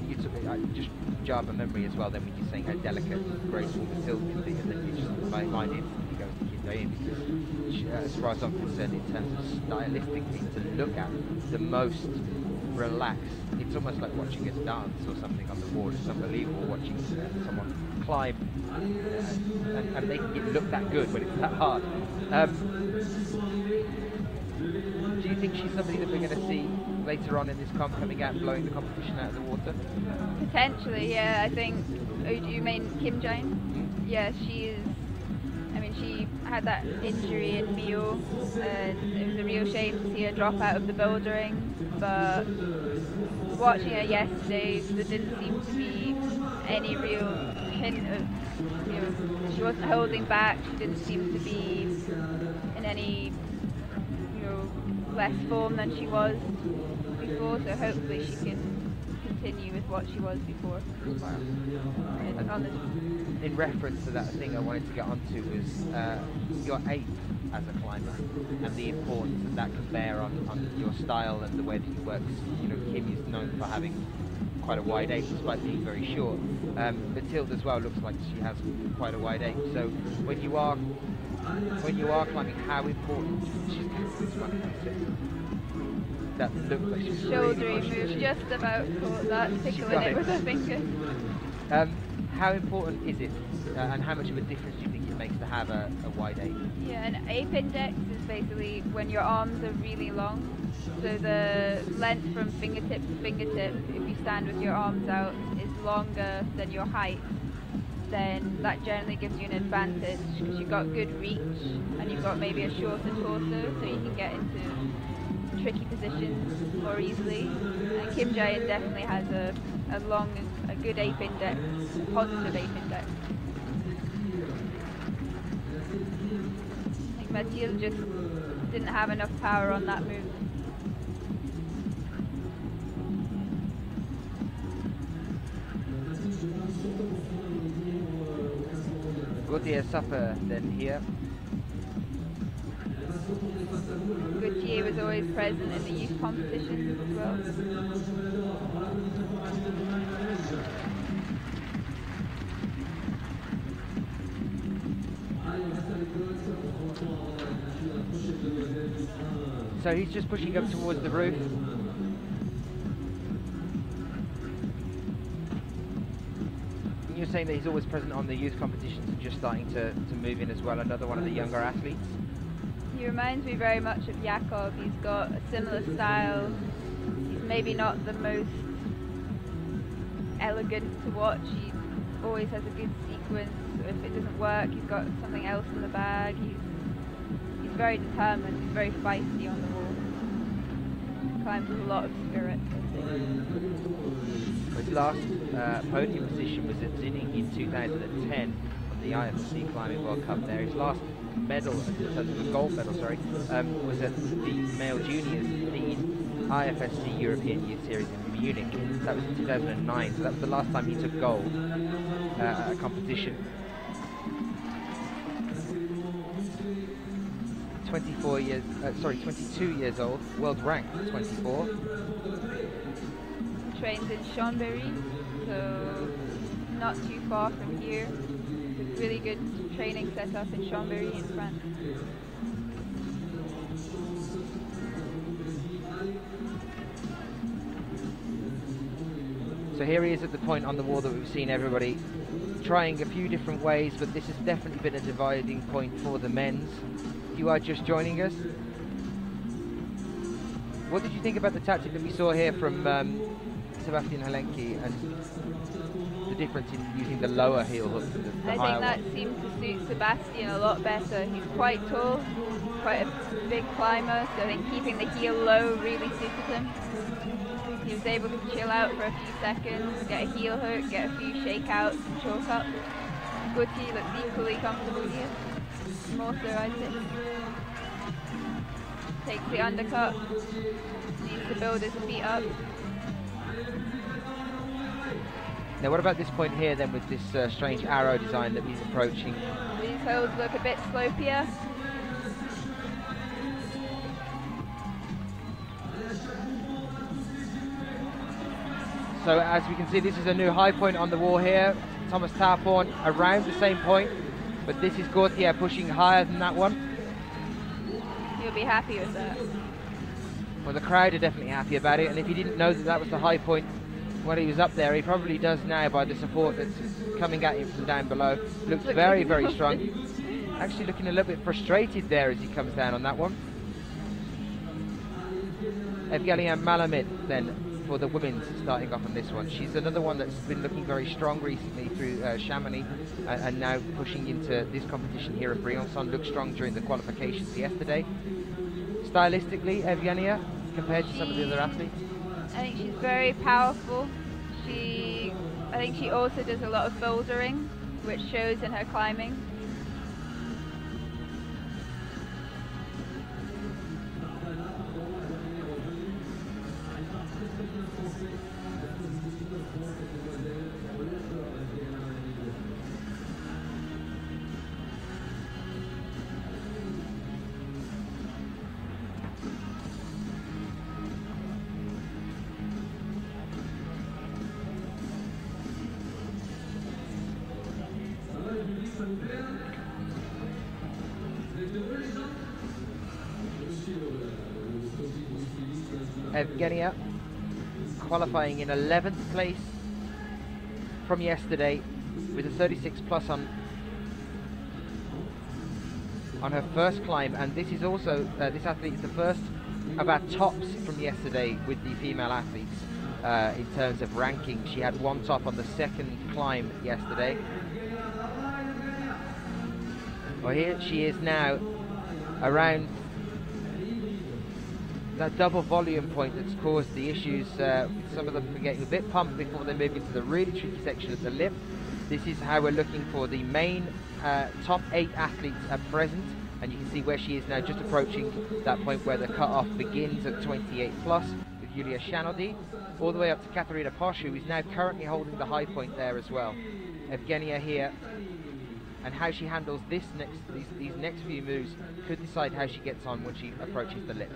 you took it, I just jarred my memory as well then when you're saying how delicate and graceful Mathilde can be, and then you just, my mind instantly goes to Kim Yae-in, because she, as far as I'm concerned, in terms of stylistically, to look at the most relaxed, it's almost like watching a dance or something on the wall. It's unbelievable watching someone climb and making it look that good when it's that hard. Do you think she's somebody that we're going to see later on in this comp coming out and blowing the competition out of the water? Potentially, yeah. I think. Oh, do you mean Kim Jae-in? Yeah, she is. I mean, she had that injury in Rio, and it was a real shame to see her drop out of the bouldering. But watching her yesterday, there didn't seem to be any real hint of, you know, she wasn't holding back. She didn't seem to be in any, you know, less form than she was before. So hopefully she can continue with what she was before. In reference to that thing I wanted to get onto was your ape as a climber and the importance that can bear on your style and the way that you work. You know, Kim is known for having quite a wide ape despite being very short. Mathilde as well looks like she has quite a wide ape. So when you are climbing, how important that looks like she's shouldering move, just about caught that, tickling it with her finger. How important is it, and how much of a difference do you think it makes to have a wide ape? Yeah, an ape index is basically when your arms are really long. So the length from fingertip to fingertip, if you stand with your arms out, is longer than your height. Then that generally gives you an advantage because you've got good reach and you've got maybe a shorter torso, so you can get into tricky positions more easily. And Kim Jae-in definitely has a good ape index, a positive ape index. I think Mathilde just didn't have enough power on that move. Gauthier Supper then here. Gauthier was always present in the youth competitions as well. So he's just pushing up towards the roof. You're saying that he's always present on the youth competitions and just starting to move in as well, another one of the younger athletes? He reminds me very much of Jakob. He's got a similar style. He's maybe not the most elegant to watch. He always has a good sequence. If it doesn't work, he's got something else in the bag. He's very determined. He's very feisty on the wall. He climbs with a lot of spirit. His last podium position was at Zinning in 2010 on the IFSC Climbing World Cup there. His last medal, the gold medal, sorry, was at the male juniors, the IFSC European Youth Series in Munich. That was in 2009, so that was the last time he took gold at a competition. 22 years old, world rank 24. Trains in Chambéry, so not too far from here. It's a really good training setup in Chambéry in France. So here he is at the point on the wall that we've seen everybody trying a few different ways, but this has definitely been a dividing point for the men's. You are just joining us. What did you think about the tactic that we saw here from Sebastian Helenki and the difference in using the lower heel hook to the higher one? I think that seemed to suit Sebastian a lot better. He's quite tall, quite a big climber, so I think keeping the heel low really suited him. He was able to chill out for a few seconds, get a heel hook, get a few shakeouts and chalk ups. Gauthier looks equally comfortable here. More so, I'd say. Takes the undercut, needs to build his feet up. Now what about this point here then with this strange arrow design that he's approaching? These holds look a bit slopier. So as we can see, this is a new high point on the wall here. Thomas Tarporn around the same point, but this is Gauthier pushing higher than that one. You'll be happy with that. Well, the crowd are definitely happy about it, and if he didn't know that that was the high point when he was up there, he probably does now by the support that's coming at him from down below. Looks very, very strong. Actually looking a little bit frustrated there as he comes down on that one. Evgenia Malamid then for the women's starting off on this one. She's another one that's been looking very strong recently through Chamonix and now pushing into this competition here at Briançon. Looked strong during the qualifications yesterday. Stylistically, Evgenia, compared to some of the other athletes? I think she's very powerful. I think she also does a lot of bouldering, which shows in her climbing. Evgenia qualifying in 11th place from yesterday with a 36 plus on her first climb, and this is also this athlete is the first of our tops from yesterday with the female athletes in terms of ranking. She had one top on the second climb yesterday. Well, here she is now around that double volume point that's caused the issues. Some of them are getting a bit pumped before they move into the really tricky section of the lip. This is how we're looking for the main top 8 athletes at present, and you can see where she is now, just approaching that point where the cut-off begins at 28 plus with Yulia Shanodi, all the way up to Katerina Posch, who is now currently holding the high point there as well. Evgenia here, and how she handles these next few moves could decide how she gets on when she approaches the lip.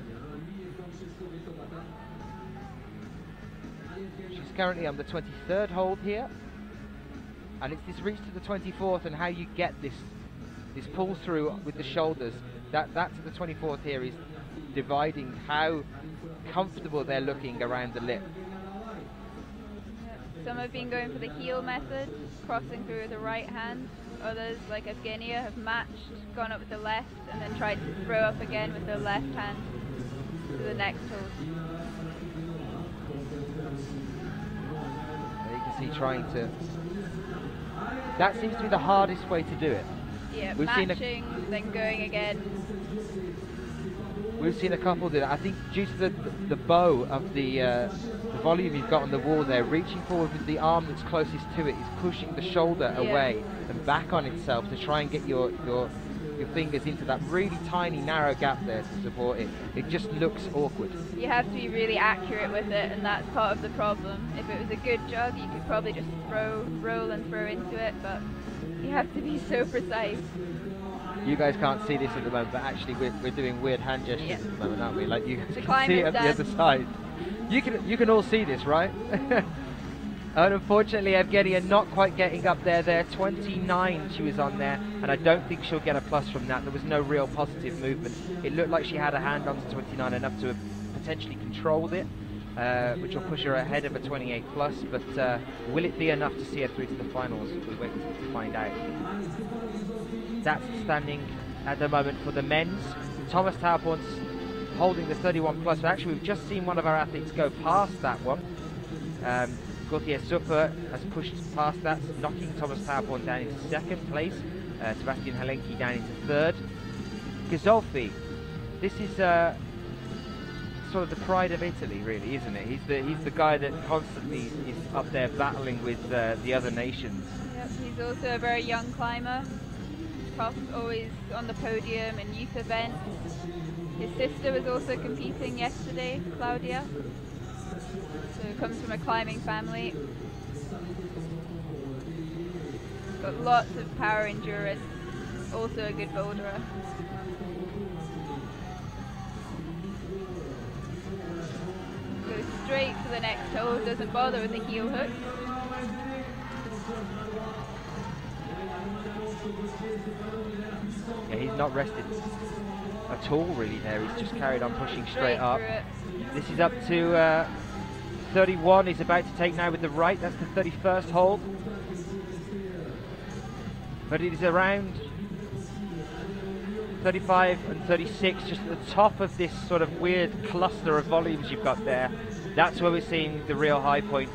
She's currently on the 23rd hold here, and it's this reach to the 24th and how you get this pull through with the shoulders. That to the 24th here is dividing how comfortable they're looking around the lip. Some have been going for the heel method, crossing through with the right hand. Others, like Evgenia, have matched, gone up with the left, and then tried to throw up again with the left hand to the next hold. You can see trying to... That seems to be the hardest way to do it. Yeah, matching, then going again. We've seen a couple do that. I think due to the bow of the volume you've got on the wall there, reaching forward with the arm that's closest to it is pushing the shoulder away and back on itself to try and get your fingers into that really tiny narrow gap there to support it. It just looks awkward. You have to be really accurate with it, and that's part of the problem. If it was a good jog, you could probably just roll and throw into it, but you have to be so precise. You guys can't see this at the moment, but actually we're doing weird hand gestures at the moment, aren't we? Like you can see it at the other side. You can all see this, right? And unfortunately, Evgenia not quite getting up there. 29 she was on there, and I don't think she'll get a plus from that. There was no real positive movement. It looked like she had a hand on to 29 enough to have potentially controlled it, which will push her ahead of a 28 plus, but will it be enough to see her through to the finals? We wait to find out. That's standing at the moment for the men's. Thomas Tarporn's holding the 31 plus, but actually we've just seen one of our athletes go past that one. Gauthier Super has pushed past that, knocking Thomas Tarporn down into second place. Sebastian Helenki down into third. Gazolfi, this is sort of the pride of Italy, really, isn't it? He's the guy that constantly is up there battling with the other nations. Yep, he's also a very young climber. Always on the podium in youth events. His sister was also competing yesterday, Claudia. So comes from a climbing family. Got lots of power endurance. Also a good boulderer. Goes straight for the next hold, doesn't bother with the heel hook. Yeah, he's not rested at all really there. He's just carried on pushing straight up. This is up to 31. He's about to take now with the right. That's the 31st hold. But it is around 35 and 36, just at the top of this sort of weird cluster of volumes you've got there. That's where we're seeing the real high point.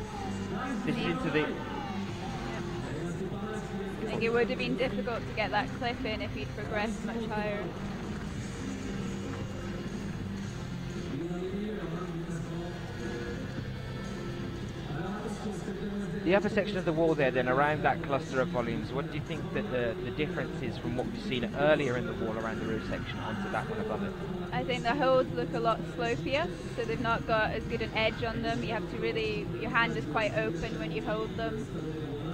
This is into the... I think it would have been difficult to get that clip in if he'd progressed much higher. The upper section of the wall there, then, around that cluster of volumes, what do you think that the difference is from what we've seen earlier in the wall around the roof section onto that one above it? I think the holds look a lot slopier, so they've not got as good an edge on them. You have to really, your hand is quite open when you hold them.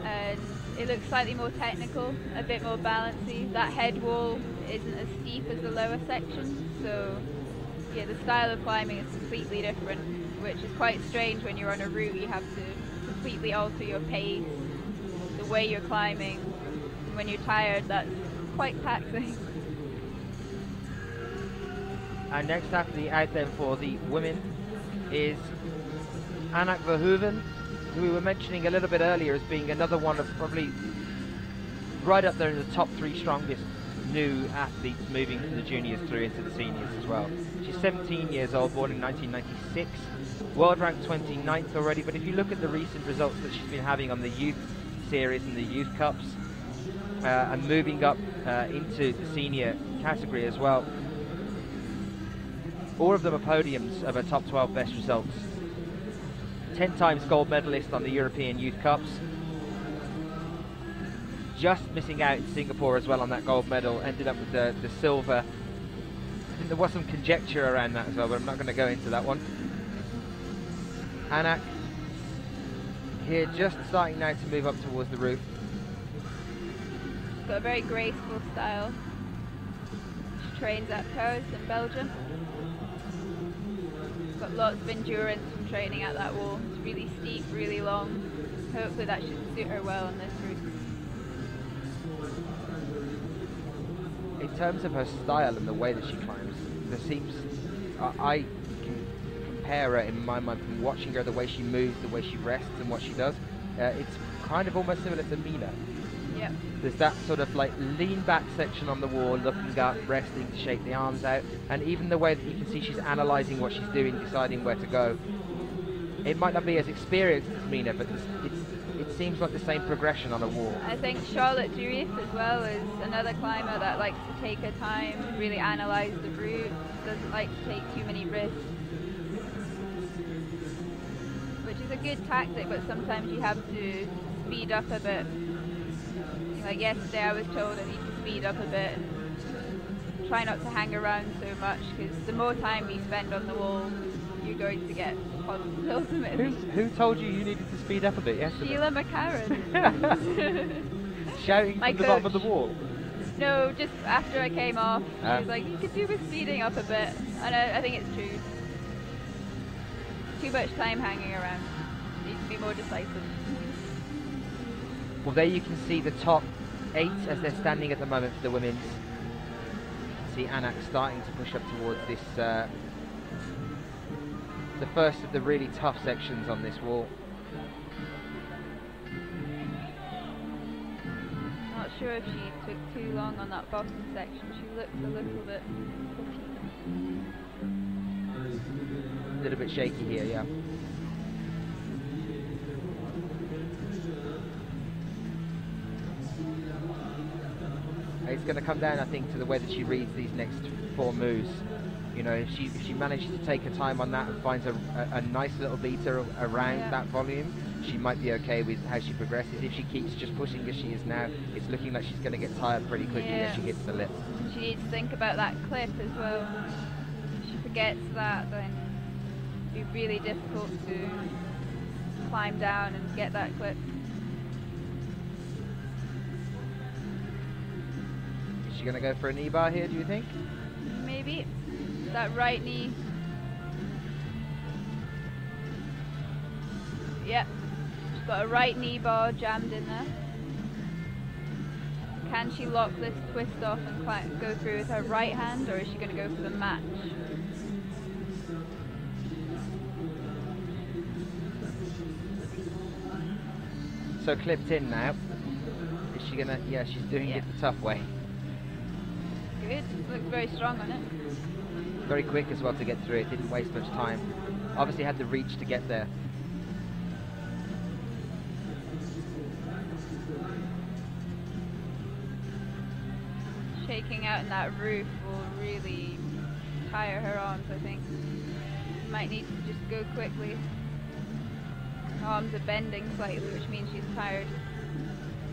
And it looks slightly more technical, a bit more balancy. That head wall isn't as steep as the lower section, so yeah, the style of climbing is completely different, which is quite strange when you're on a route. You have to completely alter your pace, the way you're climbing. And when you're tired, that's quite taxing. And next after the out then for the women is Anna Verhoeven, who we were mentioning a little bit earlier as being another one of probably right up there in the top 3 strongest new athletes moving from the juniors through into the seniors as well. She's 17 years old, born in 1996, world ranked 29th already, but if you look at the recent results that she's been having on the youth series and the youth cups and moving up into the senior category as well, all of them are podiums of her top 12 best results. 10 times gold medalist on the European Youth Cups. Just missing out in Singapore as well on that gold medal, ended up with the silver. I think there was some conjecture around that as well, but I'm not going to go into that one. Anak here just starting now to move up towards the roof. Got a very graceful style. She trains at Paris in Belgium. Got lots of endurance from training at that wall. It's really steep, really long. Hopefully that should suit her well on this route. In terms of her style and the way that she climbs, there seems, I can compare her in my mind from watching her, the way she moves, the way she rests and what she does. It's kind of almost similar to Mina. Yep. There's that sort of like lean back section on the wall, looking up, resting to shake the arms out, and even the way that you can see she's analysing what she's doing, deciding where to go. It might not be as experienced as Mina, but it seems like the same progression on a wall. I think Charlotte Durif as well is another climber that likes to take her time, really analyse the route, doesn't like to take too many risks, which is a good tactic, but sometimes you have to speed up a bit. Like yesterday I was told I need to speed up a bit and try not to hang around so much, because the more time you spend on the wall, you're going to get positive ultimately. Who told you needed to speed up a bit yesterday? Sheila McCarran. Shouting My from the bottom of the wall? No, just after I came off, she was like, you could do with speeding up a bit. And I think it's true. Too much time hanging around. Needs to be more decisive. Well, there you can see the top 8 as they're standing at the moment for the women's. See Anak starting to push up towards this, the first of the really tough sections on this wall. Not sure if she took too long on that bottom section. She looks a little bit A little bit shaky here, yeah. It's going to come down, I think, to the way that she reads these next 4 moves. You know, if she manages to take her time on that and finds a nice little beater around that volume, she might be okay with how she progresses. If she keeps just pushing as she is now, it's looking like she's going to get tired pretty quickly as she hits the lip. She needs to think about that clip as well. If she forgets that, then it'd be really difficult to climb down and get that clip. Is she going to go for a knee bar here, do you think? Maybe. That right knee. Yep. She's got a right knee bar jammed in there. Can she lock this twist off and go through with her right hand, or is she going to go for the match? So clipped in now. Is she gonna? Yeah, she's doing it the tough way. Good. Looks very strong on it. Very quick as well to get through it. Didn't waste much time. Obviously had the reach to get there. Shaking out in that roof will really tire her arms, I think. Might need to just go quickly. Her arms are bending slightly, which means she's tired.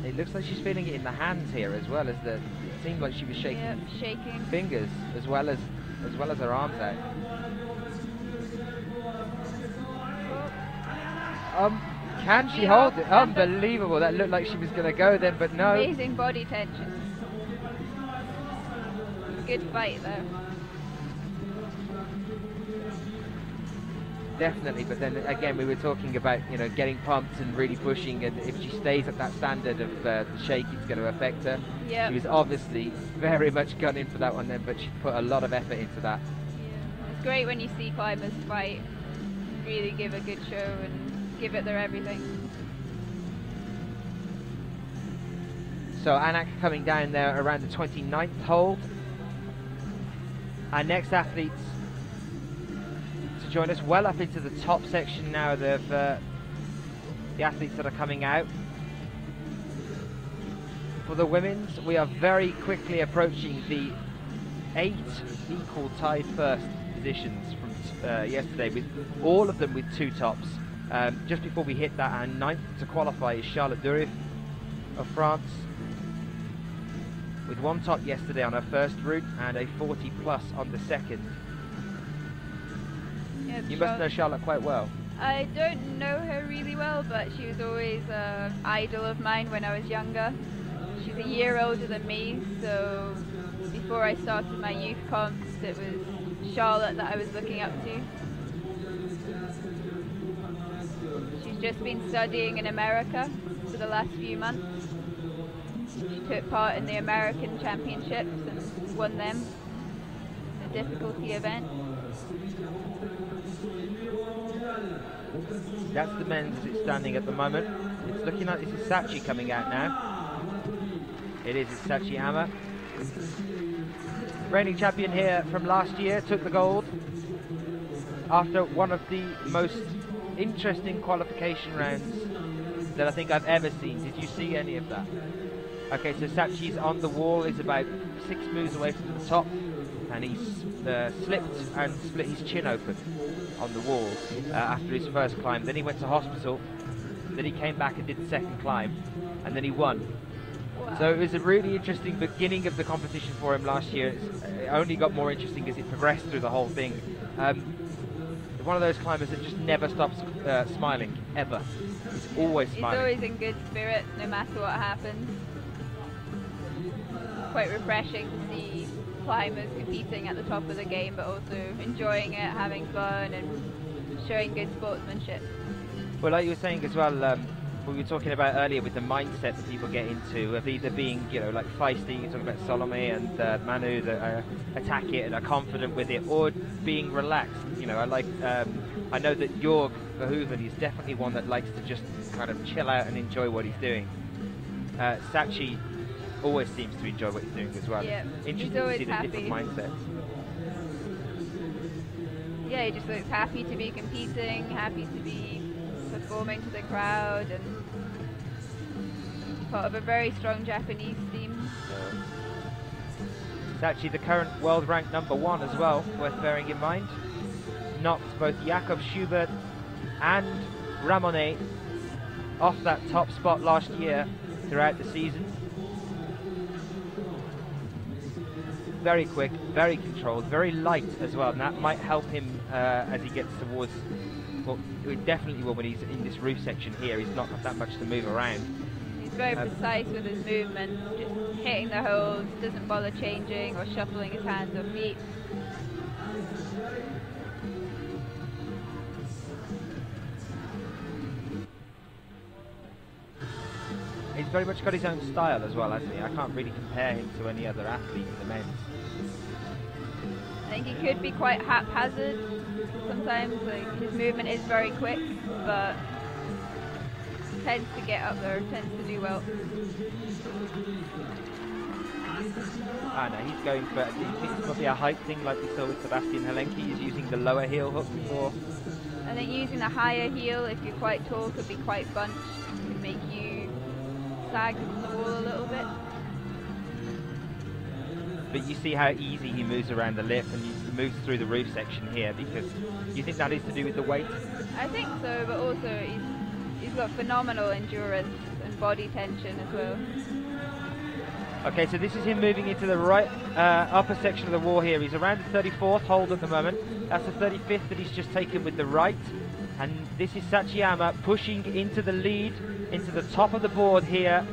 It looks like she's feeling it in the hands here as well as the. It seemed like she was shaking. Yep, shaking. Fingers as well as her arms out. Can she hold it? Unbelievable! That looked like she was going to go then, but no. Amazing body tension. Good fight though. Definitely, but then again, we were talking about, you know, getting pumped and really pushing, and if she stays at that standard of the shake, it's going to affect her. Yep. She was obviously very much gunning for that one then, but she put a lot of effort into that. Yeah. It's great when you see climbers fight, really give a good show and give it their everything. So Anak coming down there around the 29th hold. Our next athletes to join us well up into the top section now of the athletes that are coming out. For the women's, we are very quickly approaching the 8 equal tied first positions from yesterday, with all of them with 2 tops. Just before we hit that, our 9th to qualify is Charlotte Durif of France, with 1 top yesterday on her first route and a 40 plus on the second. Yeah, you must know Charlotte quite well. I don't know her really well, but she was always an idol of mine when I was younger. She's a year older than me, so before I started my youth comps, it was Charlotte that I was looking up to. She's just been studying in America for the last few months. She took part in the American Championships and won them, a difficulty event. That's the men's as it's standing at the moment. It's looking like this is Sachi coming out now. It is, it's Sachi Ama. Reigning champion here from last year, took the gold after one of the most interesting qualification rounds that I think I've ever seen. Did you see any of that? Okay, so Sachi's on the wall, is about 6 moves away from the top, and he's slipped and split his chin open on the wall after his first climb. Then he went to hospital, then he came back and did the second climb, and then he won. Wow. So it was a really interesting beginning of the competition for him last year. It only got more interesting as it progressed through the whole thing. One of those climbers that just never stops smiling, ever. He's always smiling. He's always in good spirits, no matter what happens. Quite refreshing to see climbers competing at the top of the game, but also enjoying it, having fun, and showing good sportsmanship. Well, like you were saying as well, we were talking about earlier with the mindset that people get into of either being, you know, like feisty, you're talking about Salome and Manu that attack it and are confident with it, or being relaxed. You know, I know that Jorg Verhoeven is definitely one that likes to just kind of chill out and enjoy what he's doing. Sachi always seems to enjoy what he's doing as well. Yeah, interesting to see the different mindsets. Yeah, he just looks happy to be competing, happy to be performing to the crowd, and part of a very strong Japanese team. So. It's actually the current world rank #1 as well, worth bearing in mind. Knocked both Jakob Schubert and Ramonet off that top spot last year throughout the season. Very quick, very controlled, very light as well, and that might help him as he gets towards, well, it definitely will when he's in this roof section here. He's not got that much to move around. He's very precise with his movement, just hitting the holes, doesn't bother changing or shuffling his hands or feet. he's very much got his own style as well, hasn't he? I can't really compare him to any other athlete in the men's. I think he could be quite haphazard sometimes. Like, his movement is very quick, but tends to get up there, tends to do well. Ah, no, he's going for, do you think it's probably a height thing like we saw with Sebastian Helenki? He's using the lower heel hook for... I think using the higher heel, if you're quite tall, could be quite bunched. Could make you sag to the wall a little bit. But you see how easy he moves around the lip and he moves through the roof section here, because you think that is to do with the weight? I think so, but also he's got phenomenal endurance and body tension as well. Okay, so this is him moving into the right upper section of the wall here. He's around the 34th hold at the moment. That's the 35th that he's just taken with the right. And this is Sachiyama pushing into the lead, into the top of the board here.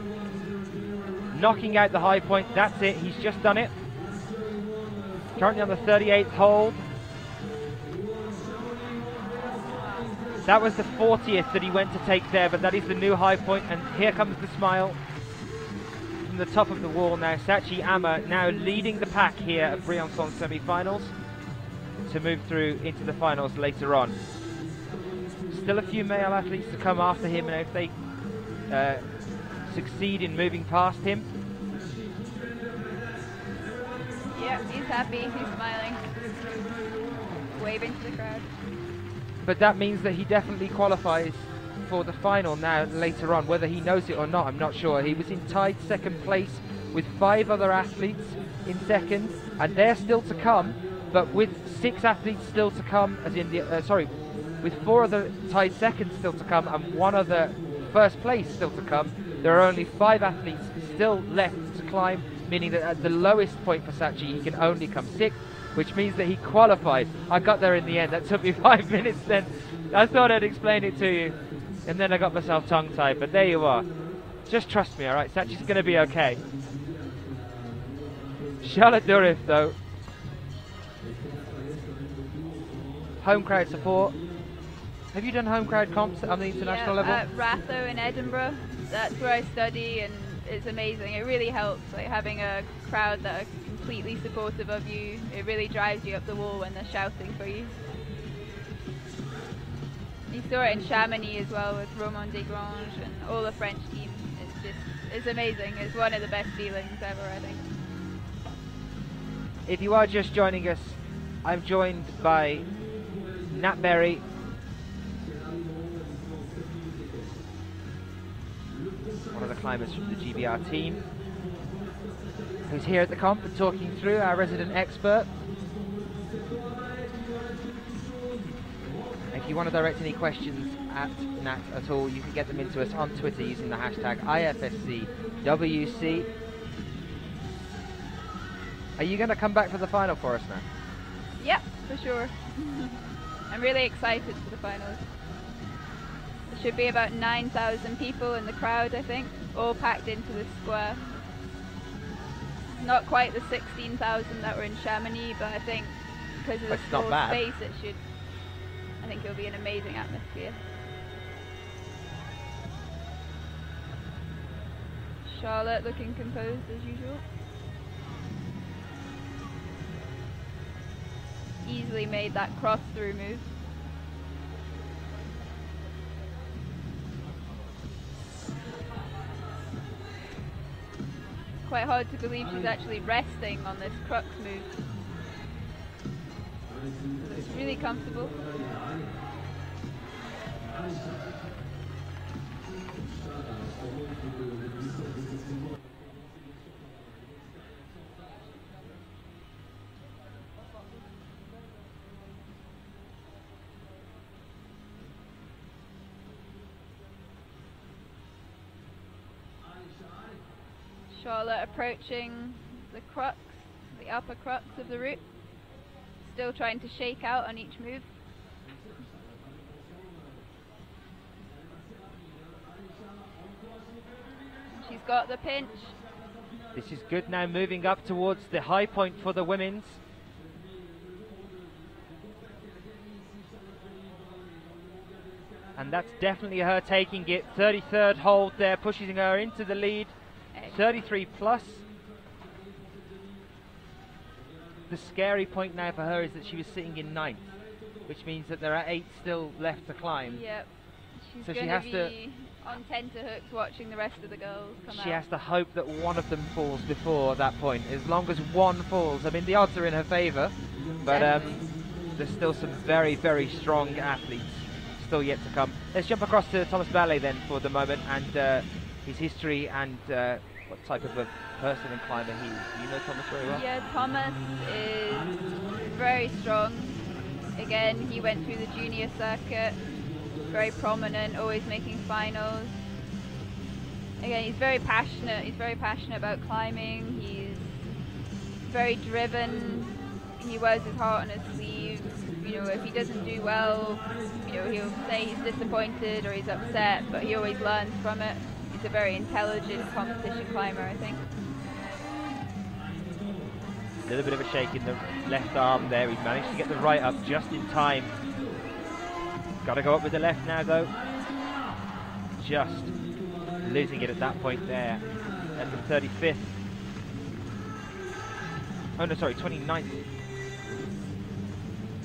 Knocking out the high point. That's it. He's just done it. Currently on the 38th hold. That was the 40th that he went to take there, but that is the new high point. And here comes the smile from the top of the wall now. Sachiyama now leading the pack here at Briançon semi-finals to move through into the finals later on. Still a few male athletes to come after him, and if they succeed in moving past him. Yeah, he's happy, he's smiling, waving to the crowd. But that means that he definitely qualifies for the final now later on. Whether he knows it or not, I'm not sure. He was in tied second place with 5 other athletes in second, and they're still to come, but with 6 athletes still to come, as in the with 4 other tied seconds still to come and 1 other first place still to come, there are only 5 athletes still left to climb, meaning that at the lowest point for Sachi he can only come 6th, which means that he qualified. I got there in the end. That took me 5 minutes then. I thought I'd explain it to you, and then I got myself tongue-tied, but there you are. Just trust me, alright? Sachi's going to be okay. Charlotte Durif, though. Home crowd support. Have you done home crowd comps on the international level? At Ratho in Edinburgh. That's where I study, and it's amazing. It really helps, like having a crowd that are completely supportive of you. It really drives you up the wall when they're shouting for you. You saw it in Chamonix as well with Romain Desgrange and all the French team. It's amazing. It's one of the best feelings ever, I think. If you are just joining us, I'm joined by Nat Berry, one of the climbers from the GBR team, who's here at the comp and talking through, our resident expert. If you want to direct any questions at Nat at all, you can get them into us on Twitter using the hashtag IFSCWC. Are you going to come back for the final for us now? Yep, for sure. I'm really excited for the finals. There should be about 9,000 people in the crowd, I think, all packed into this square. Not quite the 16,000 that were in Chamonix, but I think because of the small space, I think it'll be an amazing atmosphere. Charlotte looking composed as usual. Easily made that cross-through move. Quite hard to believe she's actually resting on this crux move. It's really comfortable. Charlotte approaching the crux, the upper crux of the route. Still trying to shake out on each move. She's got the pinch. This is good now, moving up towards the high point for the women's. And And that's definitely her taking it. 33rd hold there, pushing her into the lead. 33 plus. The scary point now for her is that she was sitting in 9th, which means that there are 8 still left to climb. Yep. She's So going she to has to be on tenterhooks watching the rest of the girls come out. She has to hope that one of them falls before that point. As long as one falls, I mean, the odds are in her favour, but there's still some very, very strong athletes still yet to come. Let's jump across to Thomas Ballet then for the moment, and his history and what type of a person and climber he is. Do you know Thomas very well? Yeah, Thomas is very strong. Again, he went through the junior circuit, very prominent, always making finals. Again, he's very passionate. He's very passionate about climbing. He's very driven. He wears his heart on his sleeve. You know, if he doesn't do well, you know, he'll say he's disappointed or he's upset, but he always learns from it. He's a very intelligent competition climber, I think. A little bit of a shake in the left arm there. He's managed to get the right up just in time. Got to go up with the left now, though. Just losing it at that point there at the 35th. Oh no, sorry, 29th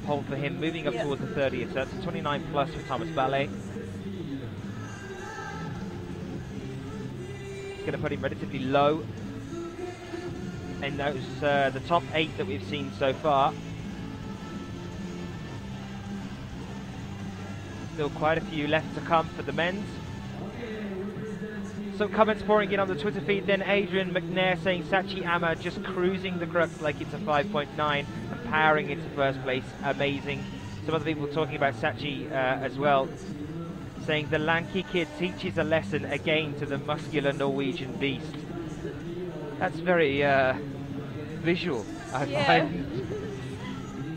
hold for him, moving up towards the 30th. So that's a 29 plus for Thomas Ballet. It's going to put him relatively low in those the top 8 that we've seen so far. Still quite a few left to come for the men's. Some comments pouring in on the Twitter feed then. Adrian McNair saying Sachi Ama just cruising the crux like it's a 5.9 and powering into first place. Amazing. Some other people talking about Sachi as well, saying the lanky kid teaches a lesson again to the muscular Norwegian beast. That's very visual, I find.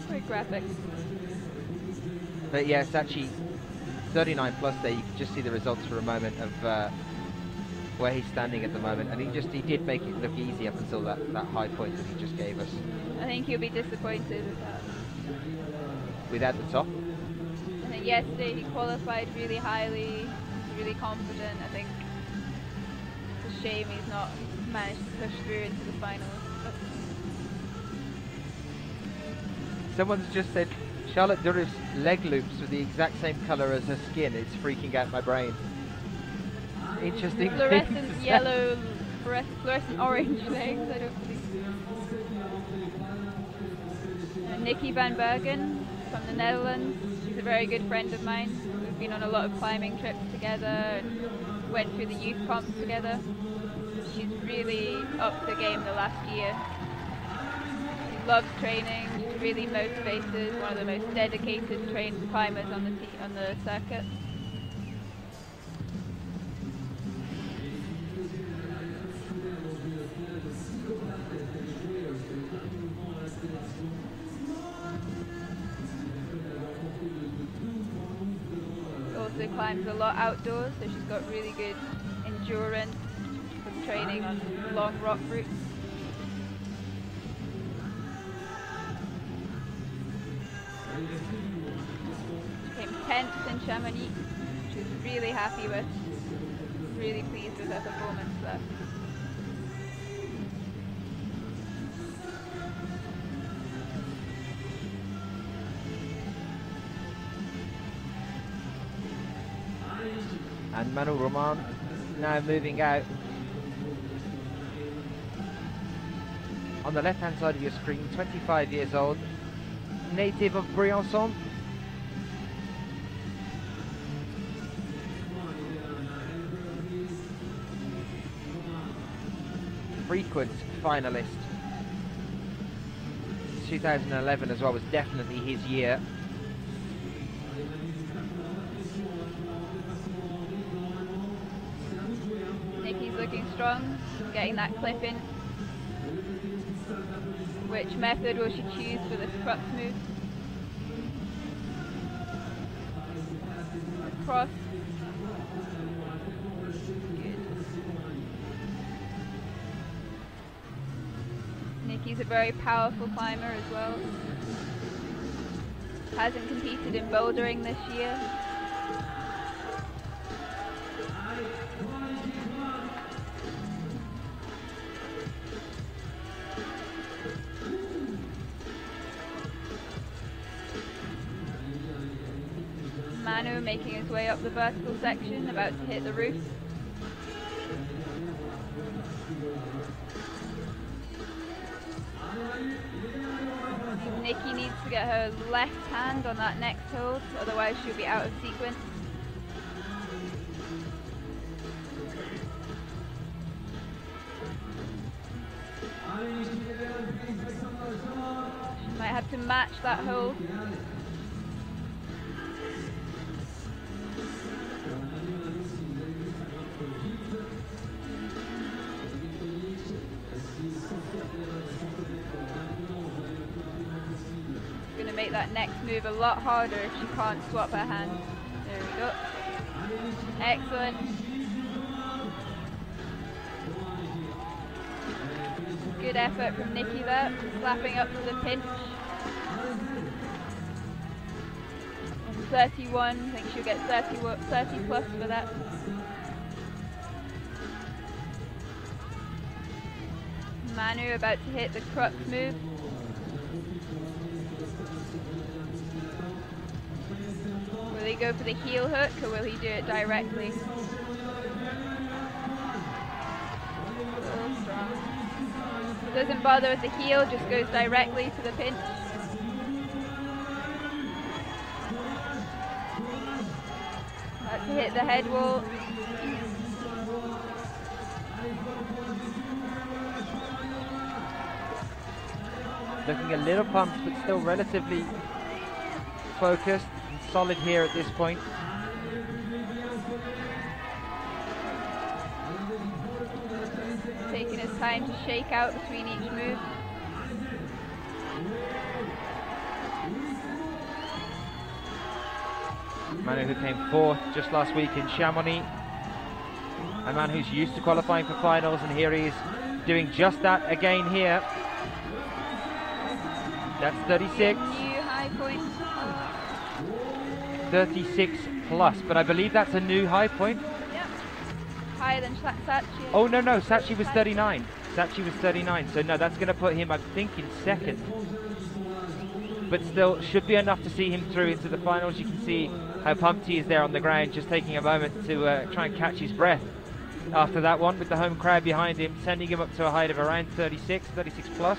Very graphic. But yeah, Sachi 39 plus there. You can just see the results for a moment of where he's standing at the moment, and he did make it look easy up until that high point that he just gave us. I think he'll be disappointed with that. Without the top? I think yesterday he qualified really highly, he's really confident. I think it's a shame he's not managed to push through into the finals. But someone's just said Charlotte Durif's leg loops were the exact same colour as her skin. It's freaking out my brain. Interesting. Fluorescent yellow, fluorescent orange legs, I don't think. Nikki van Bergen from the Netherlands. She's a very good friend of mine. We've been on a lot of climbing trips together and went through the youth comps together. She's really upped the game the last year. She loves training, she's really motivated, one of the most dedicated climbers on the circuit. Also climbs a lot outdoors, so she's got really good endurance from training on long rock routes. She came 10th in Chamonix, which she was really happy with. Really pleased with her performance there. And Manu Roman now moving out. On the left hand side of your screen, 25 years old, native of Briançon. Frequent finalist. 2011 as well was definitely his year. Nikki's looking strong, getting that clip in. Which method will she choose for this crux move? Cross. Good. Nikki's a very powerful climber as well. Hasn't competed in bouldering this year. Manu making his way up the vertical section, about to hit the roof. Nikki needs to get her left hand on that next hold, otherwise she'll be out of sequence. She might have to match that hold. Going to make that next move a lot harder if she can't swap her hand. There we go. Excellent. Good effort from Nikki there, slapping up to the pinch. And 31, I think she'll get 30 plus for that. Manu about to hit the crux move. Will he go for the heel hook or will he do it directly? So strong. Doesn't bother with the heel, just goes directly to the pinch. About to hit the head wall. Looking a little pumped, but still relatively focused and solid here at this point. Taking his time to shake out between each move. Manu, who came 4th just last week in Chamonix. A man who's used to qualifying for finals, and here he is doing just that again here. That's 36. New high point. 36 plus, but I believe that's a new high point. Yep. Higher than Sachi. Oh no, Sachi was 39. Sachi was 39, so no, that's going to put him, I think, in 2nd. But still, should be enough to see him through into the finals. You can see how pumped he is there on the ground, just taking a moment to try and catch his breath after that one, with the home crowd behind him, sending him up to a height of around 36 plus.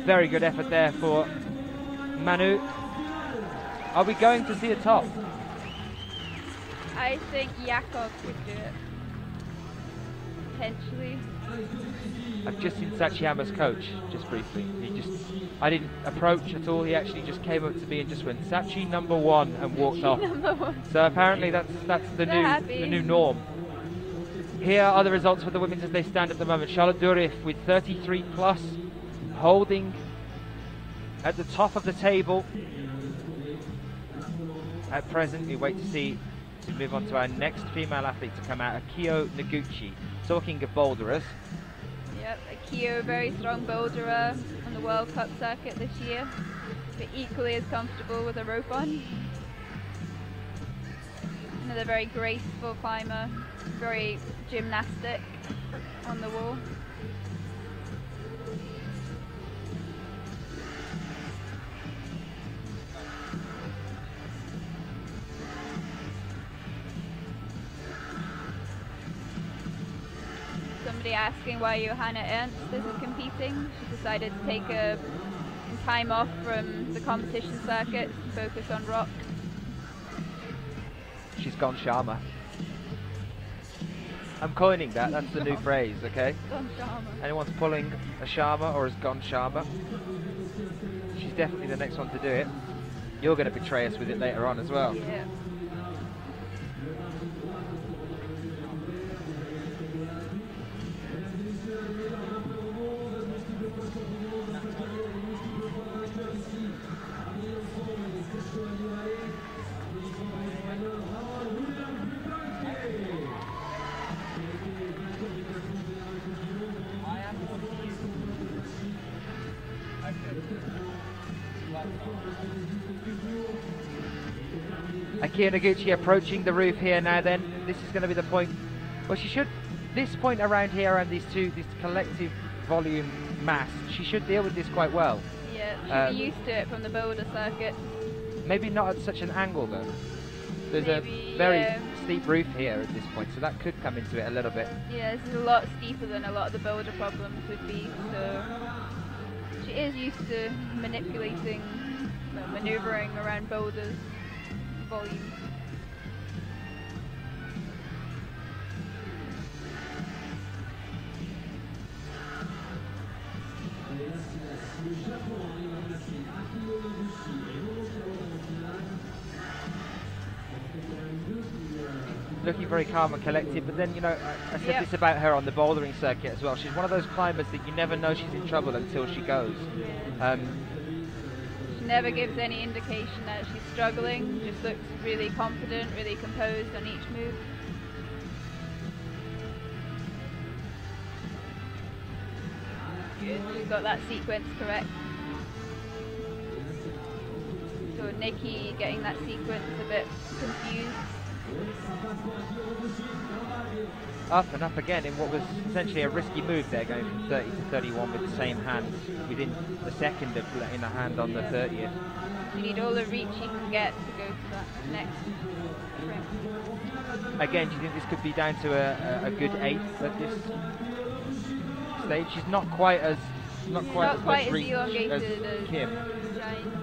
Very good effort there for Manu. Are we going to see a top? I think Jakob could do it. Potentially. I've just seen Sachiyama's coach, just briefly. I didn't approach at all. He actually just came up to me and just went, "Sachi number 1," and walked off. So apparently that's the new norm. Here are the results for the women's as they stand at the moment. Charlotte Durif with 33 plus, holding at the top of the table. At present, we wait to move on to our next female athlete to come out, Akio Noguchi. Talking of boulderers. Yep, Akio, very strong boulderer on the World Cup circuit this year, but equally as comfortable with a rope on. Another very graceful climber, very gymnastic on the wall. Somebody asking why Johanna Ernst isn't competing. She decided to take some time off from the competition circuit to focus on rock. She's gone Sharma. I'm coining that, that's the new phrase, okay? Gone Sharma. Anyone's pulling a Sharma or has gone Sharma, she's definitely the next one to do it. You're going to betray us with it later on as well. Yeah. Akio Noguchi approaching the roof here now then. This is going to be the point, well this point around here and this collective volume mass, she should deal with this quite well. Yeah, Yeah, she's used to it from the boulder circuit. Maybe not at such an angle though. There's Maybe, a very yeah. steep roof here at this point, so that could come into it a little bit. Yeah, this is a lot steeper than a lot of the boulder problems would be, so she is used to manipulating, maneuvering around boulders, volumes. Looking very calm and collected, but then, you know, I said this about her on the bouldering circuit as well. She's one of those climbers that you never know she's in trouble until she goes. She never gives any indication that she's struggling, just looks really confident, really composed on each move. Good, she's got that sequence correct. So Nikki getting that sequence a bit confused. Up and up again in what was essentially a risky move there, going from 30 to 31 with the same hand within a second of letting a hand on the 30th. You need all the reach you can get to go to that next frame. Again, do you think this could be down to a good 8th at this stage? She's not quite as much reach elongated as Kim. Giant.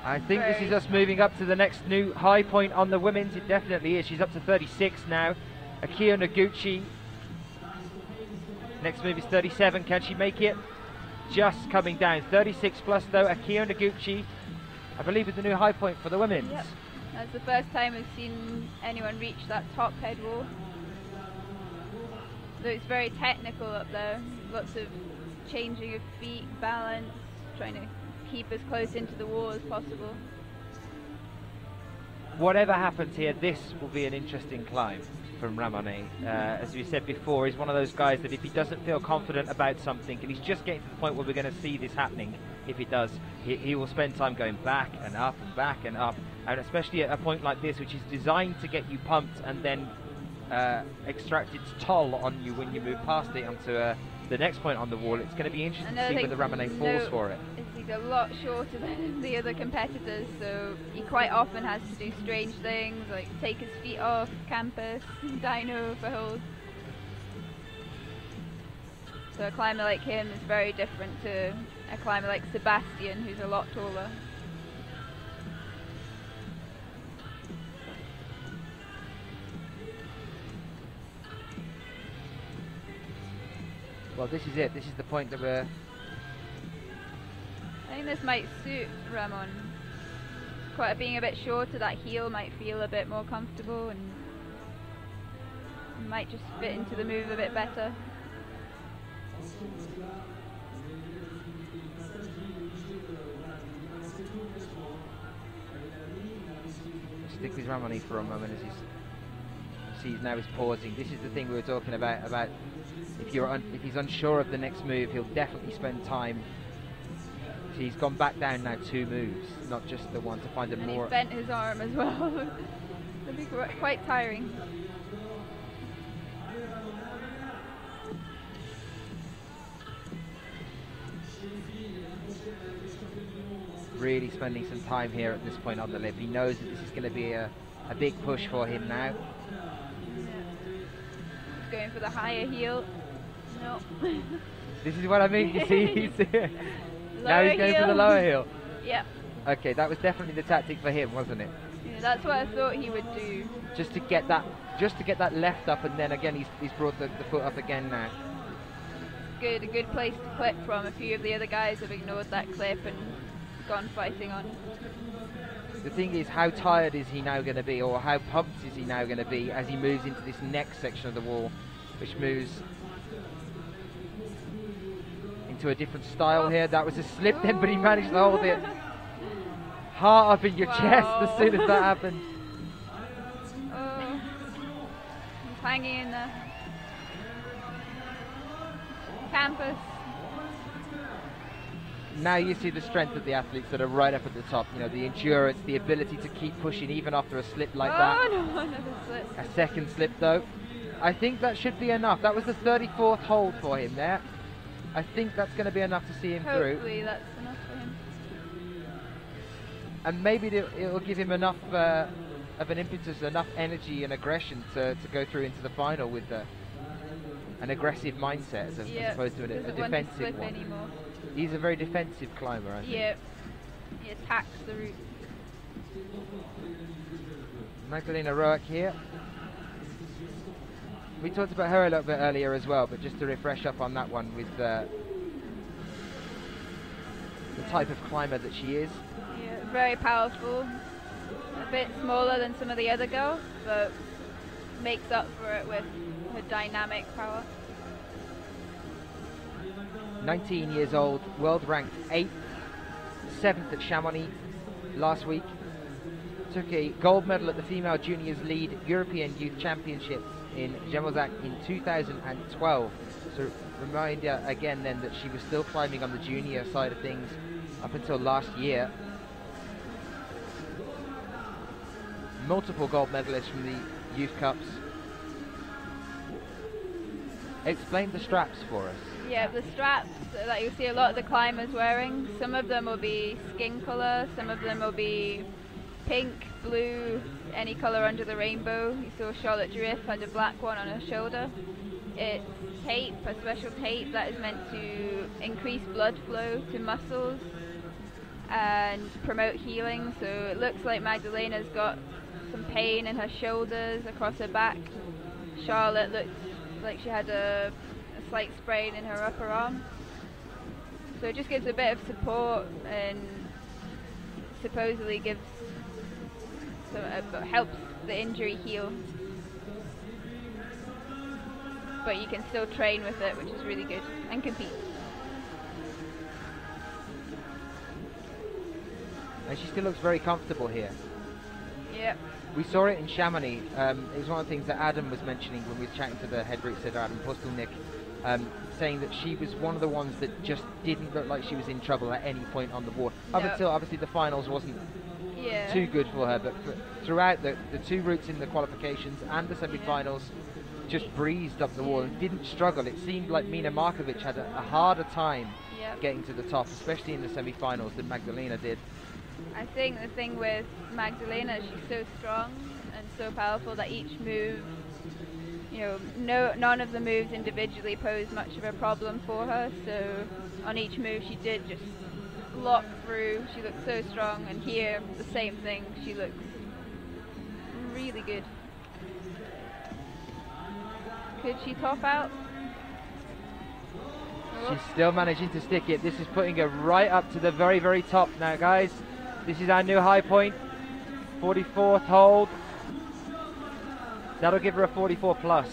I think this is us moving up to the next new high point on the women's. It definitely is. She's up to 36 now. Akio Noguchi. Next move is 37. Can she make it? Just coming down. 36 plus though. Akio Noguchi, I believe, is the new high point for the women's. Yep. That's the first time we've seen anyone reach that top head wall. Looks very technical up there. Lots of changing of feet, balance, trying to keep as close into the wall as possible. Whatever happens here, this will be an interesting climb from Ramone. As we said before, he's one of those guys that if he doesn't feel confident about something, and he's just getting to the point where we're going to see this happening, if he does, he will spend time going back and up and back and up, and especially at a point like this, which is designed to get you pumped and then extract its toll on you when you move past it onto the next point on the wall. It's going to be interesting to see whether Ramone falls for it. He's a lot shorter than the other competitors, so he quite often has to do strange things like take his feet off, campus, dyno for holds. So a climber like him is very different to a climber like Sebastian, who's a lot taller. Well, this is it. This is the point that we're... I think this might suit Ramon. Quite being a bit shorter, that heel might feel a bit more comfortable and might just fit into the move a bit better. Stick with Ramone for a moment as he's now pausing. This is the thing we were talking about if he's unsure of the next move, he'll definitely spend time. So he's gone back down now 2 moves, not just the one, to find a more... He's bent his arm as well. It'll be quite tiring. Really spending some time here at this point on the lip. He knows that this is going to be a big push for him now. He's going for the higher heel. No. This is what I mean, you see, now he's going for the lower heel. Yep. Okay, that was definitely the tactic for him, wasn't it? Yeah, that's what I thought he would do. Just to get that left up, and then again he's brought the foot up again now. Good, a good place to clip from. A few of the other guys have ignored that clip and gone fighting on. The thing is, how tired is he now going to be, or how pumped is he now going to be as he moves into this next section of the wall, which moves into a different style here. That was a slip then, but he managed to hold it. Heart up in your chest as soon as that happened. Oh, he's hanging in there. Campus. Now you see the strength of the athletes that are right up at the top. You know, the endurance, the ability to keep pushing even after a slip like that. No, another slip. A second slip though. I think that should be enough. That was the 34th hold for him there. I think that's going to be enough to see him through. Hopefully that's enough for him. And maybe it will give him enough of an impetus, enough energy and aggression to go through into the final with an aggressive mindset as opposed to a defensive one. Anymore. He's a very defensive climber, I think. Yeah, he attacks the route. Magdalena Roach here. We talked about her a little bit earlier as well, but just to refresh up on that one with the type of climber that she is. Yeah, very powerful. A bit smaller than some of the other girls, but makes up for it with her dynamic power. 19 years old, world ranked 8th, 7th at Chamonix last week. Took a gold medal at the Female Juniors Lead European Youth Championship in Jemelzak in 2012. So reminder again then that she was still climbing on the junior side of things up until last year. Multiple gold medalists from the Youth Cups. Explain the straps for us. Yeah, the straps that you'll see a lot of the climbers wearing, some of them will be skin colour, some of them will be pink, blue, any colour under the rainbow. You saw Charlotte Drift had a black one on her shoulder. It's tape, a special tape that is meant to increase blood flow to muscles and promote healing. So it looks like Magdalena's got some pain in her shoulders, across her back. Charlotte looks like she had a slight sprain in her upper arm. So it just gives a bit of support and supposedly gives helps the injury heal. But you can still train with it, which is really good, and compete. And she still looks very comfortable here. Yep. We saw it in Chamonix. It was one of the things that Adam was mentioning when we were chatting to the head route sitter, Adam Pustelnik, saying that she was one of the ones that just didn't look like she was in trouble at any point on the board. Up until obviously the finals wasn't too good for her, but throughout the two routes in the qualifications and the semi-finals, just breezed up the wall and didn't struggle. It seemed like Mina Markovic had a harder time getting to the top, especially in the semi-finals, than Magdalena did. I think the thing with Magdalena is she's so strong and so powerful that each move, none of the moves individually posed much of a problem for her. So on each move she did just lock through. She looked so strong, and here the same thing. She looks really good. Could she top out? She's still managing to stick it. This is putting her right up to the very, very top now, guys. This is our new high point. 44th hold. That'll give her a 44 plus.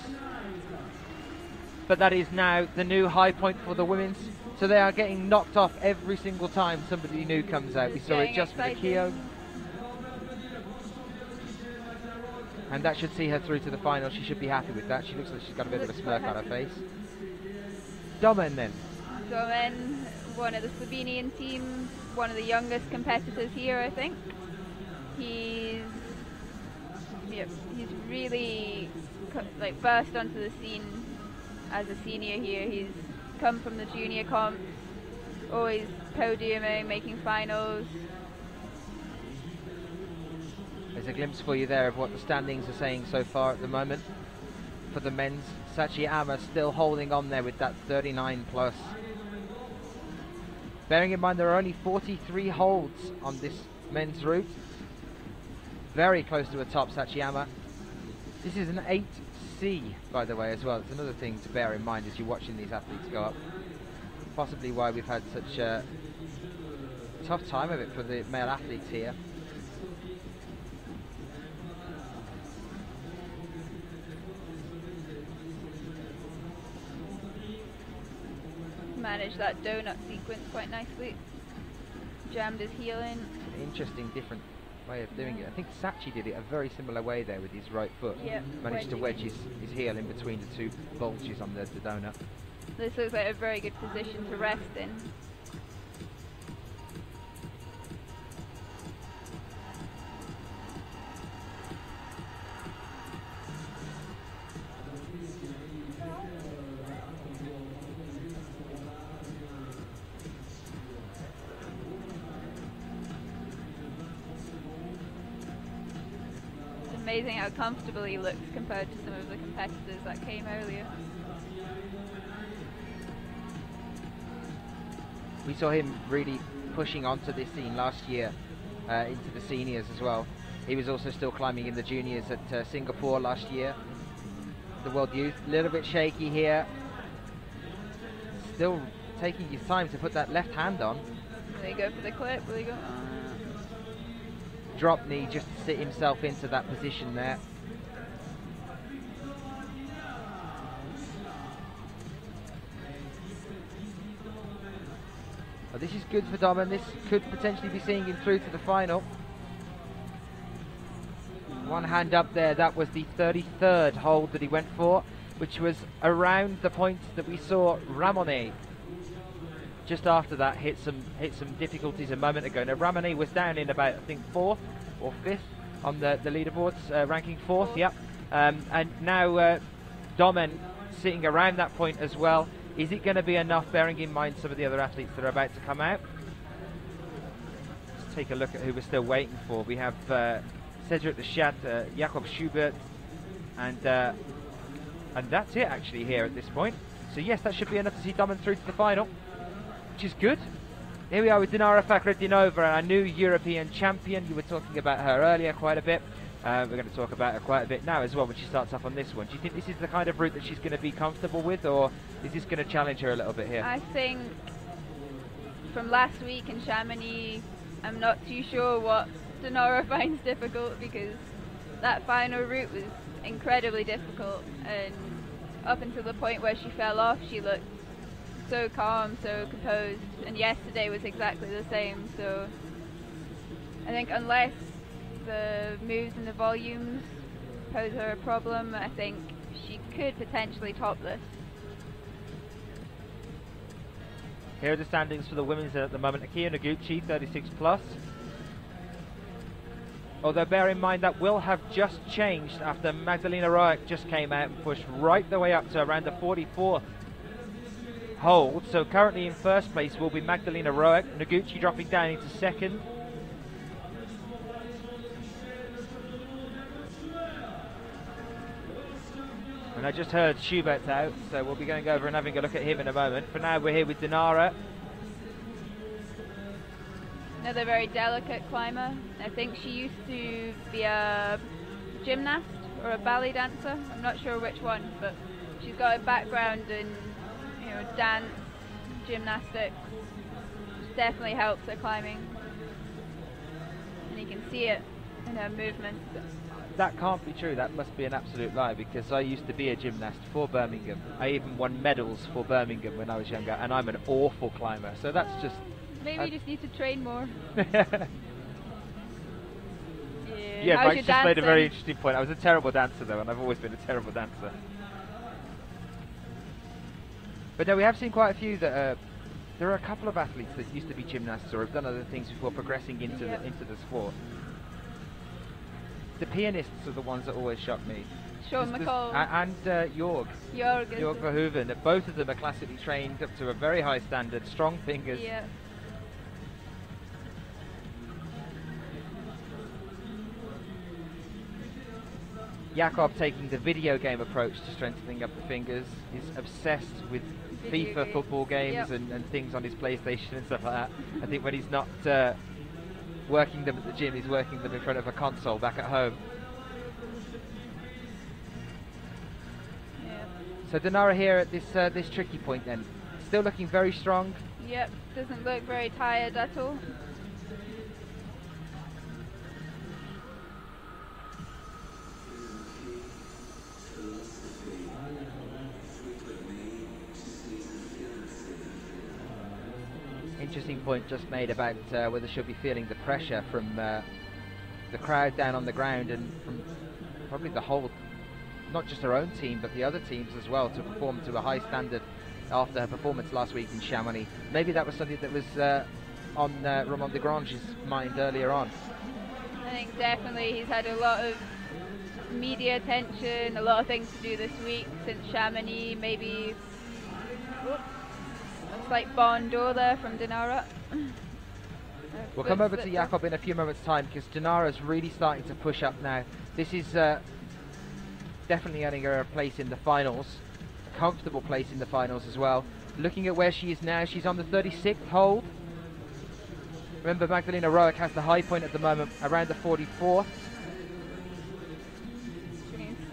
But that is now the new high point for the women's. So they are getting knocked off every single time somebody new comes out. We saw it just for the Keo. And that should see her through to the final. She should be happy with that. She looks like she's got a bit of a smirk on her face. Domen then. Domen, one of the Slovenian team, one of the youngest competitors here, I think. He's really burst onto the scene as a senior here. He's come from the junior comps, always podiuming, making finals. There's a glimpse for you there of what the standings are saying so far at the moment. For the men's, Sachiyama still holding on there with that 39 plus. Bearing in mind there are only 43 holds on this men's route. Very close to a top, Sachiyama. This is an 8C, by the way, as well. It's another thing to bear in mind as you're watching these athletes go up. Possibly why we've had such a tough time of it for the male athletes here. Managed that donut sequence quite nicely. Jammed his heel in. Interesting, different way of doing it. I think Sachi did it a very similar way there with his right foot. Yep. Managed to wedge his heel in between the two bulges on the donut. This looks like a very good position to rest in. amazing how comfortable he looks compared to some of the competitors that came earlier. We saw him really pushing onto this scene last year, into the seniors as well. He was also still climbing in the juniors at Singapore last year. The World Youth, a little bit shaky here. Still taking his time to put that left hand on. Will he go for the clip? Will he go? Drop knee just to sit himself into that position there. Well, this is good for Dom, and this could potentially be seeing him through to the final. One hand up there, that was the 33rd hold that he went for, which was around the point that we saw Ramone just after that hit some difficulties a moment ago. Now Ramone was down in about, I think, 4th or 5th on the leaderboards, ranking 4th, yep. And now Domen sitting around that point as well. Is it going to be enough, bearing in mind some of the other athletes that are about to come out? Let's take a look at who we're still waiting for. We have Cedric de Chat, Jakob Schubert, and that's it actually here at this point. So yes, that should be enough to see Domen through to the final, which is good. Here we are with Dinara Fakhretdinova, our new European champion. You were talking about her earlier quite a bit. We're going to talk about her quite a bit now as well when she starts off on this one. Do you think this is the kind of route that she's going to be comfortable with, or is this going to challenge her a little bit here? I think from last week in Chamonix, I'm not too sure what Dinara finds difficult, because that final route was incredibly difficult, and up until the point where she fell off, she looked so calm, so composed, and yesterday was exactly the same. So I think unless the moves and the volumes pose her a problem, I think she could potentially top this. Here are the standings for the women's at the moment. Akia Noguchi, 36 plus. Although bear in mind that will have just changed after Magdalena Roek just came out and pushed right the way up to around the 44th hold. So currently in first place will be Magdalena Roek. Noguchi dropping down into second. And I just heard Schubert's out, so we'll be going over and having a look at him in a moment. For now, we're here with Dinara. Another very delicate climber. I think she used to be a gymnast or a ballet dancer. I'm not sure which one, but she's got a background in, you know, dance, gymnastics. Which definitely helps her climbing, and you can see it in her movements. That can't be true. That must be an absolute lie, because I used to be a gymnast for Birmingham. I even won medals for Birmingham when I was younger, and I'm an awful climber. So that's just... Maybe you just need to train more. Yeah, Mike's just made a very interesting point. I was a terrible dancer though, and I've always been a terrible dancer. But no, we have seen quite a few that there are a couple of athletes that used to be gymnasts or have done other things before progressing into the sport. The pianists are the ones that always shock me. Sean McCall. And Jorg Verhoeven. Both of them are classically trained up to a very high standard, strong fingers. Yeah. Jakob taking the video game approach to strengthening up the fingers. He's obsessed with FIFA football games and things on his PlayStation and stuff like that. I think when he's not working them at the gym, he's working them in front of a console back at home. Yeah. So Dinara here at this tricky point then. Still looking very strong. Yep, doesn't look very tired at all. Interesting point just made about whether she'll be feeling the pressure from the crowd down on the ground and from probably the whole, not just her own team, but the other teams as well, to perform to a high standard after her performance last week in Chamonix. Maybe that was something that was on Romain Desgrange's mind earlier on. I think definitely he's had a lot of media attention, a lot of things to do this week since Chamonix. Maybe a slight bon d'eau there from Dinara. We'll come over to Jakob in a few moments' time because Dinara's really starting to push up now. This is definitely earning her a place in the finals, a comfortable place in the finals as well. Looking at where she is now, she's on the 36th hold. Remember, Magdalena Roach has the high point at the moment, around the 44th.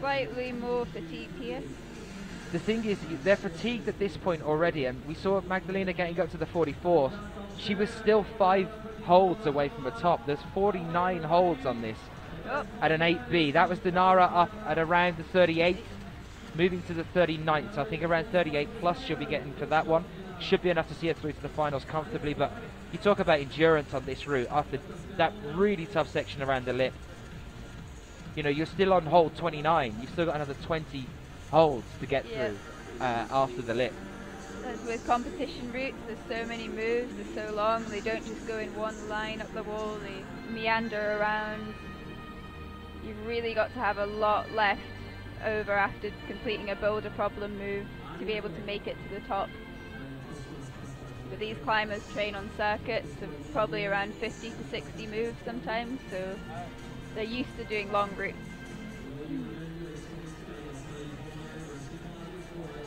Slightly more fatigued here. The thing is, they're fatigued at this point already, and we saw Magdalena getting up to the 44th. She was still 5 holds away from the top. There's 49 holds on this at an 8B. That was Dinara up at around the 38th, moving to the 39th. So I think around 38 plus she'll be getting for that one. Should be enough to see her through to the finals comfortably, but you talk about endurance on this route after that really tough section around the lip. You know, you're still on hold 29. You've still got another 20 holds to get through after the lip. As with competition routes, there's so many moves, they're so long, they don't just go in one line up the wall, they meander around. You've really got to have a lot left over after completing a boulder problem move to be able to make it to the top. But these climbers train on circuits of probably around 50 to 60 moves sometimes, so they're used to doing long routes.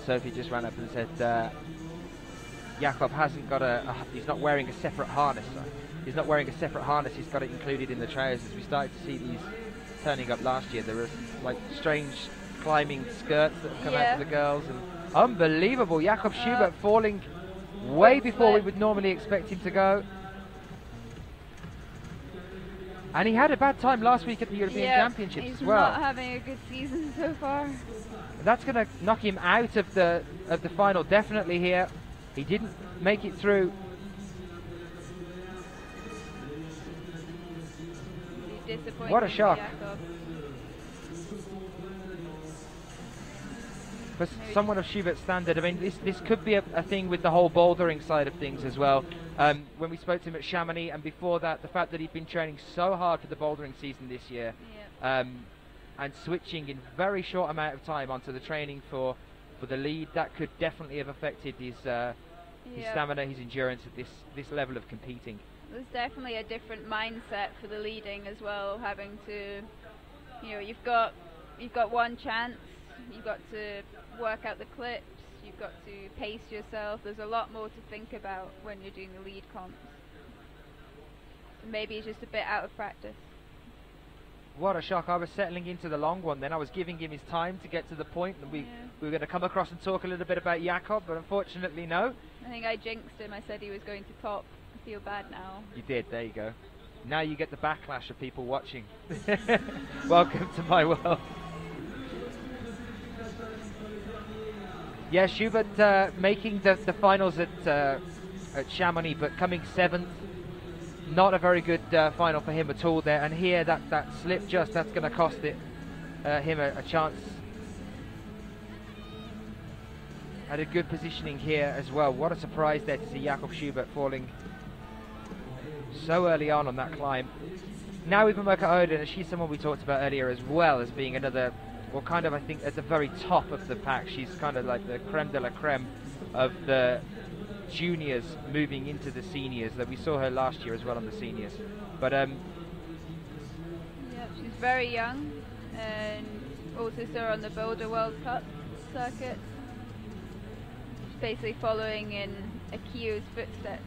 Sophie just ran up and said Jakob hasn't got he's not wearing a separate harness. He's not wearing a separate harness, he's got it included in the trousers. We started to see these turning up last year. There were like strange climbing skirts that have come out to the girls, and unbelievable. Jakob Schubert falling way before we would normally expect him to go. And he had a bad time last week at the European Championships as well. He's not having a good season so far. That's going to knock him out of the final definitely here. He didn't make it through. What a shock. For someone of Schubert's standard, I mean, this could be a thing with the whole bouldering side of things as well. When we spoke to him at Chamonix, and before that, the fact that he'd been training so hard for the bouldering season this year, and switching in very short amount of time onto the training for the lead, that could definitely have affected his stamina, his endurance at this level of competing. There's definitely a different mindset for the leading as well, having to, you know, you've got one chance, you've got to work out the clips, you've got to pace yourself. There's a lot more to think about when you're doing the lead comps. Maybe it's just a bit out of practice. What a shock. I was settling into the long one then. I was giving him his time to get to the point, and we were going to come across and talk a little bit about Jakob, but unfortunately no. I think I jinxed him. I said he was going to top. I feel bad now. You did, there you go. Now you get the backlash of people watching. Welcome to my world. Yeah, Schubert making the finals at Chamonix, but coming 7th. Not a very good final for him at all there. And here, that slip that's going to cost him a chance. Had a good positioning here as well. What a surprise there to see Jakob Schubert falling so early on that climb. Now with Momoka Oda, and she's someone we talked about earlier as well as being another, well, kind of, I think, at the very top of the pack. She's kind of like the creme de la creme of the juniors moving into the seniors. That we saw her last year as well on the seniors. But yeah, she's very young, and also saw her on the Boulder World Cup circuit. She's basically following in Akio's footsteps.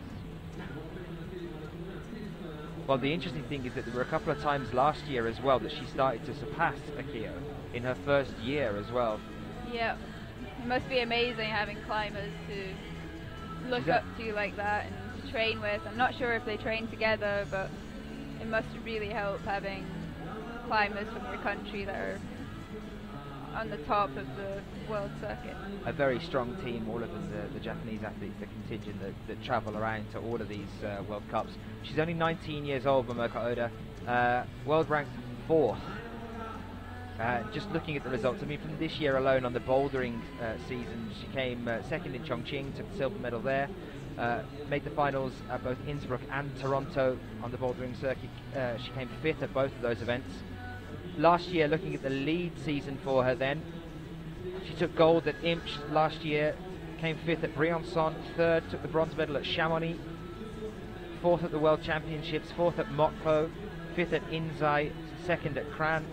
Well, the interesting thing is that there were a couple of times last year as well that she started to surpass Akio in her first year as well. Yeah, it must be amazing having climbers to look up to like that and to train with. I'm not sure if they train together, but it must really help having climbers from your country that are on the top of the world circuit. A very strong team, all of them, the Japanese athletes, the contingent that travel around to all of these World Cups. She's only 19 years old, Momoka Oda, world ranked 4th. Just looking at the results, I mean, from this year alone on the bouldering season, she came 2nd in Chongqing, took the silver medal there, made the finals at both Innsbruck and Toronto on the bouldering circuit. She came 5th at both of those events. Last year, looking at the lead season for her then, she took gold at IMSH last year, came 5th at Briançon, 3rd, took the bronze medal at Chamonix, 4th at the World Championships, 4th at Mokpo, 5th at Inzai, 2nd at Kran.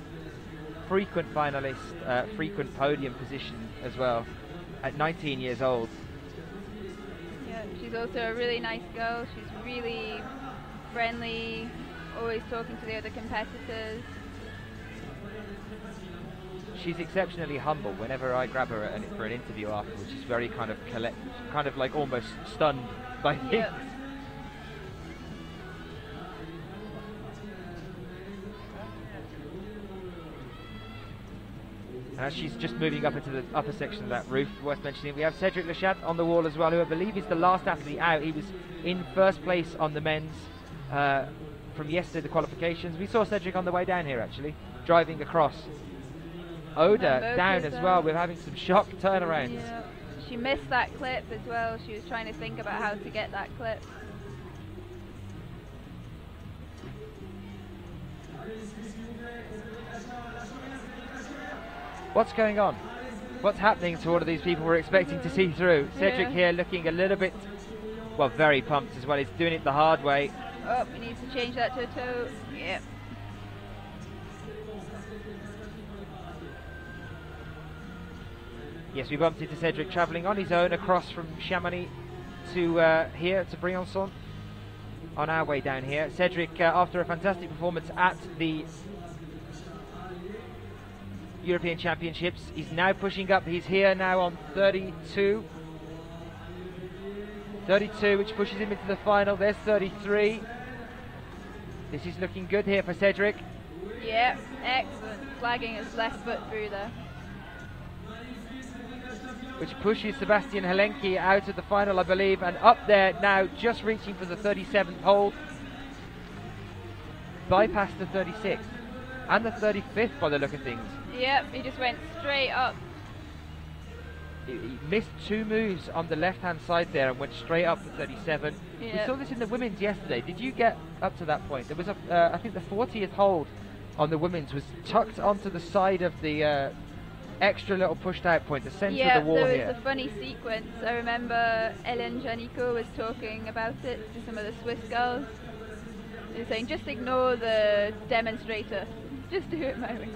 Frequent finalist, frequent podium position as well, at 19 years old. Yeah, she's also a really nice girl. She's really friendly, always talking to the other competitors. She's exceptionally humble. Whenever I grab her for an interview afterwards, she's very kind of kind of like almost stunned by things. Yep. And as she's just moving up into the upper section of that roof, worth mentioning, we have Cedric Lechat on the wall as well, who I believe is the last athlete out. He was in first place on the men's from yesterday, the qualifications. We saw Cedric on the way down here, actually, driving across. Oda down as well. We're having some shock turnarounds. Yeah. She missed that clip as well. She was trying to think about how to get that clip. What's going on? What's happening to all of these people we're expecting to see through? Cedric here looking a little bit, well, very pumped as well. He's doing it the hard way. Oh, he needs to change that to a toe. Yep. Yes, we bumped into Cedric travelling on his own across from Chamonix to here to Briançon on our way down here. Cedric, after a fantastic performance at the European Championships, he's now pushing up. He's here now on 32, which pushes him into the final. There's 33. This is looking good here for Cedric. Yeah, excellent. Flagging his left foot through there. Which pushes Sebastian Helenki out of the final, I believe, and up there now, just reaching for the 37th hold. Bypassed the 36th and the 35th by the look of things. Yep, he just went straight up. He missed two moves on the left-hand side there and went straight up to 37. Yep. We saw this in the women's yesterday. Did you get up to that point? There was a, I think the 40th hold on the women's was tucked onto the side of the extra little pushed out point, the centre of the wall here. Yeah, there was a funny sequence. I remember Hélène Janico was talking about it to some of the Swiss girls. They were saying, just ignore the demonstrator, just do it my way.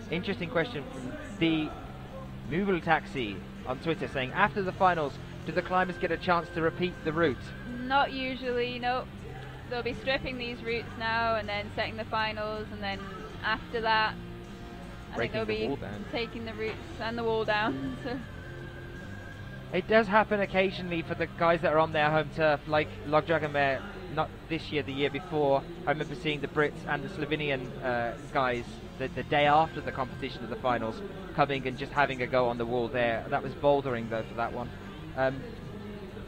Interesting question from the Mubel Taxi on Twitter saying, after the finals, do the climbers get a chance to repeat the route? Not usually, no. They'll be stripping these routes now and then setting the finals, and then after that, I think they'll be taking the routes and the wall down. So. It does happen occasionally for the guys that are on their home turf, like Logdragonmare, not this year, the year before. I remember seeing the Brits and the Slovenian guys the day after the competition of the finals coming and just having a go on the wall there. That was bouldering though for that one.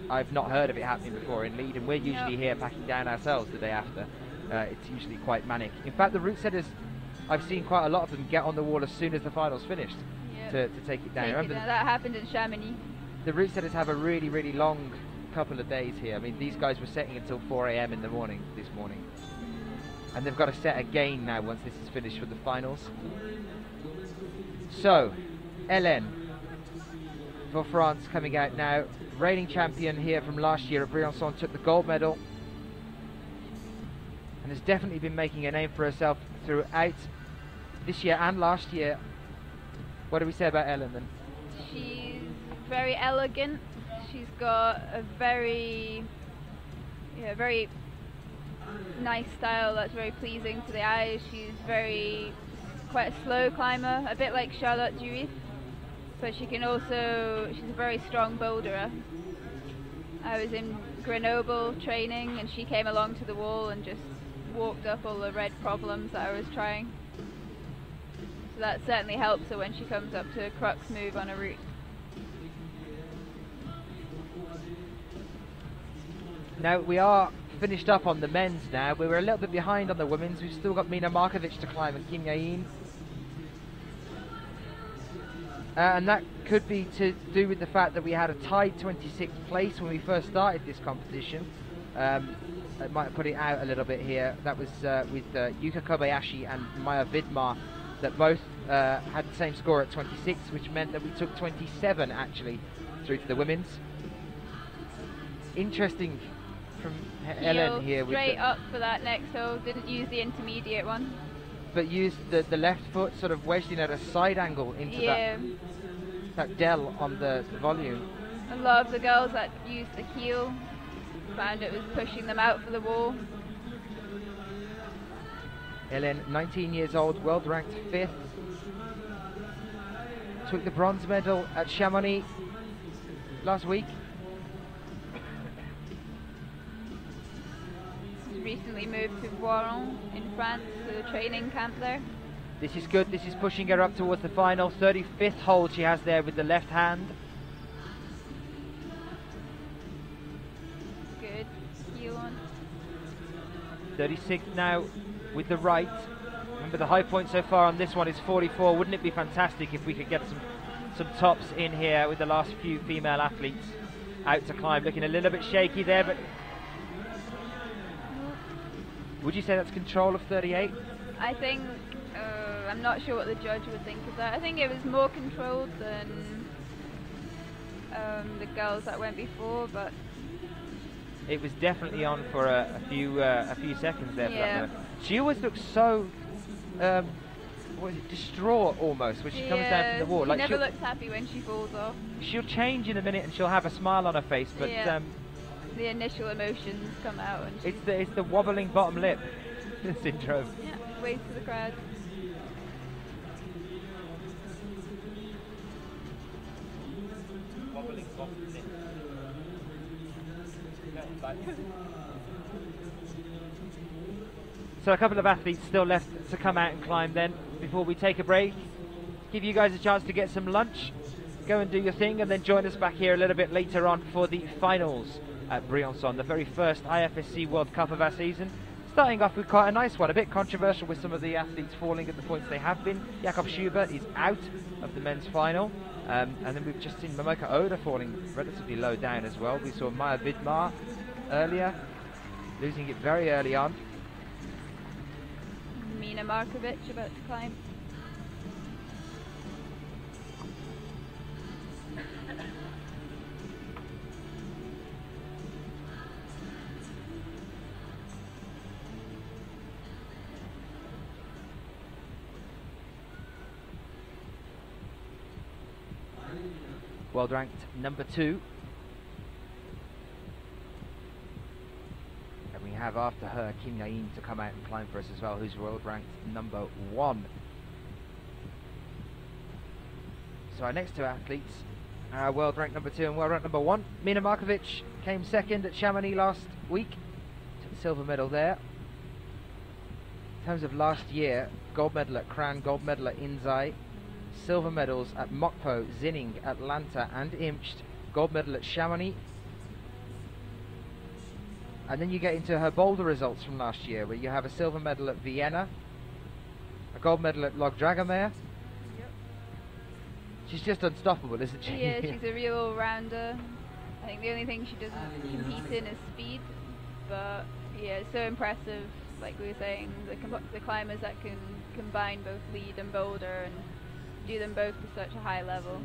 I've not heard of it happening before in Leeds, and we're usually here packing down ourselves the day after. It's usually quite manic. In fact, the route setters, I've seen quite a lot of them get on the wall as soon as the finals finished to take it down. That happened in Chamonix. The route setters have a really, really long couple of days here. I mean, these guys were setting until 4 AM in the morning this morning. And they've got to set again now once this is finished for the finals. So, Hélène for France coming out now. Reigning champion here from last year at Briançon, took the gold medal. And has definitely been making a name for herself throughout this year and last year. What do we say about Hélène then? She's very elegant. She's got a very nice style that's very pleasing to the eyes. She's quite a slow climber, a bit like Charlotte Duris, but she's a very strong boulderer. I was in Grenoble training and she came along to the wall and just walked up all the red problems that I was trying. So that certainly helps her when she comes up to a crux move on a route. Now we are finished up on the men's now. We were a little bit behind on the women's. We've still got Mina Markovic to climb and Kim Yain. And that could be to do with the fact that we had a tied 26th place when we first started this competition. I might have put it out a little bit here. That was with Yuka Kobayashi and Maya Vidmar, that both had the same score at 26, which meant that we took 27 actually through to the women's. interesting from Heel Ellen here. Straight up for that next hole, didn't use the intermediate one. But used the left foot sort of wedged in at a side angle into that dell on the volume. A lot of the girls that used the heel found it was pushing them out for the wall. Ellen, 19 years old, world ranked 5th. Took the bronze medal at Chamonix last week. She's recently moved to Briançon in France to the training camp there. This is good, this is pushing her up towards the final. 35th hold she has there with the left hand. Good, heel on. 36th now with the right. Remember the high point so far on this one is 44. Wouldn't it be fantastic if we could get some tops in here with the last few female athletes out to climb. Looking a little bit shaky there, but would you say that's control of 38? I think, I'm not sure what the judge would think of that. I think it was more controlled than the girls that went before, but it was definitely on for a few seconds there. Yeah. For that. She always looks so what is it, distraught almost when she comes down from the wall. She like never looks happy when she falls off. She'll change in a minute and she'll have a smile on her face, but the initial emotions come out. And it's the wobbling bottom lip syndrome. Yeah, waves to the crowd. Wobbling bottom lip. So a couple of athletes still left to come out and climb then before we take a break. Give you guys a chance to get some lunch, go and do your thing, and then join us back here a little bit later on for the finals at Briançon, the very first IFSC World Cup of our season. Starting off with quite a nice one, a bit controversial with some of the athletes falling at the points they have been. Jakob Schubert is out of the men's final, and then we've just seen Momoka Oda falling relatively low down as well. We saw Maya Vidmar earlier, losing it very early on. Mina Markovic about to climb. World ranked number 2. And we have after her Kim Ya-in to come out and climb for us as well, who's world ranked number 1. So our next two athletes are world ranked number 2 and world ranked number 1. Mina Markovic came second at Chamonix last week, took the silver medal there. In terms of last year, gold medal at Kran, gold medal at Inzai, silver medals at Mokpo, Zinning, Atlanta and Imst, gold medal at Chamonix. And then you get into her boulder results from last year, where you have a silver medal at Vienna, a gold medal at Log Dragomir. Yep. She's just unstoppable, isn't she? Yeah, she's a real all-rounder. I think the only thing she doesn't compete in is speed, but yeah, it's so impressive, like we were saying, the climbers that can combine both lead and boulder and do them both to such a high level.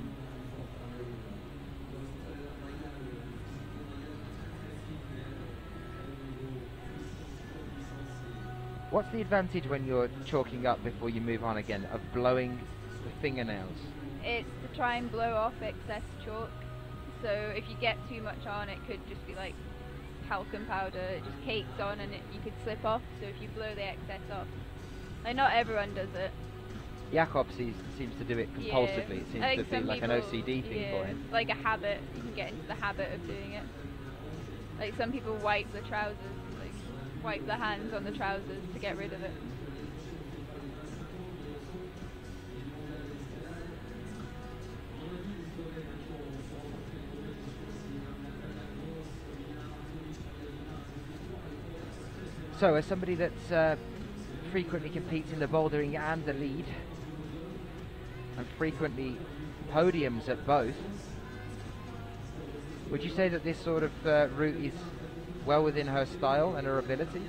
What's the advantage when you're chalking up before you move on again of blowing the fingernails? It's to try and blow off excess chalk. So if you get too much on, it could just be like talcum powder. It just cakes on and you could slip off. So if you blow the excess off, like not everyone does it. Jakob seems to do it compulsively. It seems to be like an OCD thing for him. Like a habit. You can get into the habit of doing it. Like some people wipe the trousers, like wipe the hands on the trousers to get rid of it. So as somebody that's frequently competes in the bouldering and the lead, and frequently podiums at both, would you say that this sort of route is well within her style and her ability?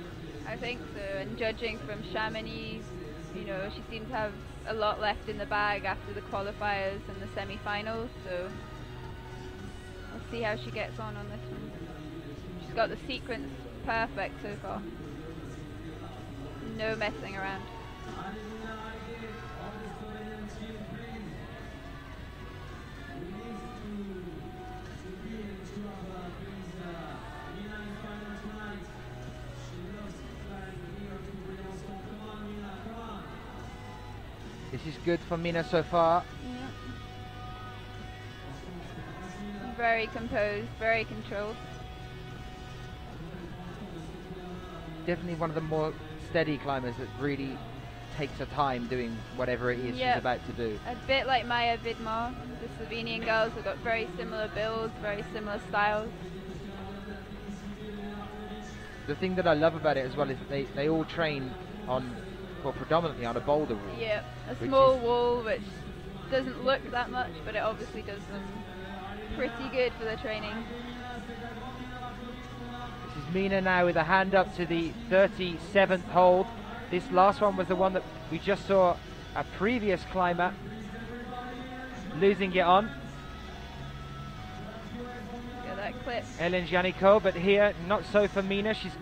I think so, and judging from Chamonix, you know, she seems to have a lot left in the bag after the qualifiers and the semi-finals, so we'll see how she gets on this one. got the sequence perfect so far. No messing around. This is good for Mina so far. Yeah. Very composed, very controlled. Definitely one of the more steady climbers that really takes her time doing whatever it is she's about to do. A bit like Maya Vidmar. The Slovenian girls have got very similar builds, very similar styles. The thing that I love about it as well is that they all train on, well, predominantly on a boulder wall. Yeah, a small wall which doesn't look that much, but it obviously does them pretty good for the training. This is Mina now with a hand up to the 37th hold. This last one was the one that we just saw a previous climber losing it on. Get that clip. Ellen Janiko, but here not so for Mina. She's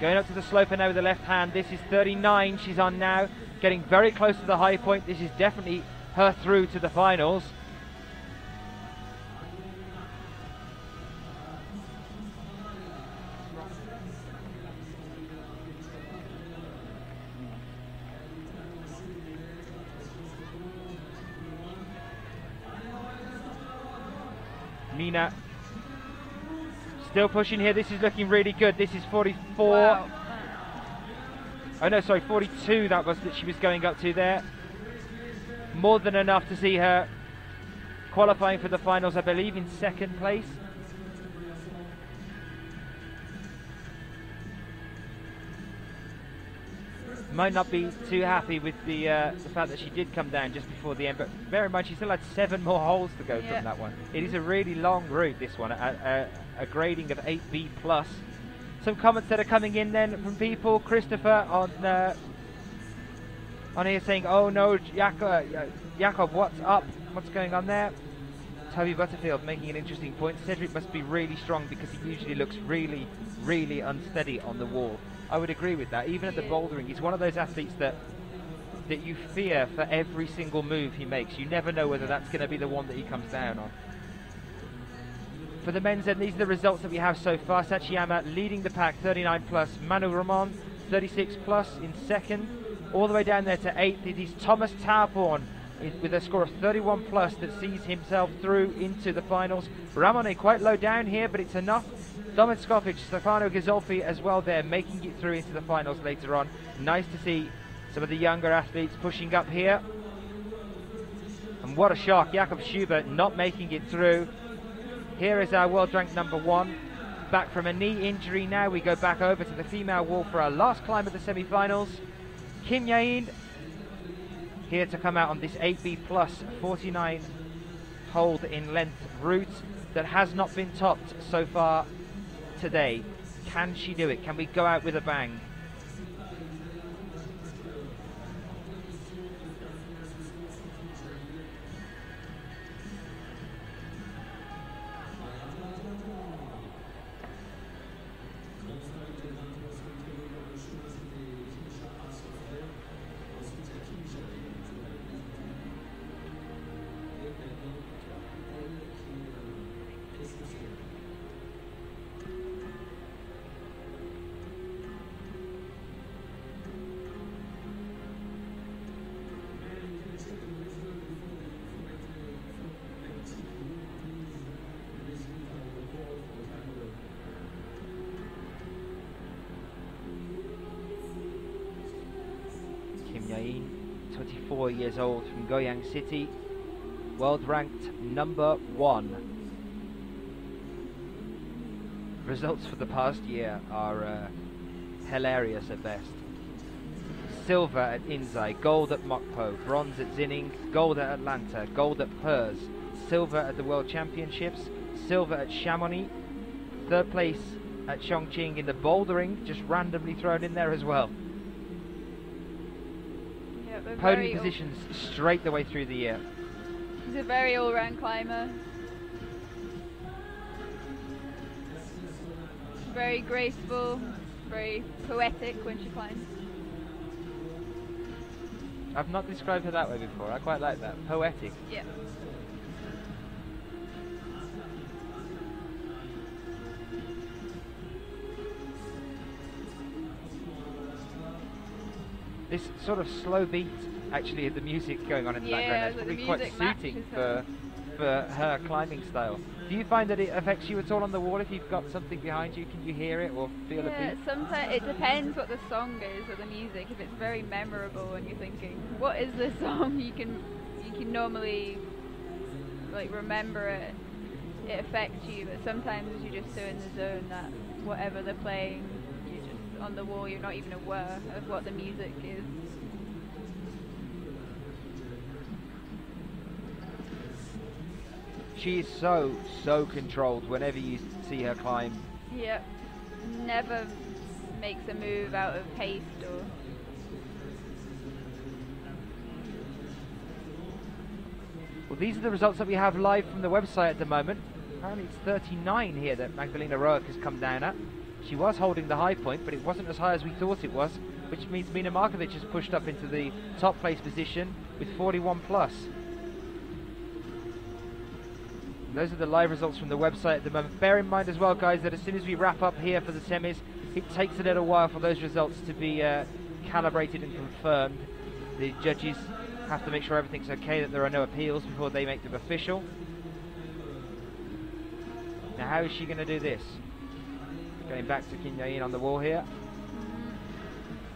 going up to the sloper now with the left hand. This is 39 she's on now, getting very close to the high point. This is definitely her through to the finals. Mina still pushing here. This is looking really good. This is 44. Wow. Oh no, sorry, 42 that was that she was going up to there. More than enough to see her qualifying for the finals, I believe, in second place. Might not be too happy with the fact that she did come down just before the end, but bear in mind she still had 7 more holes to go from that one. It is a really long route, this one, a grading of 8B+. Some comments that are coming in then from people. Christopher on here saying, oh no, Jakob, what's up? What's going on there? Toby Butterfield making an interesting point. Cedric must be really strong because he usually looks really, really unsteady on the wall. I would agree with that. Even at the bouldering, he's one of those athletes that you fear for every single move he makes. You never know whether that's going to be the one that he comes down on. For the men's end, these are the results that we have so far. Sachiyama leading the pack, 39 plus. Manu Ramon, 36 plus in second. All the way down there to 8th. It is Thomas Tauborn with a score of 31 plus that sees himself through into the finals. Ramone quite low down here, but it's enough. Domen Skofic, Stefano Ghisolfi as well there, making it through into the finals later on. Nice to see some of the younger athletes pushing up here. And what a shock, Jakob Schubert not making it through. Here is our world ranked number 1. Back from a knee injury now, we go back over to the female wall for our last climb of the semi-finals. Kim Yain, here to come out on this 8B plus 49 hold in length route that has not been topped so far today. Can she do it? Can we go out with a bang? Kim Yain, 24 years old from Goyang City, world ranked number 1. Results for the past year are hilarious at best. Silver at Inzai, gold at Mokpo, bronze at Zinning, gold at Atlanta, gold at Perth, silver at the World Championships, silver at Chamonix, third place at Chongqing in the bouldering, just randomly thrown in there as well. Podium positions straight the way through the year. She's a very all-round climber. very graceful, very poetic when she climbs. I've not described her that way before. I quite like that. Poetic. Yeah. This sort of slow beat, actually, the music going on in the background, that's probably quite suiting for her climbing style. Do you find that it affects you at all on the wall if you've got something behind you? Can you hear it or feel a beat? Sometimes it depends what the song is or the music. If it's very memorable and you're thinking, what is this song? You can normally like remember it. It affects you, but sometimes you're just so in the zone that whatever they're playing, you're just on the wall. You're not even aware of what the music is. She is so controlled whenever you see her climb. Yep. Never makes a move out of haste or... Well, these are the results that we have live from the website at the moment. Apparently it's 39 here that Magdalena Roach has come down at. She was holding the high point, but it wasn't as high as we thought it was, which means Mina Markovic has pushed up into the top place position with 41 plus. Those are the live results from the website at the moment. Bear in mind as well, guys, that as soon as we wrap up here for the semis, it takes a little while for those results to be calibrated and confirmed. The judges have to make sure everything's okay, that there are no appeals before they make them official. Now, how is she going to do this? Going back to Kim Jae-in on the wall here.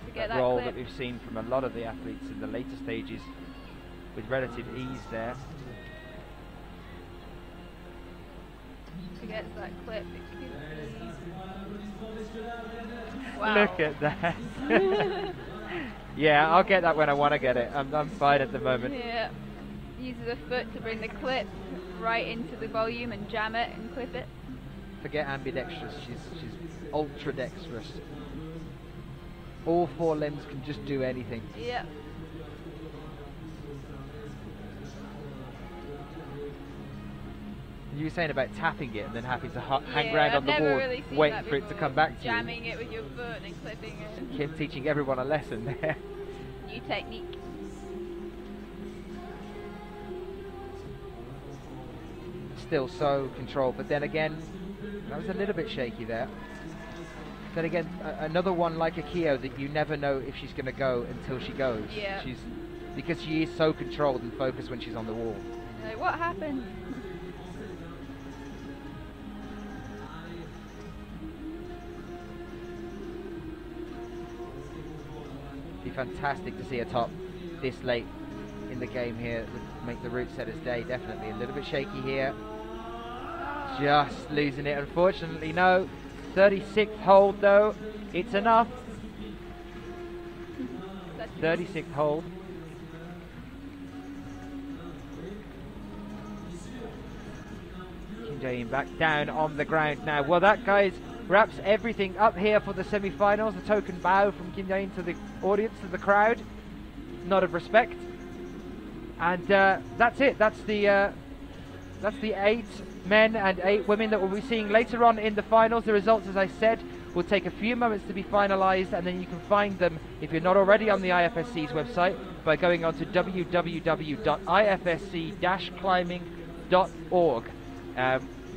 To get that that roll clip that we've seen from a lot of the athletes in the later stages with relative ease there. To get that clip, it could be... Wow. Look at that. Yeah, I'll get that when I want to get it. I'm fine at the moment. Yeah. Uses a foot to bring the clip right into the volume and jam it and clip it. Forget ambidextrous, she's ultra dexterous. All four limbs can just do anything. Yeah. You were saying about tapping it and then having to hang around on the wall, really waiting for it to come back to you. Jamming it with your foot and clipping it. Kim teaching everyone a lesson there. New technique. Still so controlled, but then again, that was a little bit shaky there. Then again, another one like Akio that you never know if she's going to go until she goes. Yeah. Because she is so controlled and focused when she's on the wall. Like, what happened? Be fantastic to see her top this late in the game here. Would make the route setter's day, definitely. A little bit shaky here. Just losing it, unfortunately. No. 36th hold though. It's enough. 36th hold. Kim Jae-in back down on the ground now. Well, that, guys, wraps everything up here for the semi-finals. A token bow from Kim Jae-in to the audience, to the crowd. Nod of respect. And that's it. That's the 8 men and 8 women that we'll be seeing later on in the finals. The results, as I said, will take a few moments to be finalised, and then you can find them, if you're not already on the IFSC's website, by going on to www.ifsc-climbing.org.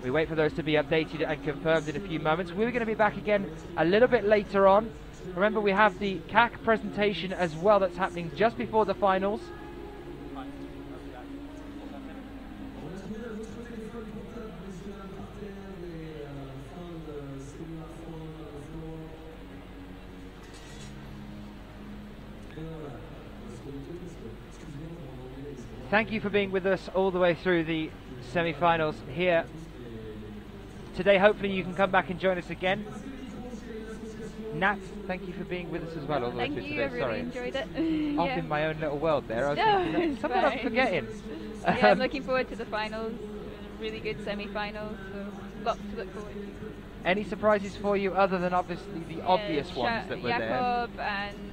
We wait for those to be updated and confirmed in a few moments. We're going to be back again a little bit later on. Remember, we have the CAC presentation as well that's happening just before the finals. Thank you for being with us all the way through the semi-finals here today. Hopefully you can come back and join us again. Nat, thank you for being with us as well all the way through today. I really enjoyed it. Off in my own little world there. I was thinking, something I'm forgetting. Yeah, I'm looking forward to the finals. Really good semi-finals, so lots to look forward to. Any surprises for you other than obviously the obvious ones that were Jakob and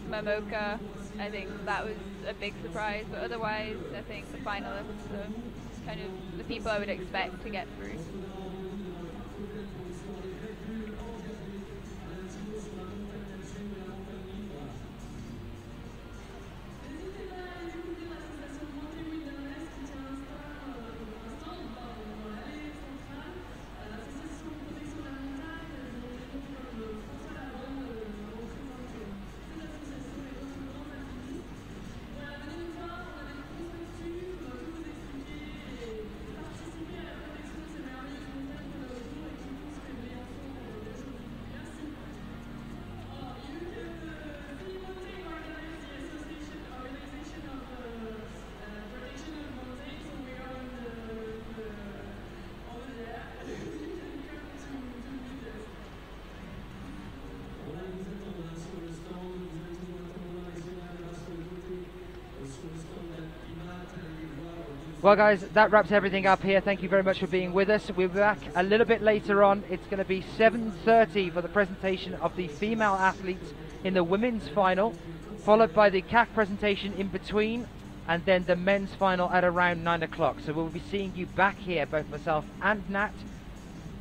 Momoka, I think that was a big surprise, but otherwise I think the finalists are kind of the people I would expect to get through. Well, guys, that wraps everything up here. Thank you very much for being with us. We'll be back a little bit later on. It's going to be 7:30 for the presentation of the female athletes in the women's final, followed by the CAC presentation in between, and then the men's final at around 9 o'clock. So we'll be seeing you back here, both myself and Nat,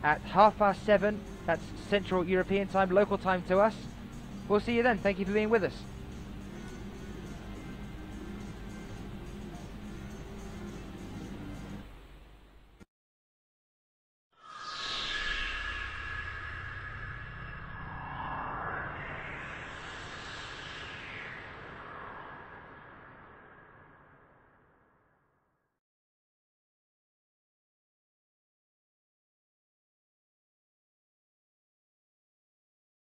at 7:30. That's Central European time, local time to us. We'll see you then. Thank you for being with us.